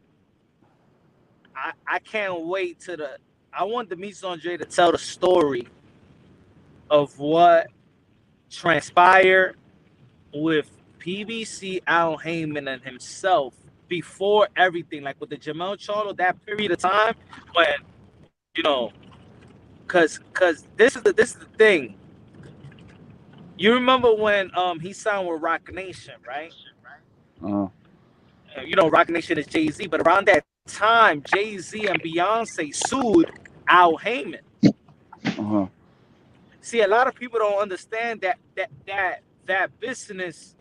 I can't wait I want Demetrius Andrade to tell the story of what transpired with PBC, Al Heyman, and himself before everything, like with the Jamel Charlo, that period of time when, you know, cause this is the thing. You remember when he signed with Rock Nation, right? You know, Rock Nation is Jay-Z, but around that time, Jay-Z and Beyonce sued Al Heyman. See, a lot of people don't understand that business.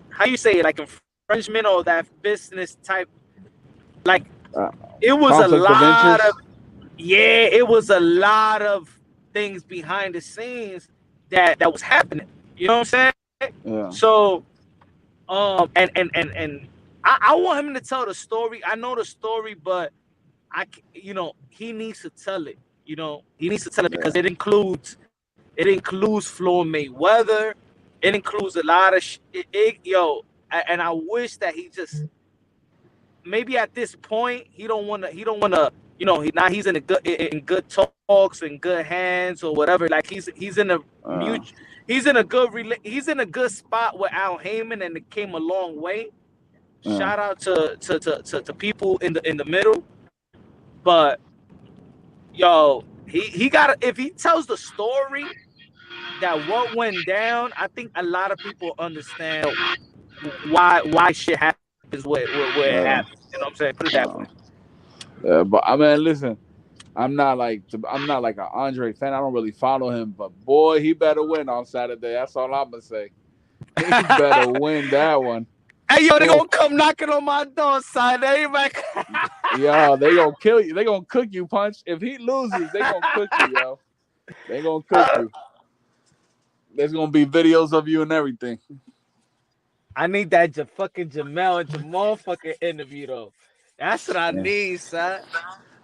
How you say it, like infringement or that business type? Like it was a lot of it was a lot of things behind the scenes that was happening. You know what I'm saying? Yeah. So, and I want him to tell the story. I know the story, but he needs to tell it. You know, he needs to tell it because it includes Floyd Mayweather. It includes a lot of and I wish that he just maybe at this point he don't want to he's in good talks and good hands or whatever. Like he's in a good spot with Al Heyman, and it came a long way. Shout out to people in the middle, but he got if he tells the story that what went down, I think a lot of people understand why shit happens where it happens. You know what I'm saying? Put it that way. Yeah, but I mean, listen, I'm not like an Andre fan. I don't really follow him, but boy, he better win on Saturday. That's all I'm gonna say. He better win that one. Hey, they gonna come knocking on my door, son. Everybody. Yo, they gonna kill you. They gonna cook you, Punch. If he loses, they gonna cook you, yo. They gonna cook you. There's gonna be videos of you and everything. I need that fucking Jamel and Jamal fucking interview though. That's what I need, son.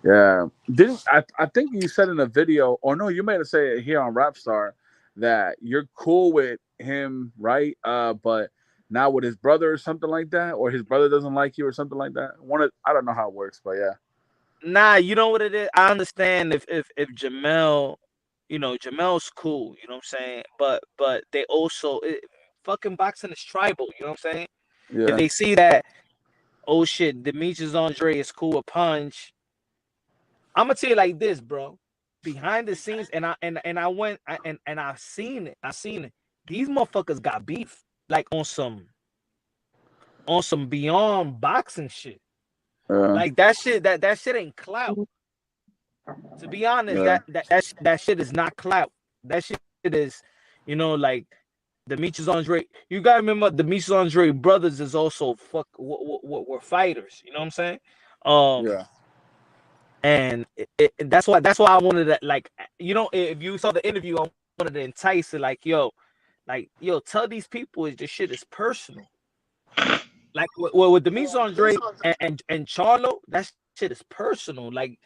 Yeah. I think you said in a video, or no, you may have said it here on Rapstar that you're cool with him, right? But now with his brother or something like that, or his brother doesn't like you or something like that. I don't know how it works, but yeah. Nah, you know what it is. I understand if Jamel, Jamel's cool. You know what I'm saying? But they also fucking boxing is tribal. You know what I'm saying? If Yeah. they see that, oh shit, Demetrius Andrade is cool with Punch. I'm gonna tell you like this, bro. Behind the scenes, and I went and I've seen it. These motherfuckers got beef, like on some beyond boxing shit. Like that shit. That shit ain't clout. To be honest, that shit is not clout. That shit is, like Demetrius Andrade. You gotta remember, Demetrius Andrade brothers is also were fighters. You know what I'm saying? Yeah. And that's why I wanted to, like, if you saw the interview, I wanted to entice it, like, yo, tell these people this shit is personal. Like with Demetrius Andrade and Charlo, that shit is personal. Like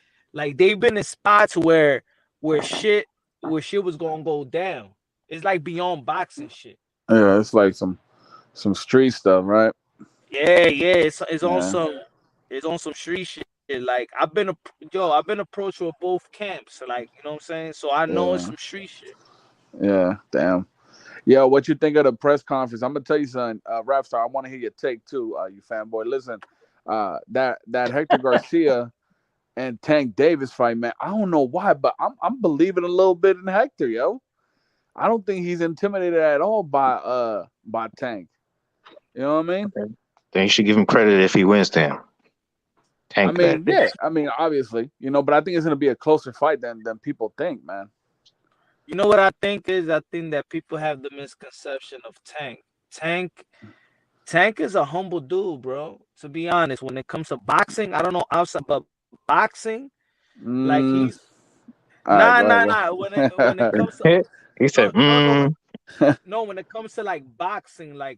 they've been inspired to where shit was gonna go down. It's like beyond boxing shit. Yeah, it's like some street stuff, right? Yeah, it's on some street shit. Like I've been approached with both camps, like, you know what I'm saying? So I know it's some street shit. Yeah, damn. Yeah, what you think of the press conference? I'm gonna tell you something, Rapstar. I want to hear your take too, you fanboy. Listen, that Hector Garcia and Tank Davis fight, man. I don't know why, but I'm believing a little bit in Hector, yo. I don't think he's intimidated at all by Tank. You know what I mean? Then you should give him credit if he wins. Then Tank. I mean, obviously, but I think it's gonna be a closer fight than people think, man. You know what I think is? I think that people have the misconception of Tank. Tank is a humble dude, bro. To be honest, when it comes to boxing, I don't know outside, but boxing, like he's nah. When it comes to he said, no, when it comes to like boxing, like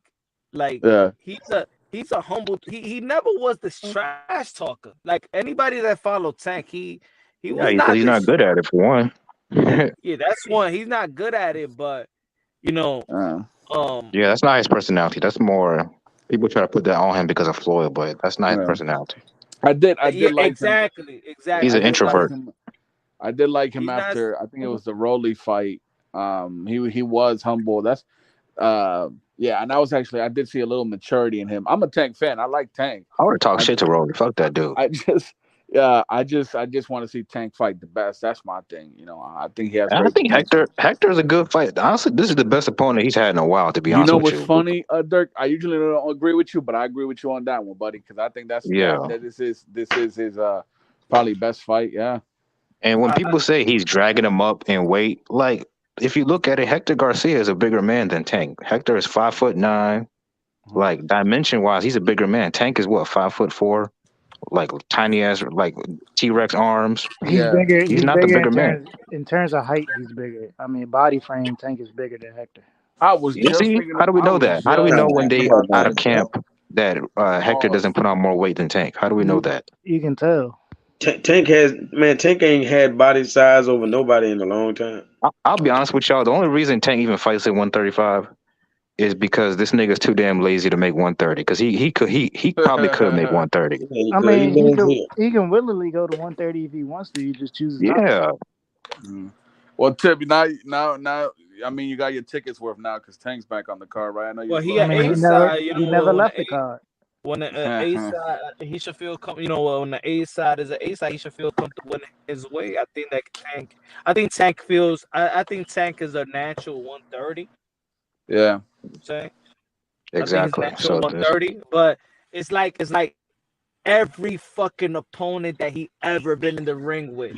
yeah. he's a humble. He never was this trash talker. Like anybody that followed Tank, he was not. He's not good at it for one. Yeah, that's one. He's not good at it, but yeah, that's not his personality. That's more people try to put that on him because of Floyd, but that's not his personality. I did like exactly. He's an introvert. I did like him after I think it was the Rolly fight. He was humble. That's and I did see a little maturity in him. I'm a Tank fan. I like Tank. I would talk shit to Rolly. Fuck that dude. I just want to see Tank fight the best. That's my thing. I think he has. I think Hector's a good fight. Honestly, this is the best opponent he's had in a while. To be honest with you. You know what's funny, Dirk? I usually don't agree with you, but I agree with you on that one, buddy. Because I think this is his probably best fight. Yeah. And when people say he's dragging him up in weight, like if you look at it, Hector Garcia is a bigger man than Tank. Hector is 5'9". Like dimension wise, he's a bigger man. Tank is what, 5'4". Like tiny ass, like T-Rex arms. He's bigger. He's not the bigger man. In terms of height, he's bigger. I mean, body frame, Tank is bigger than Hector. I was just how do we know that? How do we know when they are out of camp that Hector doesn't put on more weight than Tank? How do we know that? You can tell. Tank ain't had body size over nobody in a long time. I'll be honest with y'all. The only reason Tank even fights at 135 is because this nigga's too damn lazy to make 130. Because he probably could make 130. I mean, he can willingly go to 130 if he wants to. He just chooses not to. Well, Tip, now, I mean, you got your tickets worth now because Tank's back on the card, right? I know. Well, he never left the card. When the A side, he should feel when the A side is an A side, he should feel comfortable in his way. I think Tank is a natural 130. Yeah. Say exactly. So 130, but it's like every fucking opponent that he ever been in the ring with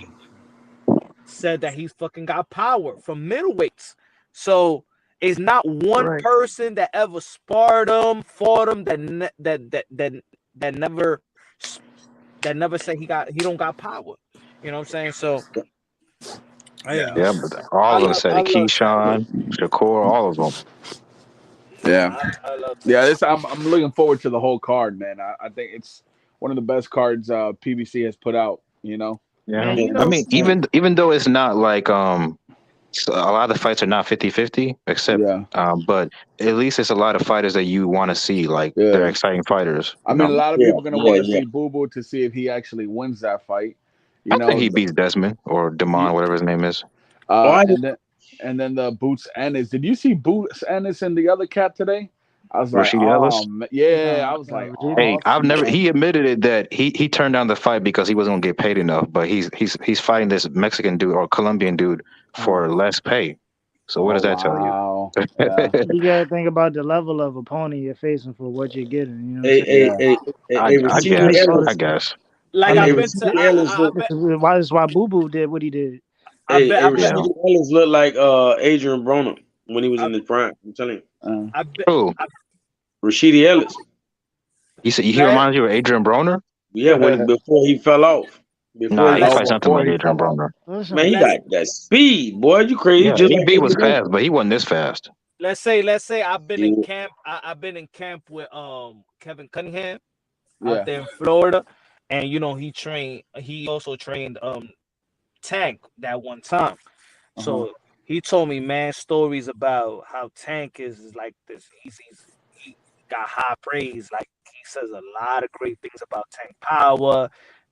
said that he's fucking got power from middleweights. So it's not one person that ever sparred him, fought him that never say he don't got power. You know what I'm saying? So yeah, but all of them said Keyshawn, Shakur, all of them. Yeah, I'm looking forward to the whole card, man. I think it's one of the best cards PBC has put out. Yeah, I mean, even though it's not like So a lot of the fights are not 50-50, except but at least it's a lot of fighters that you want to see, like they're exciting fighters. I mean, a lot of people are gonna want to see Boo Boo to see if he actually wins that fight. You I know, think he beats Desmond or Damon, whatever his name is. and then the Boots Ennis. Did you see Boots Ennis and the other cat today? I was like, Rashidi Ellis? yeah. I was like, Hey, I've never. He admitted it that he turned down the fight because he wasn't gonna get paid enough. But he's fighting this Mexican dude or Colombian dude for less pay. So what does that tell you? You gotta think about the level of opponent you're facing for what you're getting. You know what I'm saying? I guess. Like I've been to. That's why Boo Boo did what he did. Hey, Rashidi Ellis looked like Adrian Broner when he was in his prime. I'm telling you. Who? Rashidi Ellis. You said he reminds you of Adrian Broner? Yeah, before he fell off. Nah, he fights something like Adrian Broner. Man, he got that speed, boy. You crazy? Yeah, Just he like beat was fast, but he wasn't this fast. Let's say I've been in camp. I've been in camp with Kevin Cunningham out there in Florida, and you know he also trained Tank that one time. So he told me mad stories about how Tank is like this. He got high praise. Like he says a lot of great things about Tank power,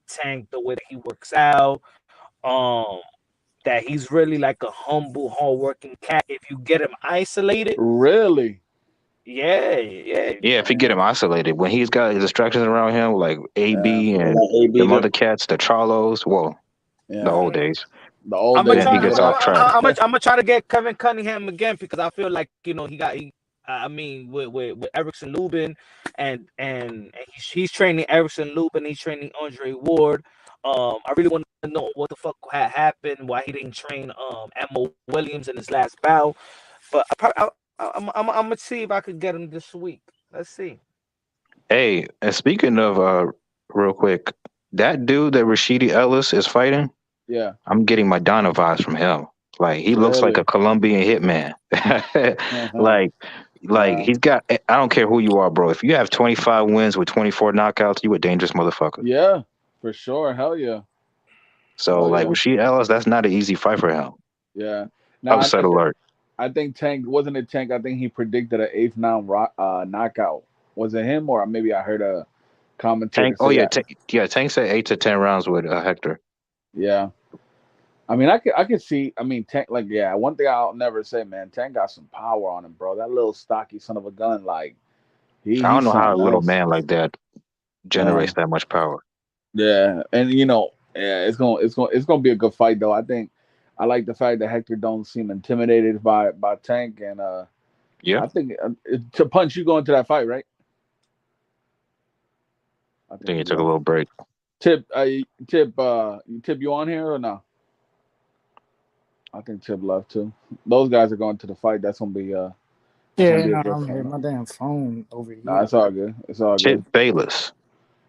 Tank the way that he works out. That he's really like a humble, hardworking cat. If you get him isolated, really, yeah. If you get him isolated, when he's got distractions around him, like AB and the other cats, the Charlos, the old days. The old days. He gets off track. I'm gonna try to get Kevin Cunningham again because I feel like I mean with Erickson Lubin and he's training Erickson Lubin, he's training Andre Ward. I really want to know what the fuck had happened, why he didn't train Emma Williams in his last bout. But I'm gonna see if I could get him this week. Let's see. Hey, and speaking of real quick, that dude that Rashidi Ellis is fighting, I'm getting Madonna vibes from him. Like he looks like a Colombian hitman. Like he's got. I don't care who you are, bro. If you have 25 wins with 24 knockouts, you a dangerous motherfucker. Yeah, for sure. Hell yeah. So Rashidi Ellis, that's not an easy fight for him. Yeah. Upset alert. I think Tank wasn't it Tank. I think he predicted an 8th round knockout. Was it him or maybe I heard a commentator? Tank said 8 to 10 rounds with Hector. Yeah. I mean, I could see. I mean, Tank. One thing I'll never say, man. Tank got some power on him, bro. That little stocky son of a gun. Like, I don't know how a little man like that generates that much power. Yeah, and it's gonna be a good fight though. I think I like the fact that Hector don't seem intimidated by Tank, and I think to punch you going to that fight, right? I think he took a little break. Tip, you on here or no? I think Tip left too. Those guys are going to the fight. That's gonna be I'm here. My damn phone over here. Nah, it's all good. It's all good. Chip Bayless.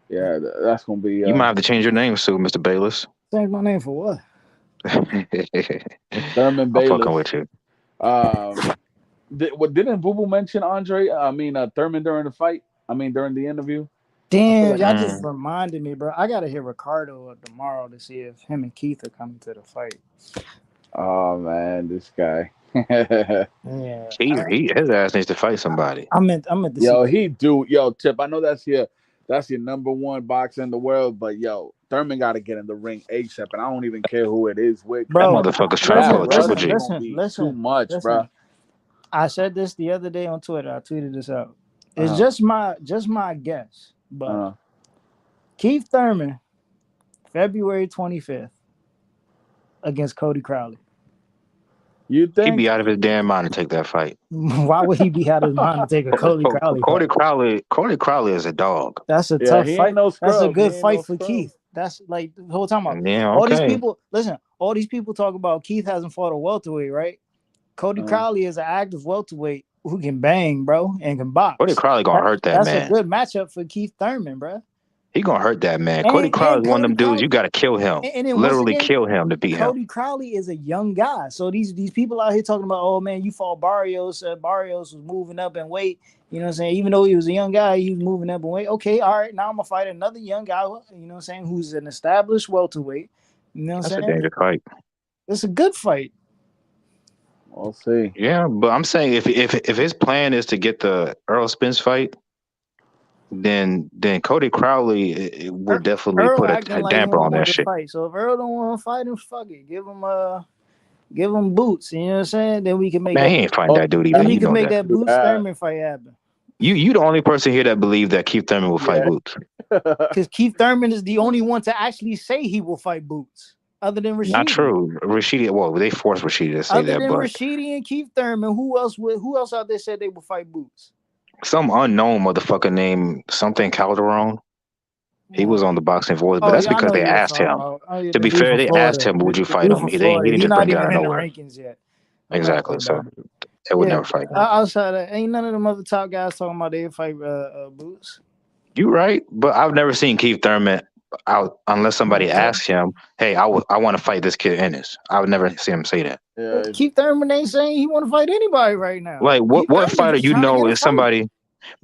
Yeah, that's gonna be. You might have to change your name soon, Mr. Bayless. Change my name for what? Thurman Bayless. I'm fucking with you. Didn't Boo Boo mention Andre? Thurman during the fight. During the interview. Damn, y'all just reminded me, bro. I gotta hear Ricardo tomorrow to see if him and Keith are coming to the fight. Oh man, this guy. Yeah, his ass needs to fight somebody. I'm at the Tip. I know that's your number one boxer in the world, but Thurman got to get in the ring ASAP, and I don't even care who it is with. Bro, that motherfucker's trying to pull a Triple G. Listen, too much, bro. I said this the other day on Twitter. I tweeted this out. It's just my guess, but Keith Thurman, February 25th against Cody Crowley. You think he'd be out of his damn mind to take that fight? Why would he be out of his mind to take a Cody Crowley? Cody Crowley is a dog. That's a tough fight. That's a good fight for Keith. That's like the whole time. All these people, listen. All these people talk about Keith hasn't fought a welterweight, right? Cody Crowley is an active welterweight who can bang, bro, and can box. Cody Crowley gonna hurt that man. That's a good matchup for Keith Thurman, bro. He gonna hurt that man. Cody Crowley is one of them dudes you gotta kill him. Literally kill him to beat him. Cody Crowley is a young guy. So these people out here talking about, oh man, you fought Barrios. Barrios was moving up in weight. You know what I'm saying? Even though he was a young guy, he was moving up in weight. Okay, all right. Now I'm gonna fight another young guy, you know what I'm saying, who's an established welterweight. You know what I'm saying? That's a dangerous fight. It's a good fight. We'll see. Yeah, but I'm saying if his plan is to get the Earl Spence fight, then Cody Crowley will definitely Earl put acting a like he damper don't on that want to shit. fight. So if Earl don't want to fight him, fuck it. Give him boots. You know what I'm saying? Then we can make Man, that. he ain't fighting that dude Then either. we You can know make that. that Boots Thurman fight happen. You the only person here that believe that Keith Thurman will fight Boots. Because Keith Thurman is the only one to actually say he will fight Boots, other than Rashidi. Not true. Rashidi, well, they forced Rashidi to say Other that, than but Rashidi and Keith Thurman, who else out there said they will fight Boots? some unknown motherfucker named something Calderon. He was on the Boxing Voice, but that's yeah, I because know they you were asked talking him. about. To be the dude fair, from they Florida. asked him, "Would you The fight dude him?" from He Florida. didn't He's just not bring it even out of in the nowhere. rankings yet. Exactly. So they would never fight him. Outside of, ain't none of them other top guys talking about they fight Boots. You right, but I've never seen Keith Thurman out unless somebody asks him, "Hey, I want to fight this kid Ennis." I would never see him say that. Keith Thurman ain't saying he want to fight anybody right now. Like Keith what Thurman fighter just you trying to know get a is fight. somebody?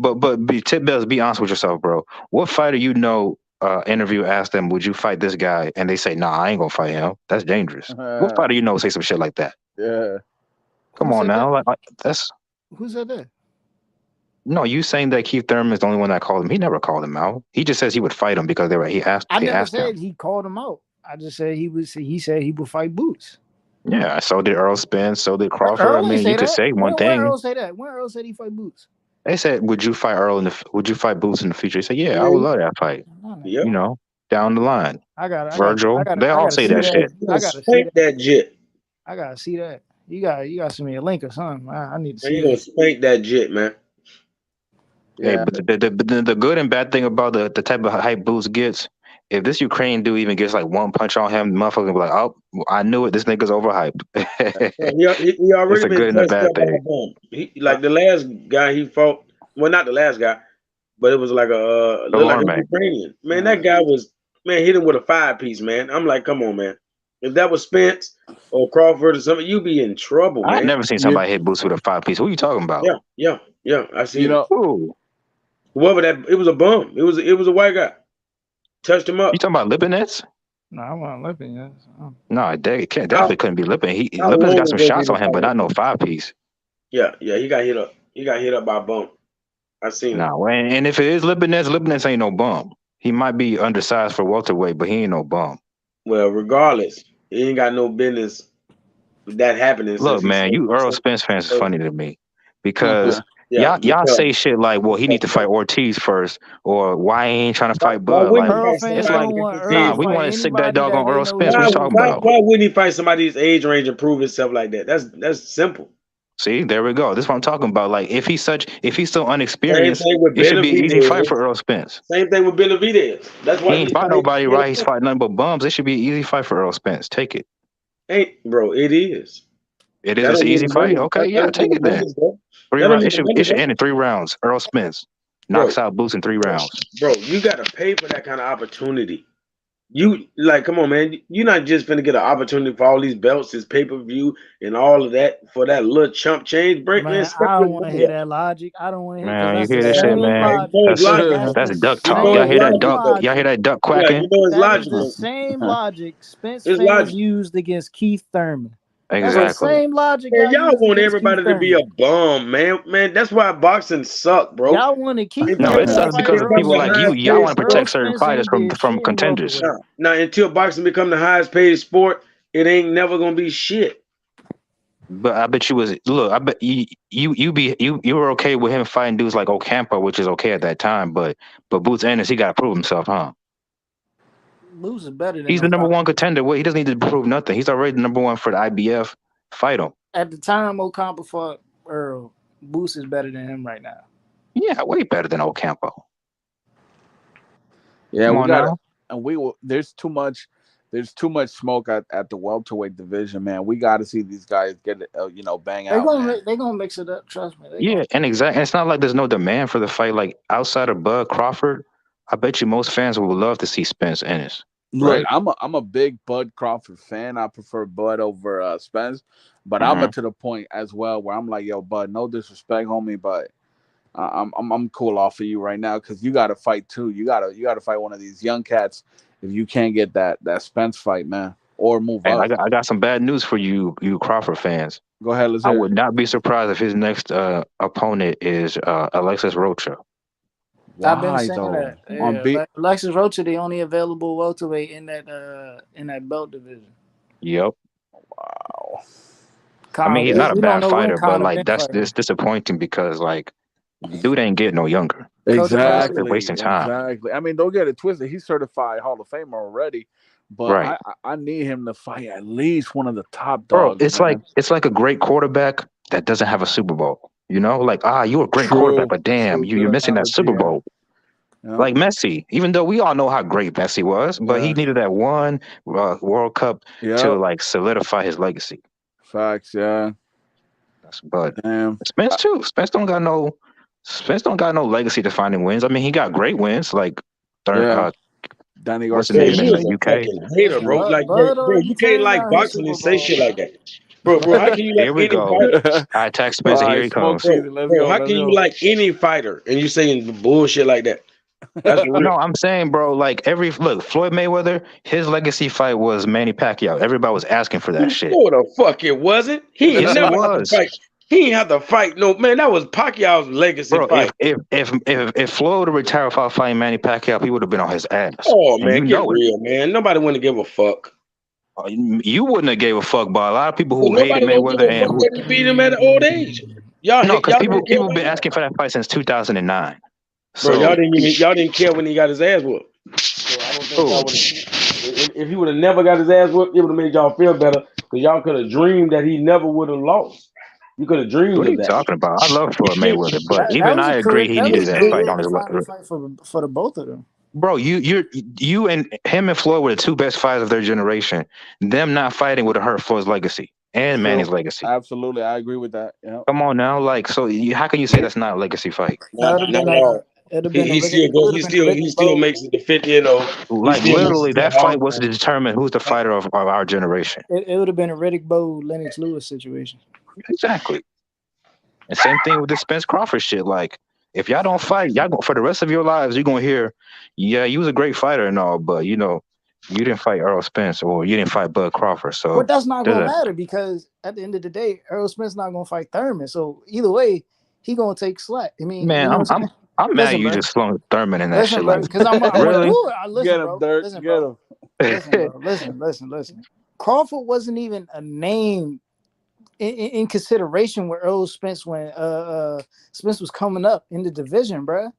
But Tip Bells, be honest with yourself, bro. What fighter you know? Interview asked them, "Would you fight this guy?" And they say, "Nah, I ain't gonna fight him. That's dangerous." What fighter you know say some shit like that? Yeah. Come on now, like that's Who said that? no. You saying that Keith Thurman is the only one that called him? He never called him out. He just says he would fight him because he I they never asked him. said he called him out. I just said he said he would fight Boots. Yeah, so did Earl Spence, so did Crawford. Earl I mean, you could say one when thing. Earl say that? When Earl said he fight Boots? They said, "Would you fight Would you fight Boots in the future?" He said, "Yeah, I would love that fight." Yep. You know, down the line. Virgil. They all say that shit. I gotta see Spank that jit. I gotta see that. You gotta send me a link or something. I need to Man, see you gonna that. spank that jit, man. Hey, but the good and bad thing about the type of hype Boots gets, if this Ukrainian dude even gets like one punch on him, the motherfucker be like, "Oh, I knew it. This nigga's overhyped." He already It's a been good and a touched bad up by a thing. bum. He like the last guy he fought. Well, not the last guy, but it was like looked like a Ukrainian. Man, that guy was hit him with a 5-piece, man. I'm like, come on, man. If that was Spence or Crawford or something, you'd be in trouble, man. I've never seen somebody hit Boots with a 5-piece. Who are you talking about? Yeah. I seen You know, Who? whoever that. It was a bum. It was a white guy. Touched him up. You talking about Lipinets? No, I want Lipinets. No, definitely couldn't be Lipin. How Lipin's long got some ago shots did on him, but not no 5-piece. Yeah, he got hit up. He got hit up by a bum. I seen it. No, and if it is Lipinets ain't no bum. He might be undersized for welterweight, but he ain't no bum. Well, regardless, he ain't got no business with that happening. Look, man, you Earl Spence fans is funny to me because y'all say shit like, "Well, he need to fight Ortiz first," or "Why he ain't trying to fight Bud?" Like it's like, nah, we want to sick that dog on Earl Spence. What you talking about? Why wouldn't he fight somebody his age range and prove himself like that? That's simple. See, there we go. This is what I'm talking about. Like, if he's so unexperienced, it should be an easy fight for Earl Spence. Same thing with Benavidez. That's why he ain't fight nobody right. He's fighting nothing but bums. It should be an easy fight for Earl Spence. Take it. Ain't bro? It is. It is. It's an easy fight. Okay, yeah, take it then. 3 rounds. It should end in 3 rounds. Earl Spence knocks out Boots in 3 rounds. Bro, you got to pay for that kind of opportunity. You like, come on, man. You're not just finna get an opportunity for all these belts, this pay-per-view, and all of that for that little chump change break, man. I don't want to hear that logic. I don't want to hear. Man, you hear this shit, man? That's duck talk. Y'all hear that duck? Y'all hear that duck quacking? That is the same logic Spence fans used against Keith Thurman. Exactly. That's the same logic. Man, y'all want everybody to be a bum, man. Man, that's why boxing suck, bro. Y'all want to keep. No, it sucks because of people like you. Y'all want to protect certain fighters from contenders. Now, until boxing become the highest paid sport, it ain't never gonna be shit. But I bet you was I bet you were okay with him fighting dudes like Ocampo, which is okay at that time. But Boots Ennis, he got to prove himself, huh? Boots is better than he's the number 1 contender. Wait, he doesn't need to prove nothing. He's already the number 1 for the IBF. Fight him. At the time Ocampo fought Earl, Boots is better than him right now. Yeah, way better than Ocampo. Yeah, we got and there's too much smoke at the welterweight division, man. We got to see these guys get bang out. They're gonna mix it up. Trust me. And exactly. It's not like there's no demand for the fight. Like outside of Bud Crawford, I bet you most fans would love to see Spence Ennis. Look, I'm a big Bud Crawford fan. I prefer Bud over Spence, but I'm to the point as well where I'm like, yo, Bud, no disrespect, homie, but I'm cool off of you right now because you got to fight too. You got to fight one of these young cats if you can't get that Spence fight, man. or move And up. I got some bad news for you Crawford fans. Go ahead, let's I hear would it. not be surprised if his next opponent is Alexis Rocha. I've been Why saying though? that. On Yeah, beat. Alexis Rocha, the only available welterweight in that belt division. Yep. Wow. I mean, he's not a We don't bad know when fighter, but Conor like been that's fighting. disappointing because like dude ain't getting no younger. Exactly. They're wasting time. Exactly. I mean, don't get it twisted. He's certified Hall of Famer already, but Right. I need him to fight at least one of the top Bro, dogs. it's like a great quarterback that doesn't have a Super Bowl. You know, like you're a great quarterback, True. but damn, True. you're Good missing that analogy. Super Yeah. Bowl. Yeah. Like Messi, even though we all know how great Messi was, but he Yeah. needed that one World Cup to Yep. like solidify his legacy. Facts. Yeah. But Damn. Spence too. Spence don't got no legacy defining wins. I mean, he got great wins like Yeah. Danny what's the Bro, name Garcia. in you is the a UK? fucking hater, bro. Like, bro, you can't Turner like got his boxing Super and say Bowl, shit bro. like that. Bro, how can you like Here we any go. fighter? I attack All Spencer. Here right, he smoke comes. season. Let's Bro, go. how Let's can you go. like any fighter and you saying bullshit like that? That's real. No, I'm saying, bro, like Floyd Mayweather, his legacy fight was Manny Pacquiao. Everybody was asking for that shit. No, the fuck it wasn't. He ain't Yes, it never had to was. fight. He ain't have to fight. No, man, that was Pacquiao's legacy Bro, fight. if Floyd would have retired without fighting Manny Pacquiao, he would have been on his ass. Oh, And man, you get know it. real, man. Nobody want to give a fuck. You wouldn't have gave a fuck, but a lot of people who hated Nobody gonna give Mayweather a and fuck who that he beat him at an old age. Y'all no, hate, because y'all didn't care people about been it. asking for that fight since 2009. Bro, So y'all didn't care when he got his ass whooped. So I don't think y'all would have. If he would have never got his ass whooped, it would have made y'all feel better because y'all could have dreamed that he never would have lost. You could have dreamed what are of you that. talking about? I love Floyd Mayweather, but That even was I a agree career. he That was needed a that fight career on his defining fight for the both of them. bro. You and him and Floyd were the two best fighters of their generation. Them not fighting would have hurt Floyd's legacy and True. Manny's legacy. Absolutely, I agree with that. Yeah. Come on now, like so. How can you say that's not a legacy fight? Not That would have at been all. He still go. He still Bowl. makes it to 50. You know, he Like still makes it literally, to the that Hall fight of was to Fame. determine who's the fighter of our generation. It would have been a Riddick Bowe, Lennox Lewis situation. Exactly. And same thing with this Spence Crawford shit. Like, if y'all don't fight, y'all for the rest of your lives, you're gonna hear, yeah, you was a great fighter and all, but you know, you didn't fight Earl Spence or you didn't fight Bud Crawford. So But that's not there's gonna a- matter because at the end of the day, Earl Smith's not gonna fight Thurman. So either way, he gonna take slack. I mean, man, you know what I'm saying? I'm mad Listen, you bro. just slung Thurman in that Listen, shit. bro, Like, because I'm gonna really? do it. Listen, Get him, bro. Dirk. Listen, Get bro. him. Listen. Crawford wasn't even a name in consideration with Earl Spence when Spence was coming up in the division, bro.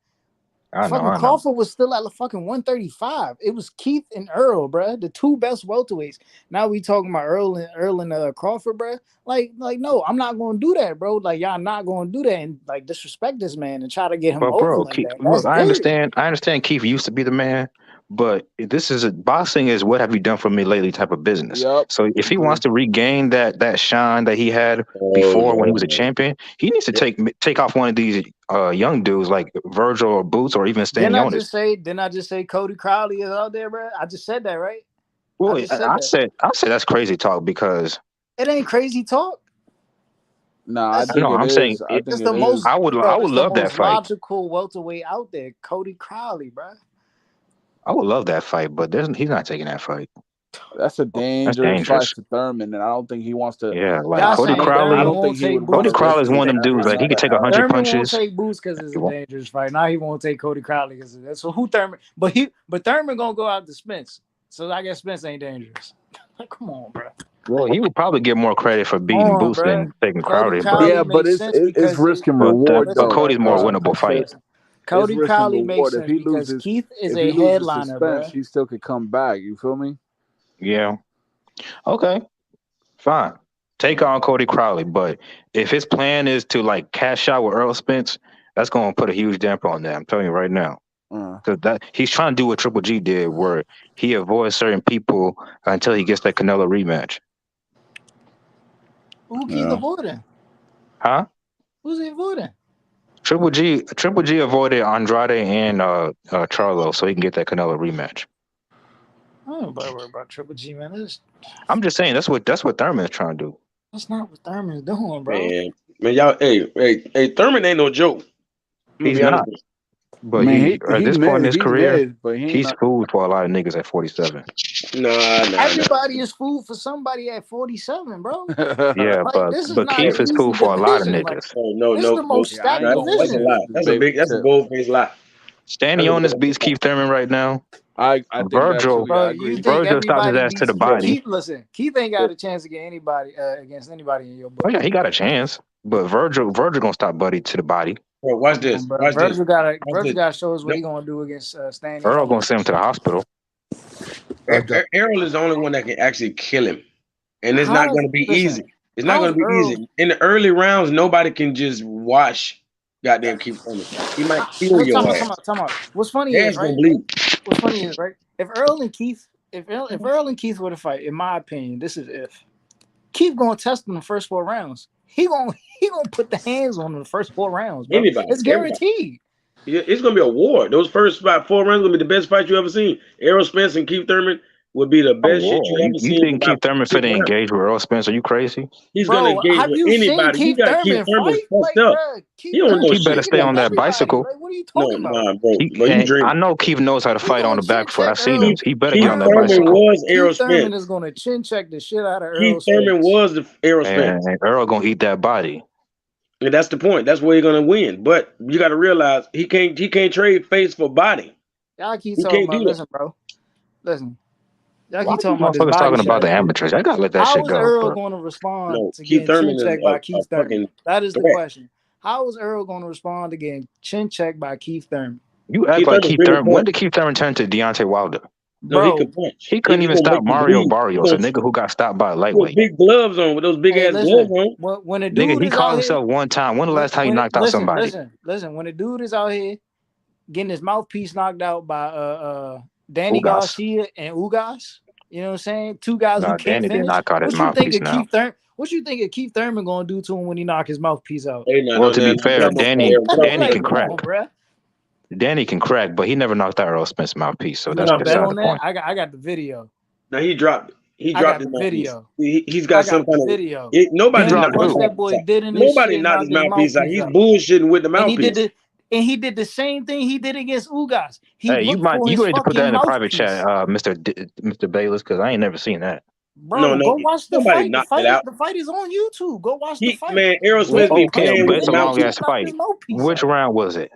I know. Crawford was still at the fucking 135. It was Keith and Earl, bro, the two best welterweights. Now we talking about Earl and Crawford, bro. Like, no, I'm not gonna do that, bro. Like, y'all not gonna do that and like disrespect this man and try to get him But over bro, like Keith, that. look, That's I dirty. understand Keith used to be the man, but this is boxing is what have you done for me lately type of business. Yep. So if he wants to regain that shine that he had before when he was a champion, he needs to take off one of these young dudes like Virgil or Boots or even Didn't I Stanionis. just say Cody Crowley is out there, bro? I just said that, right? Well, I just said I said that's crazy talk because it ain't crazy talk. Nah, I think I'm it saying is. I think It's it the is. most. I would It's the love that most fight. logical welterweight out there, Cody Crowley, bro. I would love that fight, but he's not taking that fight. That's a That's dangerous fight dangerous. for Thurman, and I don't think he wants to. Yeah, like Y'all Cody saying Crowley. I Thurman don't won't think he take would want Cody boots to risk Crowley is his, one of them dudes. his Like he could take 100 Thurman won't punches. take boots because it's a dangerous fight. Now he won't take Cody Crowley because of that. So who Thurman? But Thurman gonna go out to Spence. So I guess Spence ain't dangerous. Like, come on, bro. Well, he would probably get more credit for beating Boots than taking Crowley, but Yeah, but it's risk and but reward though. Cody's more winnable fight. Cody It's risk Crowley and makes reward. If sense he because loses, Keith is if a he loses to headliner, bro. Spence, he still could come back. You feel me? Yeah. Okay. Fine. Take on Cody Crowley, but if his plan is to like cash out with Earl Spence, that's going to put a huge damper on that. I'm telling you right now, because that he's trying to do what Triple G did, where he avoids certain people until he gets that Canelo rematch. Who he's avoiding? Huh? Who's he avoiding? Triple G avoided Andrade and Charlo so he can get that Canelo rematch. I don't worry about Triple G, man. I'm just saying that's what Thurman is trying to do. That's not what Thurman's doing, bro. Man, y'all, hey, Thurman ain't no joke. He's not. But Man, at this point in his he's career, mid, but he ain't he's not. food for a lot of niggas at 47. Nah. Everybody is food for somebody at 47, bro. Yeah, Like this is but not an Keith is easy food for a lot of division. Like niggas. No. this is the most Yeah, I stacked ain't gonna That's win a division. this lie. debate with That's a Tip. bold-faced lie. Standing That's a on this bold-faced beats lie. Keith Thurman right now. I think Virgil, actually Bro, I you agree. think Virgil stopped his everybody ass to beats the body. Keith? Listen, Keith ain't got a chance to get anybody against anybody in your book. Oh yeah, he got a chance. But Virgil gonna stop Buddy to the body. Bro, watch this. Bro, Watch this. Virgil gotta Watch this. show us what Nope. he gonna do against Stanley. Earl gonna send him to the hospital. Errol is the only one that can actually kill him, and it's not How is going to be listen? easy. It's not How going is to be Earl? easy. In the early rounds, nobody can just watch goddamn Keith Thurman. He might kill Well, your ass. time out. What's funny Your is ass gonna right. bleed. What's funny is right. If Earl and Keith were to fight, in my opinion, this is if Keith gonna test him the first 4 rounds. He gonna put the hands on him the first 4 rounds, bro. Anybody, It's guaranteed. Yeah, it's going to be a war. Those first 4 rounds going to be the best fight you ever seen. Errol Spence and Keith Thurman would be the best shit you ever You seen. think Keith Thurman for finna engage with Earl Spence? Are you crazy? He's going to engage have with you seen anybody. You Keith got Keith Thurman Thurman fight? fucked Like, up. bro, He don't know He shit. better stay on that everybody. bicycle. Like, what are you talking about? Nah, bro. You dream. I know Keith knows how to fight on the back foot. I seen him. He better Keith get on that Thurman bicycle. was Errol Keith Thurman Spence. is gonna chin check the shit out of Keith Earl Thurman Spence. was the Errol Spence. And Earl gonna eat that body. And that's the point. That's where you're gonna win. But you got to realize he can't trade face for body. Y'all keep He talking can't about. do that. Listen, bro. Listen. Y'all Why keep are you talking about this motherfuckers body talking about the shit. amateurs? I gotta let that How shit is go, Earl bro. going to respond No, to Keith getting Thurman chin is checked by a Keith Thurman? fucking That is the threat. question. How is Earl going to respond to getting chin checked by Keith Thurman? You act Keith like Thurman's Keith really Thurman. When punch. did Keith Thurman turn to Deontay Wilder? No, he Bro, can punch. He couldn't even gonna stop make you Mario bleed. Barrios, a nigga who got stopped by a Put lightweight. big gloves on with those big hey, ass gloves listen. on. When a Nigga, dude he is caught out himself here, one time. When the last time he knocked out somebody? Listen. When a dude is out here getting his mouthpiece knocked out by Danny Ugas. Garcia and Ugas, you know what I'm saying? 2 guys who Nah, can't Danny did finish. knock out his What you think mouthpiece of now. Keith Thurman? What you think of Keith Thurman gonna do to him when he knock his mouthpiece out? Hey, no, Well, no, to no, be no, fair, no, Danny Like, can come crack. on, bro. Danny can crack, but he never knocked out Earl Spence's mouthpiece, so You that's want to bet beside on the that? point. I got the video. Now he dropped I got his the mouthpiece. video. He's I got got some the kind of video. nobody Danny knocked his punched that mouthpiece boy out. dead in his Nobody shit, knocked his mouthpiece out. He's out. bullshitting with the And mouthpiece. he did the same thing he did against Ugas. He Hey, looked for you his going to put that fucking in the private mouthpiece. chat, Mr. Bayless, because I ain't never seen that. Bro, go watch the nobody fight. knocked it out. The fight is on YouTube. Go watch the fight. Man, Errol Spence Danny be punched playing him with It's his a dead in his long shit, ass knocked fight. his mouthpiece Which out. round was it?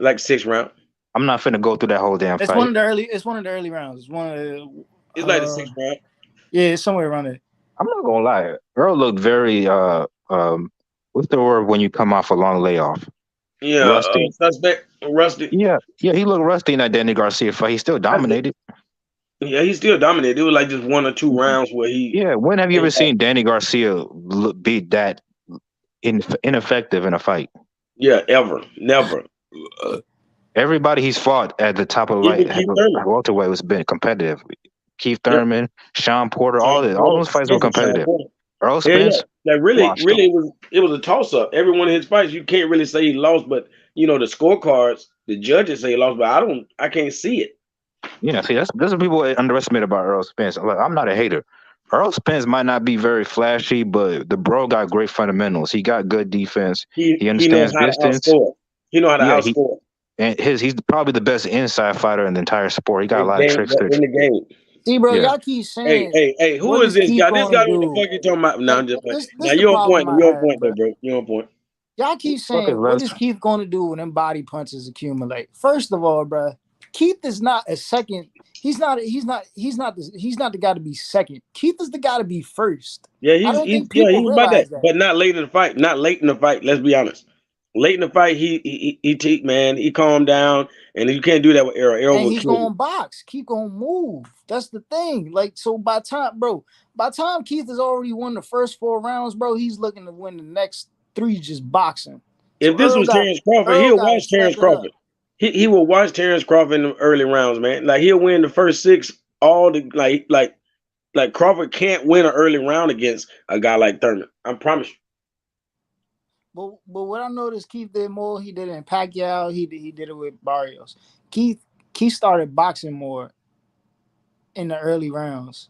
Like 6th round. I'm not finna go through that whole damn It's fight. one of the early rounds. It's one of the, It's like the 6th round. Yeah, it's somewhere around there. I'm not gonna lie. Earl looked very what's the word when you come off a long layoff? Yeah, Rusty. Rusty. Yeah, he looked rusty in that Danny Garcia fight. He still dominated. Yeah, he still dominated. It was like just 1 or 2 rounds where he. Yeah, when have you ever seen Danny Garcia be that ineffective in a fight? Yeah, ever, never. Everybody he's fought at the top of the welterweight was been competitive. Keith Thurman, Sean Porter, all those fights were competitive. Earl Spence, like really, it was a toss up. Every one of his fights, you can't really say he lost, but the scorecards, the judges say he lost, but I can't see it. Yeah, see, that's what people underestimate about Earl Spence. Like, I'm not a hater. Earl Spence might not be very flashy, but the bro got great fundamentals. He got good defense. He understands distance. He know how to outscore. And he's probably the best inside fighter in the entire sport. He got a lot of tricks in the game. See, bro, y'all keep saying, hey, who is this guy? This guy, what the fuck you talking about? No, I'm just playing. Now you're on point. You're on point, bro. You're on point. Y'all keep saying, what is Keith going to do when them body punches accumulate? First of all, bro, Keith is not a second. He's not the guy to be second. Keith is the guy to be first. Yeah, I don't think people he's about realize that. But not late in the fight. Not late in the fight. Let's be honest. Late in the fight, he calmed down, and you can't do that with Errol. Errol and he's gonna box. Keith gonna move. That's the thing. Like, so by time Keith has already won the first 4 rounds, bro, he's looking to win the next 3 just boxing. If this was Terrence Crawford, he'll watch Terrence Crawford. He will watch Terrence Crawford in the early rounds, man. Like, he'll win the first 6. All the like Crawford can't win an early round against a guy like Thurman. I promise you. But what I noticed Keith did more, he did it in Pacquiao, he did it with Barrios. Keith started boxing more in the early rounds.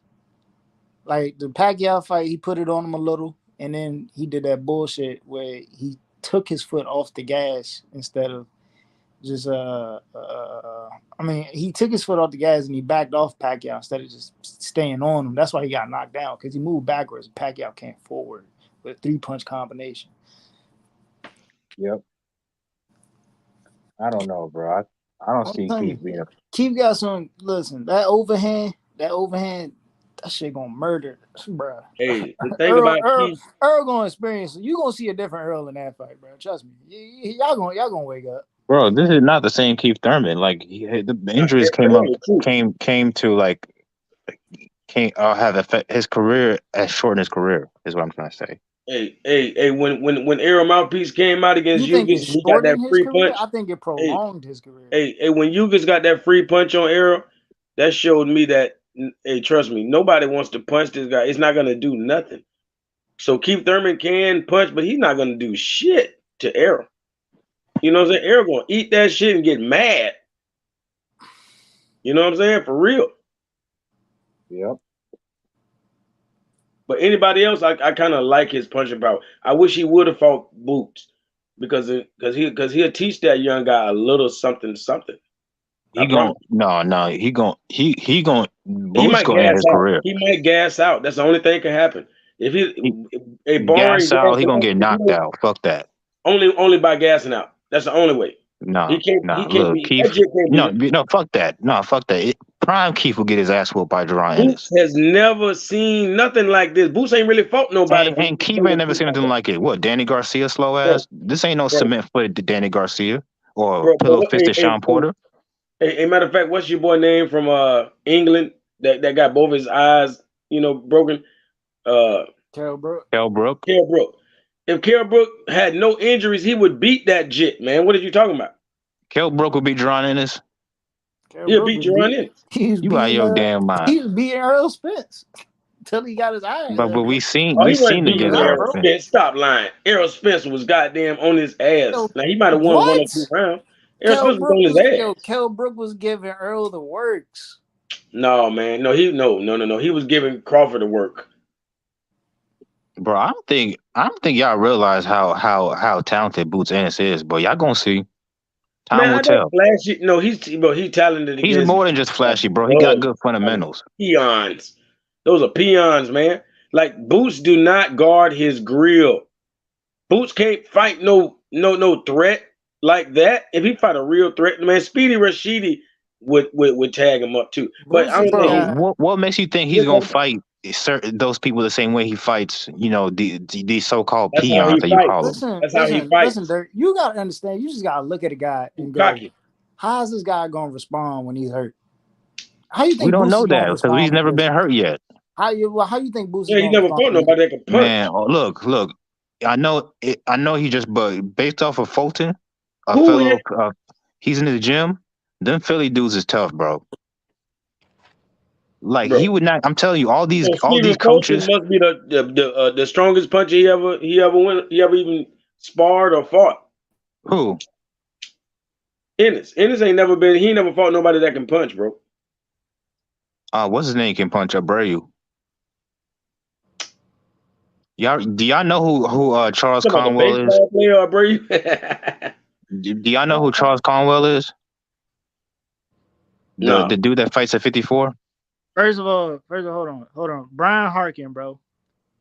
Like the Pacquiao fight, he put it on him a little, and then he did that bullshit where he took his foot off the gas instead of just I mean, he took his foot off the gas and he backed off Pacquiao instead of just staying on him. That's why he got knocked down, because he moved backwards and Pacquiao came forward with a 3-punch combination. Yep. I don't know, bro. I don't see Keith being a. Keith got some. Listen, that overhand, that shit gonna murder, bro. Hey, the thing about Keith, Earl gonna experience. You gonna see a different Earl in that fight, bro. Trust me. Y'all gonna wake up. Bro, this is not the same Keith Thurman. Like the injuries came to like have affect his career, as shortened his career. Is what I'm trying to say. Hey, when Errol Mouthpiece came out against Yugas, he got that free punch. I think it prolonged his career. Hey, when Yugas got that free punch on Errol, that showed me that. Hey, trust me, nobody wants to punch this guy. It's not gonna do nothing. So Keith Thurman can punch, but he's not gonna do shit to Errol. You know what I'm saying? Errol gonna eat that shit and get mad. You know what I'm saying? For real. Yep. But anybody else, I kind of like his punching power. I wish he would have fought Boots because he'll teach that young guy a little something. He might gas out. Career. He might gas out. That's the only thing can happen. If he gas out, he gonna get knocked out. Fuck that. Only by gassing out. That's the only way. No, fuck that. No, fuck that. Prime Keith will get his ass whooped by Jerron Ennis. Boots has never seen nothing like this. Boots ain't really fought nobody. And Keith ain't never seen anything like it. What, Danny Garcia slow ass? This ain't no cement footed Danny Garcia or pillow fisted Sean Porter. Hey, matter of fact, what's your boy name from England that got both his eyes, broken? Kell Brook. Kell Brook. If Kell Brook had no injuries, he would beat that jit, man. What are you talking about? Kell Brook would beat Jerron Ennis. He'll beat Jerron Ennis. You out your damn mind. He was beating Earl Spence until he got his eyes. But we seen the game. Errol Spence. Stop lying. Errol Spence was goddamn on his ass. Now he might have won 1 or 2 rounds. Errol Spence was on his ass. Kell Brook was giving Earl the works. No, man. No. He was giving Crawford the work. Bro, I don't think y'all realize how talented Boots Ennis is, but y'all gonna see. Time will tell. Flashy. No, he's talented. He's more than just flashy, bro. He got good fundamentals. Peons. Those are peons, man. Like Boots do not guard his grill. Boots can't fight no threat like that. If he fight a real threat, man, Speedy Rashidi would tag him up too. But I don't know. What makes you think he's gonna fight those people the same way he fights, these so-called peons that you call them? That's how he fights. Listen, Dirk, you gotta understand. You just gotta look at a guy and go, "How's this guy gonna respond when he's hurt?" How you think we don't know that because he's never been hurt yet. How you think Boots? Yeah, he never fought nobody that can punch. Man, look. I know he just, but based off of Fulton, a fellow, he's in the gym. Them Philly dudes is tough, bro. Like he would not. I'm telling you, all these coaches must be the strongest puncher he ever even sparred or fought. Who? Ennis. Ennis ain't never been. He never fought nobody that can punch, bro. What's his name? Can punch Abreu. Do y'all know who Charles Conwell is? Do y'all know who Charles Conwell is? The dude that fights at 54. First of all, hold on. Brian Harkin, bro.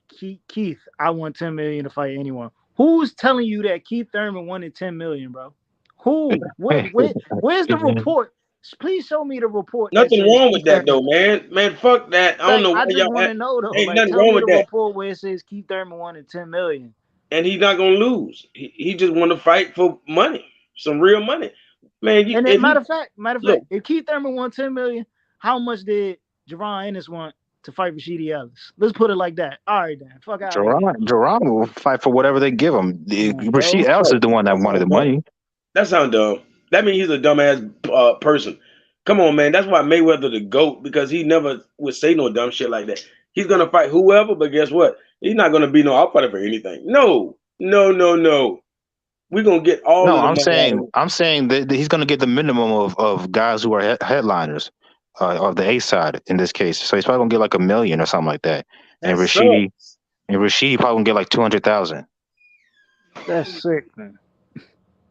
Keith, I won $10 million to fight anyone. Who's telling you that Keith Thurman wanted $10 million, bro? Who? Where's the report? Please show me the report. Nothing wrong with that though, man. Man, fuck that. I don't know. I just want to know though. Ain't nothing wrong with that. Report where it says Keith Thurman wanted $10 million, and he's not gonna lose. He just want to fight for money, some real money, man. Matter of fact, if Keith Thurman won $10 million, how much did Jerron Ennis want to fight Rashidi Ellis? Let's put it like that. All right, then. Fuck out. Jerron will fight for whatever they give him. Rashidi Ellis is the one that wanted the money. That sounds dumb. That means he's a dumbass person. Come on, man. That's why Mayweather the GOAT, because he never would say no dumb shit like that. He's going to fight whoever, but guess what? He's not going to be no outfighter for anything. No. We're going to get all of them. I'm saying that he's going to get the minimum of guys who are headliners of the A side in this case. So he's probably going to get like $1 million or something like that. And Rashidi probably going to get like $200,000. That's sick, man.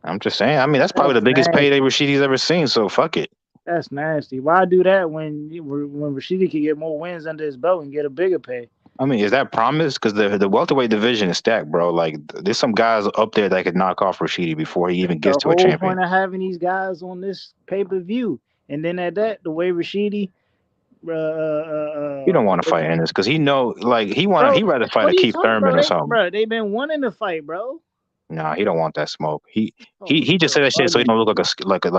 I'm just saying. I mean, that's probably That's the biggest nasty. payday Rashidi's ever seen. So fuck it. That's nasty. Why do that when Rashidi could get more wins under his belt and get a bigger pay? I mean, is that promise? Because the welterweight division is stacked, bro. Like, there's some guys up there that could knock off Rashidi before he even gets The to a whole champion. point of having these guys on this pay-per-view, and then at that, the way Rashidi, He don't want to fight Ennis because he know, like, he rather fight what a are you Keith talking Thurman about? or something. Bro, they've been wanting to fight, bro. Nah, he don't want that smoke. He just said that shit so he don't look like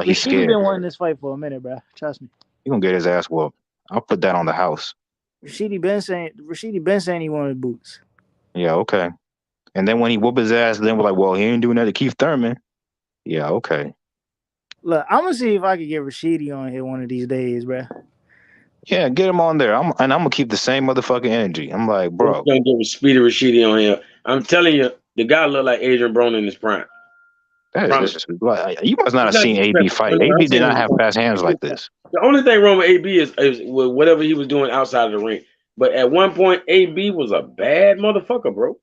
he's Rashidi scared. been wanting this fight for a minute, bro. Trust me. He gonna get his ass whooped. I'll put that on the house. Rashidi been saying he wanted boots. Yeah, okay. And then when he whoop his ass, then we're like, well, he ain't doing that to Keith Thurman. Yeah, okay. Look, I'm gonna see if I can get Rashidi on here one of these days, bro. Yeah, get him on there. I'm gonna keep the same motherfucking energy. I'm like, bro. Don't get Speedy Rashidi on here. I'm telling you, the guy look like Adrian Broner in his prime. That is disrespectful. Like, you must not have seen AB fight. I'm AB did saying- not have fast hands like this. The only thing wrong with AB is with whatever he was doing outside of the ring. But at one point, AB was a bad motherfucker, bro.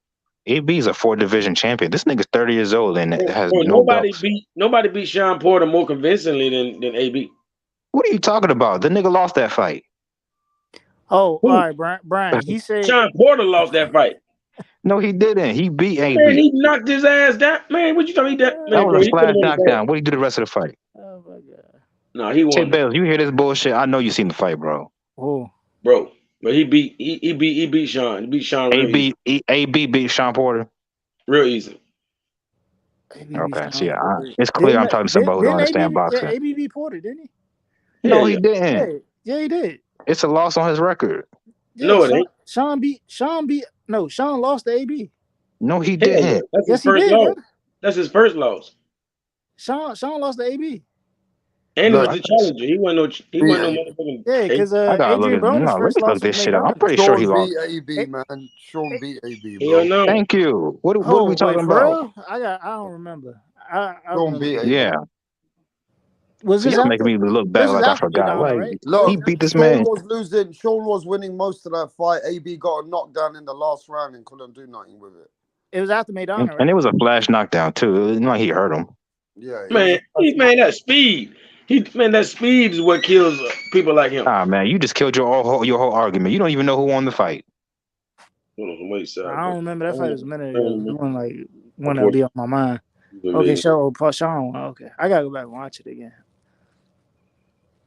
AB's a 4-division champion. This nigga's 30 years old and has Bro, no belts. nobody beat Sean Porter more convincingly than AB. What are you talking about? The nigga lost that fight. Oh, all right, Brian. He said Sean Porter lost that fight. No, he didn't. He beat AB. Man, he knocked his ass down. Man, what you talking about? That was a splash knockdown. What did he do the rest of the fight? Oh my god. No, he Say, won. Bales, you hear this bullshit? I know you seen the fight, bro. Oh, bro. But he beat Sean. He beat Sean real easy. AB beat Sean Porter. Real easy. Okay, see, it's clear I'm talking to somebody who don't understand boxing. Yeah, AB beat Porter, didn't he? No, he didn't. Yeah, he did. It's a loss on his record. Yeah, no, it ain't. Sean lost to AB. No, he didn't. That's his Yes, he first did, loss. bro. That's his first loss. Sean lost to AB. And he was the challenger. He wasn't no motherfucking. Yeah, because I gotta Adrian look at Broner's first loss this was shit up. I'm McDonald. pretty sure he Sean lost. beat AB, man. Sean beat AB, Hell bro. no. Thank you. What are we talking for about? real? I don't remember. I Sean beat AB. Yeah. Was this He's making me look back this like is I after forgot. McDonald, Like, right? Look, he beat this Sean man. was losing. Sean was winning most of that fight. AB got a knockdown in the last round and couldn't do nothing with it. It was after McDonald, right? And it was a flash knockdown too. It wasn't like he hurt him. Yeah, Man, that speed. That speed is what kills people like him. Ah, man, you just killed your whole argument. You don't even know who won the fight. Wait, sir. I don't remember that fight was a minute ago. It wasn't like one that'll be on my mind. Okay, so Sean. Okay, I gotta go back and watch it again.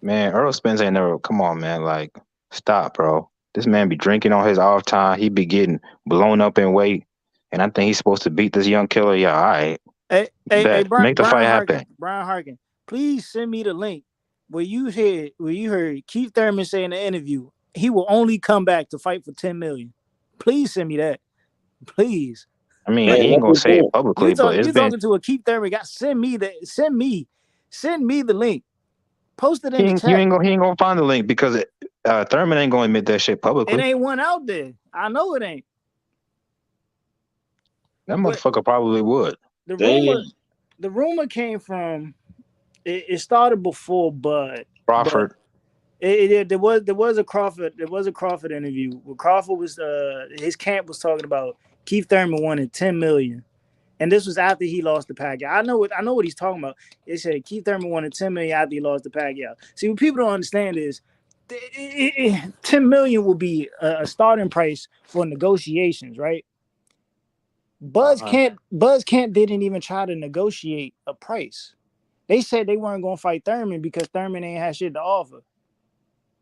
Man, Earl Spence ain't never. Come on, man. Like, stop, bro. This man be drinking on his off time. He be getting blown up in weight, and I think he's supposed to beat this young killer. Yeah, all right. Hey, Brian, make the fight happen. Brian Harkin, please send me the link where you heard Keith Thurman say in the interview he will only come back to fight for $10 million. Please send me that, please. I mean, he ain't gonna say it publicly, but it's been. Talking to a Keith Thurman guy. Send me the link. Post it in the chat. He ain't gonna find the link because Thurman ain't gonna admit that shit publicly. It ain't one out there. I know it ain't. That motherfucker probably would. The rumor came from. It started before Bud Crawford. There was a Crawford interview where Crawford was his camp was talking about Keith Thurman wanted $10 million, and this was after he lost to Pacquiao. I know what he's talking about. It said Keith Thurman wanted $10 million after he lost to Pacquiao. See, what people don't understand is $10 million will be a starting price for negotiations, right? Buzz Camp didn't even try to negotiate a price. They said they weren't going to fight Thurman because Thurman ain't had shit to offer.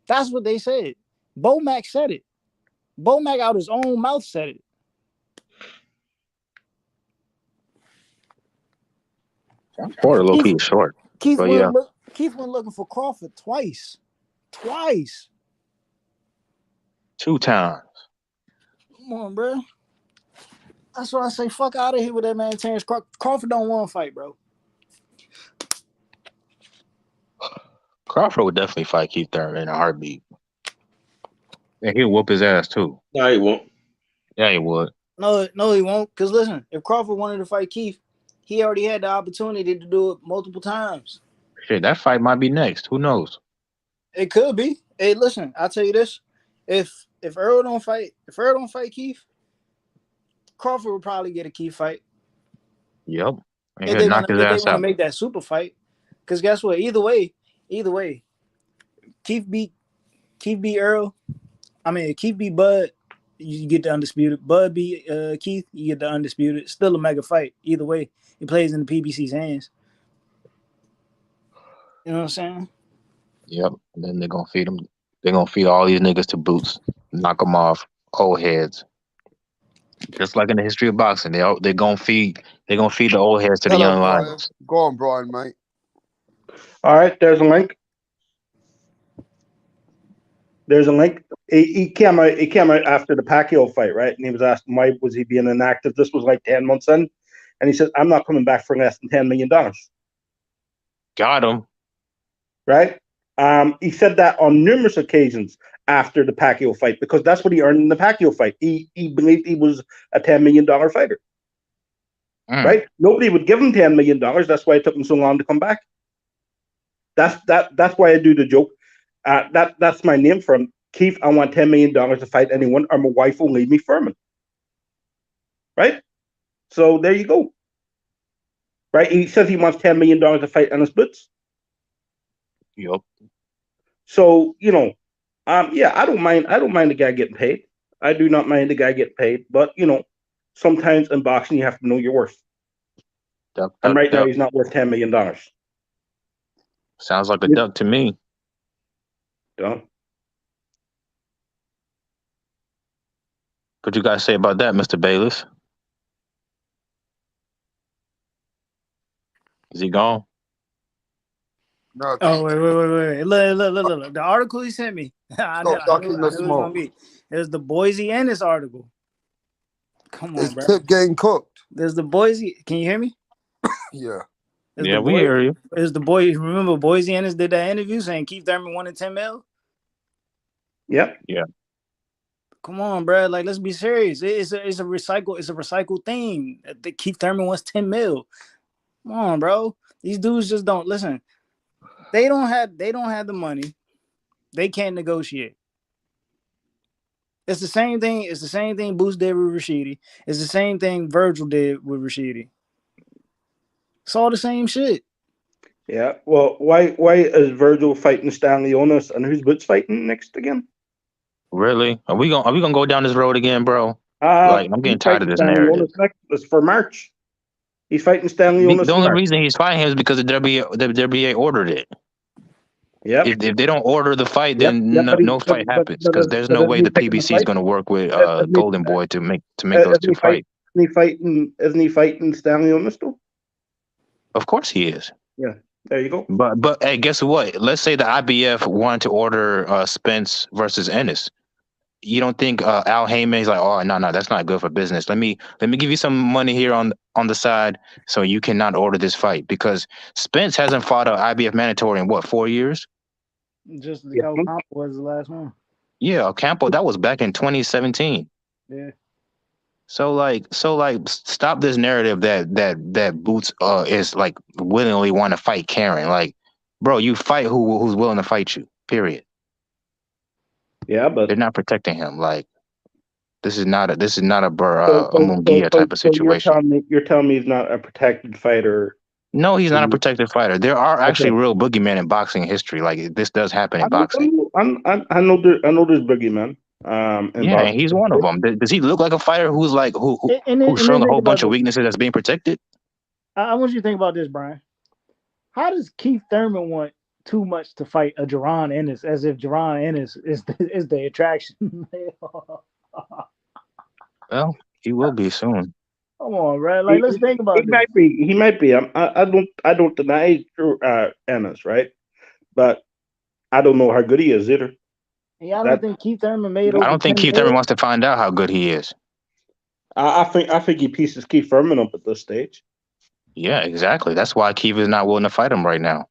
That's what they said. Bomac said it. Bomac out his own mouth said it. Porter low key short. Keith went looking for Crawford twice. 2 times. Come on, bro. That's why I say fuck out of here with that man Terrence Crawford don't want to fight, bro. Crawford would definitely fight Keith Thurman in a heartbeat. And he'll whoop his ass too. No, he won't. Yeah, he would. No, he won't. Because listen, if Crawford wanted to fight Keith, he already had the opportunity to do it multiple times. Shit, that fight might be next. Who knows? It could be. Hey, listen, I'll tell you this. If Earl don't fight Keith, Crawford would probably get a Keith fight. Yep. And he'll knock his if they ass want to out. make that super fight, because guess what? Either way, Keith beat Earl. I mean, Keith beat Bud, you get the undisputed. Bud beat Keith, you get the undisputed. Still a mega fight. Either way, he plays in the PBC's hands. You know what I'm saying? Yep. And then they're gonna feed him. They're gonna feed all these niggas to Boots, knock them off, old heads. Just like in the history of boxing, they're gonna feed the old heads to the Hello, young Brian. lions. Go on, Brian, mate. All right, there's a link. There's a link. He came out after the Pacquiao fight, right? And he was asked why was he being inactive. This was like 10 months in, and he said, "I'm not coming back for less than $10 million." Got him. Right? He said that on numerous occasions after the Pacquiao fight because that's what he earned in the Pacquiao fight. He believed he was a $10 million fighter. Right? Nobody would give him $10 million. That's why it took him so long to come back. That's why I do the joke. That's my name for him. Keith, I want $10 million to fight anyone, or my wife will leave me Furman. Right? So there you go. Right? He says he wants $10 million to fight Ennis Boots. Yep. So, yeah, I don't mind the guy getting paid. I do not mind the guy getting paid, but sometimes in boxing you have to know your worth. And right now he's not worth $10 million. Sounds like a duck to me. Yeah. What you guys say about that, Mr. Bayless? Is he gone? No. Oh, wait. Look. The article he sent me. I knew it was gonna be. There's the Boise Ennis article. Come on, bro. Tip getting cooked. There's the Boise. Can you hear me? Yeah. Yeah, we hear you. Is the boy? Remember Boise Ennis did that interview saying Keith Thurman wanted 10 mil? Yep. Yeah. Come on, bro. Like, let's be serious. It's a recycled thing. Keith Thurman wants 10 mil. Come on, bro. These dudes just don't listen. They don't have the money. They can't negotiate. It's the same thing. It's the same thing Boots did with Rashidi. It's the same thing Virgil did with Rashidi. It's all the same shit. Yeah. Well, why is Virgil fighting Stanley Onis and who's Boots fighting next again? Really? Are we gonna go down this road again, bro? Like, I'm getting tired of this narrative. It's for March. He's fighting Stanley Onis. The only reason he's fighting him is because the WBA ordered it. Yeah. If they don't order the fight, then no fight happens because there's no way the PBC is going to work with Golden Boy to make those two fight. Isn't he fighting Stanley Onis though? Of course he is. Yeah. There you go. But hey, guess what? Let's say the IBF wanted to order Spence versus Ennis. You don't think Al Heyman is like, oh no, that's not good for business. Let me give you some money here on the side so you cannot order this fight because Spence hasn't fought an IBF mandatory in what 4 years? Just the Campo was the last one. Yeah, Campo, that was back in 2017. Yeah. So stop this narrative that Boots is like willingly want to fight Karen. Like, bro, you fight who's willing to fight you. Period. Yeah, but they're not protecting him. Like, this is not a Munguia type of situation. You're telling me he's not a protected fighter. No, he's not a protected fighter. There are actually real boogeymen in boxing history. Like, this does happen in boxing. I know there's boogeymen. Yeah, and he's one of them. Does he look like a fighter who's showing a whole bunch of weaknesses that's being protected? I want you to think about this, Brian. How does Keith Thurman want too much to fight a Jaron Ennis as if Jaron Ennis is the attraction? Well, he will be soon. Come on, bro. Like, let's think about this. He might be. I don't deny Ennis, right? But I don't know how good he is either. Yeah, I don't think Keith Thurman made. I don't think Keith Thurman wants to find out how good he is. I think he pieces Keith Thurman up at this stage. Yeah, exactly. That's why Keith is not willing to fight him right now,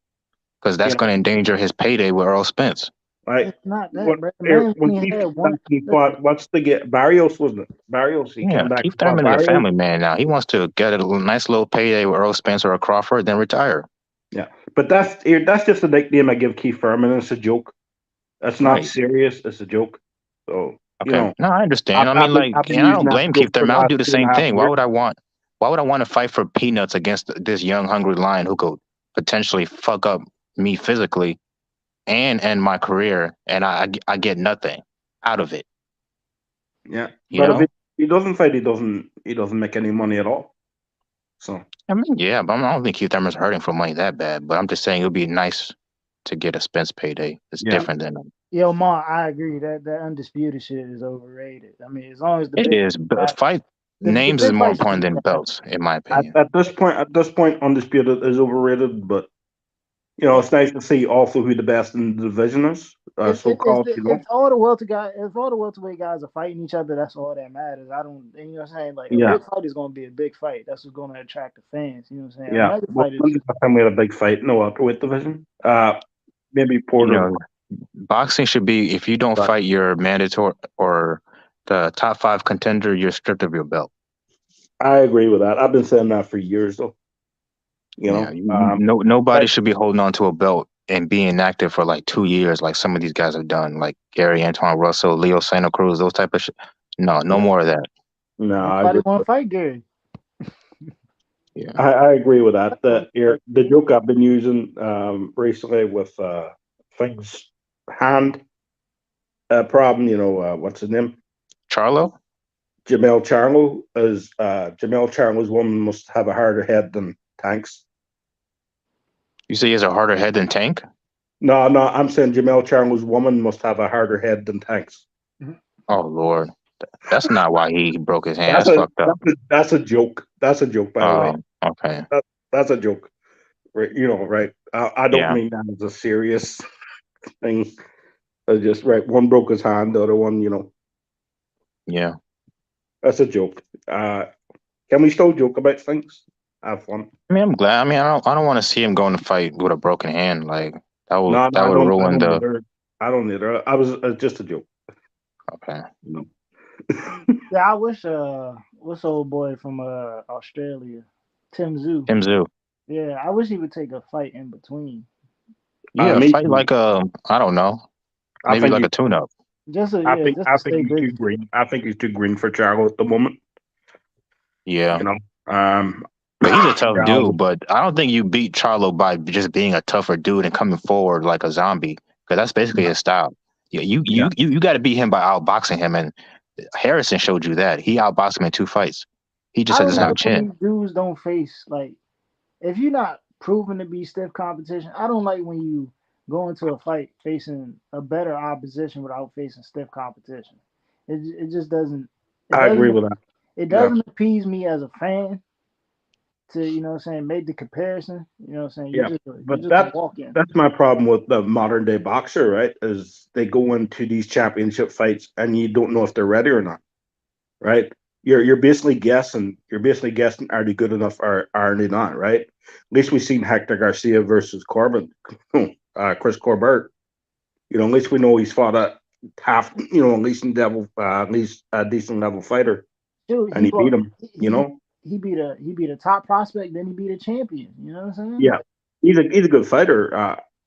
because that's going to endanger his payday with Earl Spence. Right. It's not that, when Keith fought, what's the get? Barrios, wasn't it? Barrios. He came back. Keith Thurman is a family man now. He wants to get a nice little payday with Earl Spence or a Crawford, then retire. Yeah, but that's just a nickname I give Keith Thurman. It's a joke. That's not serious. It's a joke. So okay. No, I understand. I don't blame Keith Thurman. I'll do the same thing. Why would I want Why would I want to fight for peanuts against this young, hungry lion who could potentially fuck up me physically and end my career, and I get nothing out of it? Yeah, You but know? if he doesn't fight, he doesn't make any money at all. So I mean, yeah, but I don't think Keith Thurman's hurting for money that bad. But I'm just saying it would be nice to get a Spence payday. It's different than Yo, Ma, I agree that undisputed shit is overrated. I mean, as long as the it big is. But fight the names is big more fights important need than to belts, in my at, opinion. at this point, undisputed is overrated. But it's nice to see also who the best in the division is, so called. if all the welterweight guys are fighting each other, that's all that matters. I don't, you know what I'm saying? Like a big fight is gonna be a big fight. That's what's gonna attract the fans. You know what I'm saying? Yeah, Another well, fight is when's the last time we had a big fight in the welterweight division? Maybe Porter. Boxing should be, if you don't fight your mandatory or the top 5 contender, you're stripped of your belt. I agree with that. I've been saying that for years, though. Nobody should be holding on to a belt and being inactive for like 2 years, like some of these guys have done, like Gary Antoine Russell, Leo Santa Cruz, those type of shit. No more of that. No, nobody want to fight Gary. Yeah, I agree with that. The joke I've been using recently with things hand problem. What's his name? Charlo. Jamel Charlo is Jamel Charlo's woman must have a harder head than Tank's. You say he has a harder head than Tank? No, I'm saying Jamel Charlo's woman must have a harder head than Tank's. Oh Lord, that's not why he broke his hand. That's fucked up. That's a joke. That's a joke, by the way. Okay. That's a joke. Right? Right? I don't mean that as a serious thing. Just right. One broke his hand, the other one, Yeah. That's a joke. Can we still joke about things? Have fun. I mean, I'm glad. I mean, I don't want to see him going to fight with a broken hand. Like that would I ruin the. Either. I don't either. I was just a joke. Okay. Yeah, I wish what's old boy from Australia, Tim Tszyu. Tim Tszyu. Yeah, I wish he would take a fight in between. Yeah, fight like I don't know, maybe like a tune-up. I think he's too green. I think he's too green for Charlo at the moment. Yeah. But he's a tough dude. But I don't think you beat Charlo by just being a tougher dude and coming forward like a zombie, because that's basically his style. Yeah, you got to beat him by outboxing him, and Harrison showed you that. He outboxed him in 2 fights. He just doesn't have a chin. Dudes don't face, like, if you're not proven to be stiff competition, I don't like when you go into a fight facing a better opposition without facing stiff competition. It just doesn't. I agree with that. It doesn't appease me as a fan to, make the comparison. You know what I'm saying? That's my problem with the modern day boxer, right? Is they go into these championship fights and you don't know if they're ready or not, right? You're basically guessing. Are they good enough or are they not? Right? At least we've seen Hector Garcia versus Chris Corbett. At least we know he's fought at half. At least a decent level fighter. Dude, and he beat him. He beat a top prospect, then he beat a champion. You know what I'm saying? Yeah, he's a good fighter.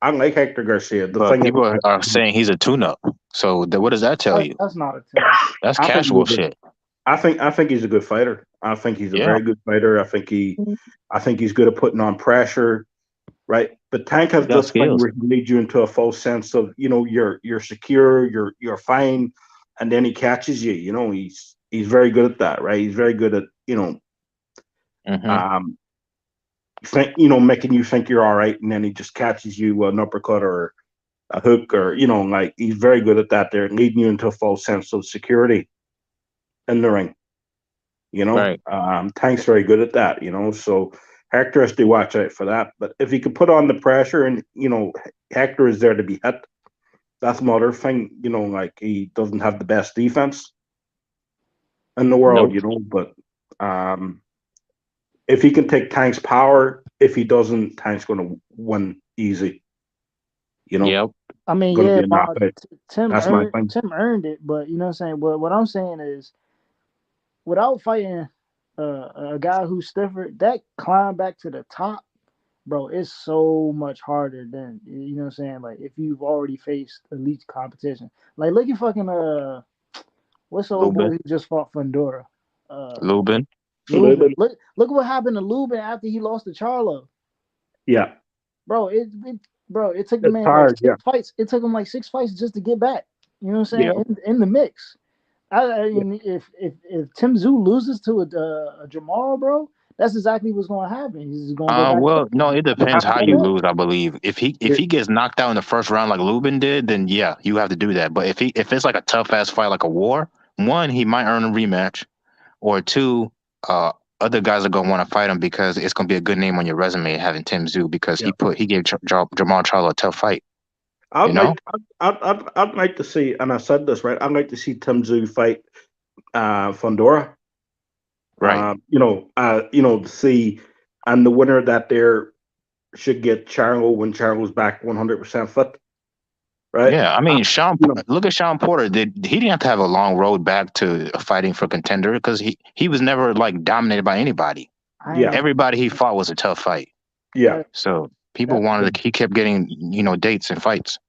I like Hector Garcia. But people are saying he's a tune-up. So what does that tell you? That's not a tune-up. That's casual shit. I think he's a good fighter. I think he's a very good fighter. I think he's good at putting on pressure, right? But Tank has this thing where he leads you into a false sense of you're secure, you're fine, and then he catches you. He's very good at that, right? He's very good at making you think you're all right, and then he just catches you with an uppercut or a hook, or he's very good at that. There, leading you into a false sense of security in the ring. Right. Tank's very good at that. So Hector has to watch out for that. But if he could put on the pressure, and Hector is there to be hit, that's another thing. He doesn't have the best defense in the world, but if he can take Tank's power, if he doesn't, Tank's going to win easy. Yep. I mean, Tim earned it, but you know what I'm saying? But what I'm saying is, without fighting a guy who's stiffer, that climb back to the top, bro, it's so much harder than, you know what I'm saying? Like, if you've already faced elite competition. Like, look at fucking, what's the old boy who just fought Fundora? Lubin. Lubin. Look what happened to Lubin after he lost to Charlo. Yeah. Bro, it took the It's man hard, like 6 fights. It took him like 6 fights just to get back. You know what I'm saying? Yeah. In the mix. I mean, if Tim Tszyu loses to a Jamal, bro, that's exactly what's going to happen. He's going to go back. Well, no, it depends how you lose. I believe if he gets knocked out in the first round like Lubin did, then yeah, you have to do that. But if it's like a tough ass fight like a war, one, he might earn a rematch, or two, other guys are gonna want to fight him because it's gonna be a good name on your resume having Tim Tszyu because he gave Jamal Charlo a tough fight. I'd like to see, and I said this right. I'd like to see Tim Tszyu fight Fundora. Right. To see, and the winner that there should get Charlo when Charlo's back 100% fit. Right. Yeah, I mean, look at Sean Porter. He didn't have to have a long road back to fighting for contender because he was never like dominated by anybody. Yeah. Everybody he fought was a tough fight. Yeah. So people wanted to. He kept getting dates and fights.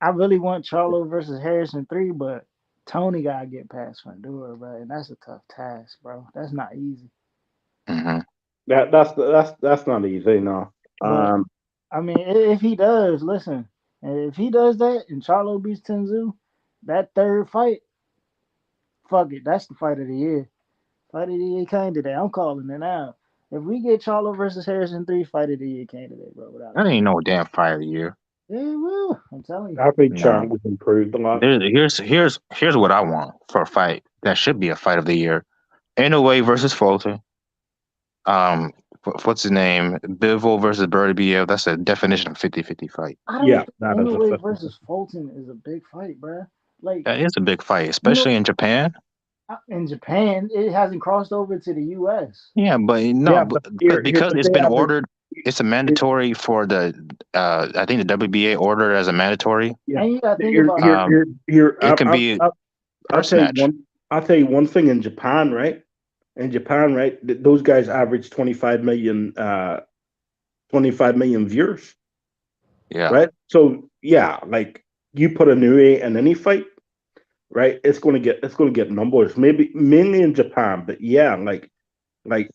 I really want Charlo versus Harrison 3, but Tony gotta get past Fundora, bro, and that's a tough task, bro. That's not easy. Mm-hmm. That's not easy, no. But, I mean, if he does, listen. If he does that and Charlo beats Tim Tszyu, that third fight, fuck it, that's the fight of the year. Fight of the year candidate. I'm calling it now. If we get Charlo versus Harrison 3, fight of the year candidate, bro. That ain't no damn fight of the year. Yeah, it will. I'm telling you. I think Charlo's improved a lot. Here's what I want for a fight that should be a fight of the year. Inoue versus Fulton. What's his name? Bivol versus Verdean. That's a definition of 50-50 fight. Inoue versus Fulton is a big fight, bro. Like that is a big fight, especially in Japan. In Japan, it hasn't crossed over to the U.S. Yeah, but because it's been ordered, it's a mandatory for the. I think the WBA ordered as a mandatory. Yeah, and you got to think about it can be. I'll tell you one thing in Japan, right? In Japan, right, those guys average 25 million viewers. Yeah. Right. So yeah, like you put a Inoue in any fight, right? It's gonna get numbers. Mainly in Japan, but yeah, like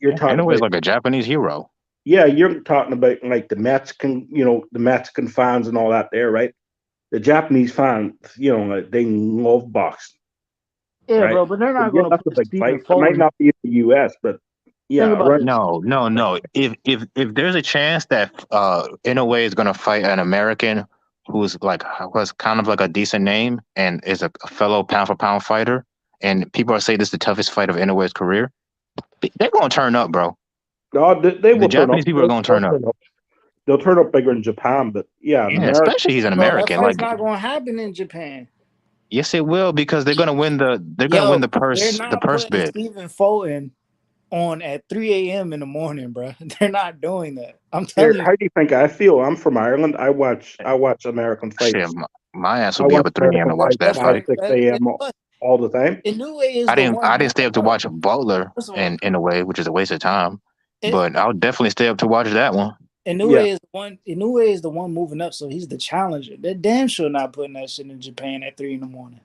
you're talking. Inoue's like a Japanese hero. Yeah, you're talking about like the Mexican fans and all that there, right? The Japanese fans, they love boxing. Yeah, right? bro, but they're not going to put Stephen It might not be in the U.S., but yeah, right. No. If there's a chance that Inoue is going to fight an American who's was kind of like a decent name and is a fellow pound for pound fighter, and people are saying this is the toughest fight of Inoue's career, they're going to turn up, bro. No, they will. The Japanese people are going to turn up. They'll turn up bigger in Japan, but yeah, especially he's an American. That's not going to happen in Japan. Yes, it will because they're going to win the. They're going to win the purse. The purse bid. Stephen Fulton on at 3 a.m. in the morning, bro. They're not doing that. I'm telling you. How do you think I feel? I'm from Ireland. I watch American fights. Shit, my ass will be up at 3 a.m. to watch that fight. 6 a.m. all the time. I didn't stay up to watch Butler in a way, which is a waste of time. But I'll definitely stay up to watch that one. Inoue is the one moving up, so he's the challenger. They're damn sure not putting that shit in Japan at 3 a.m.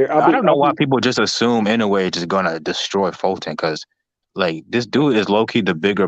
I don't know why people just assume Inoue is just gonna destroy Fulton because, like, this dude is low key the bigger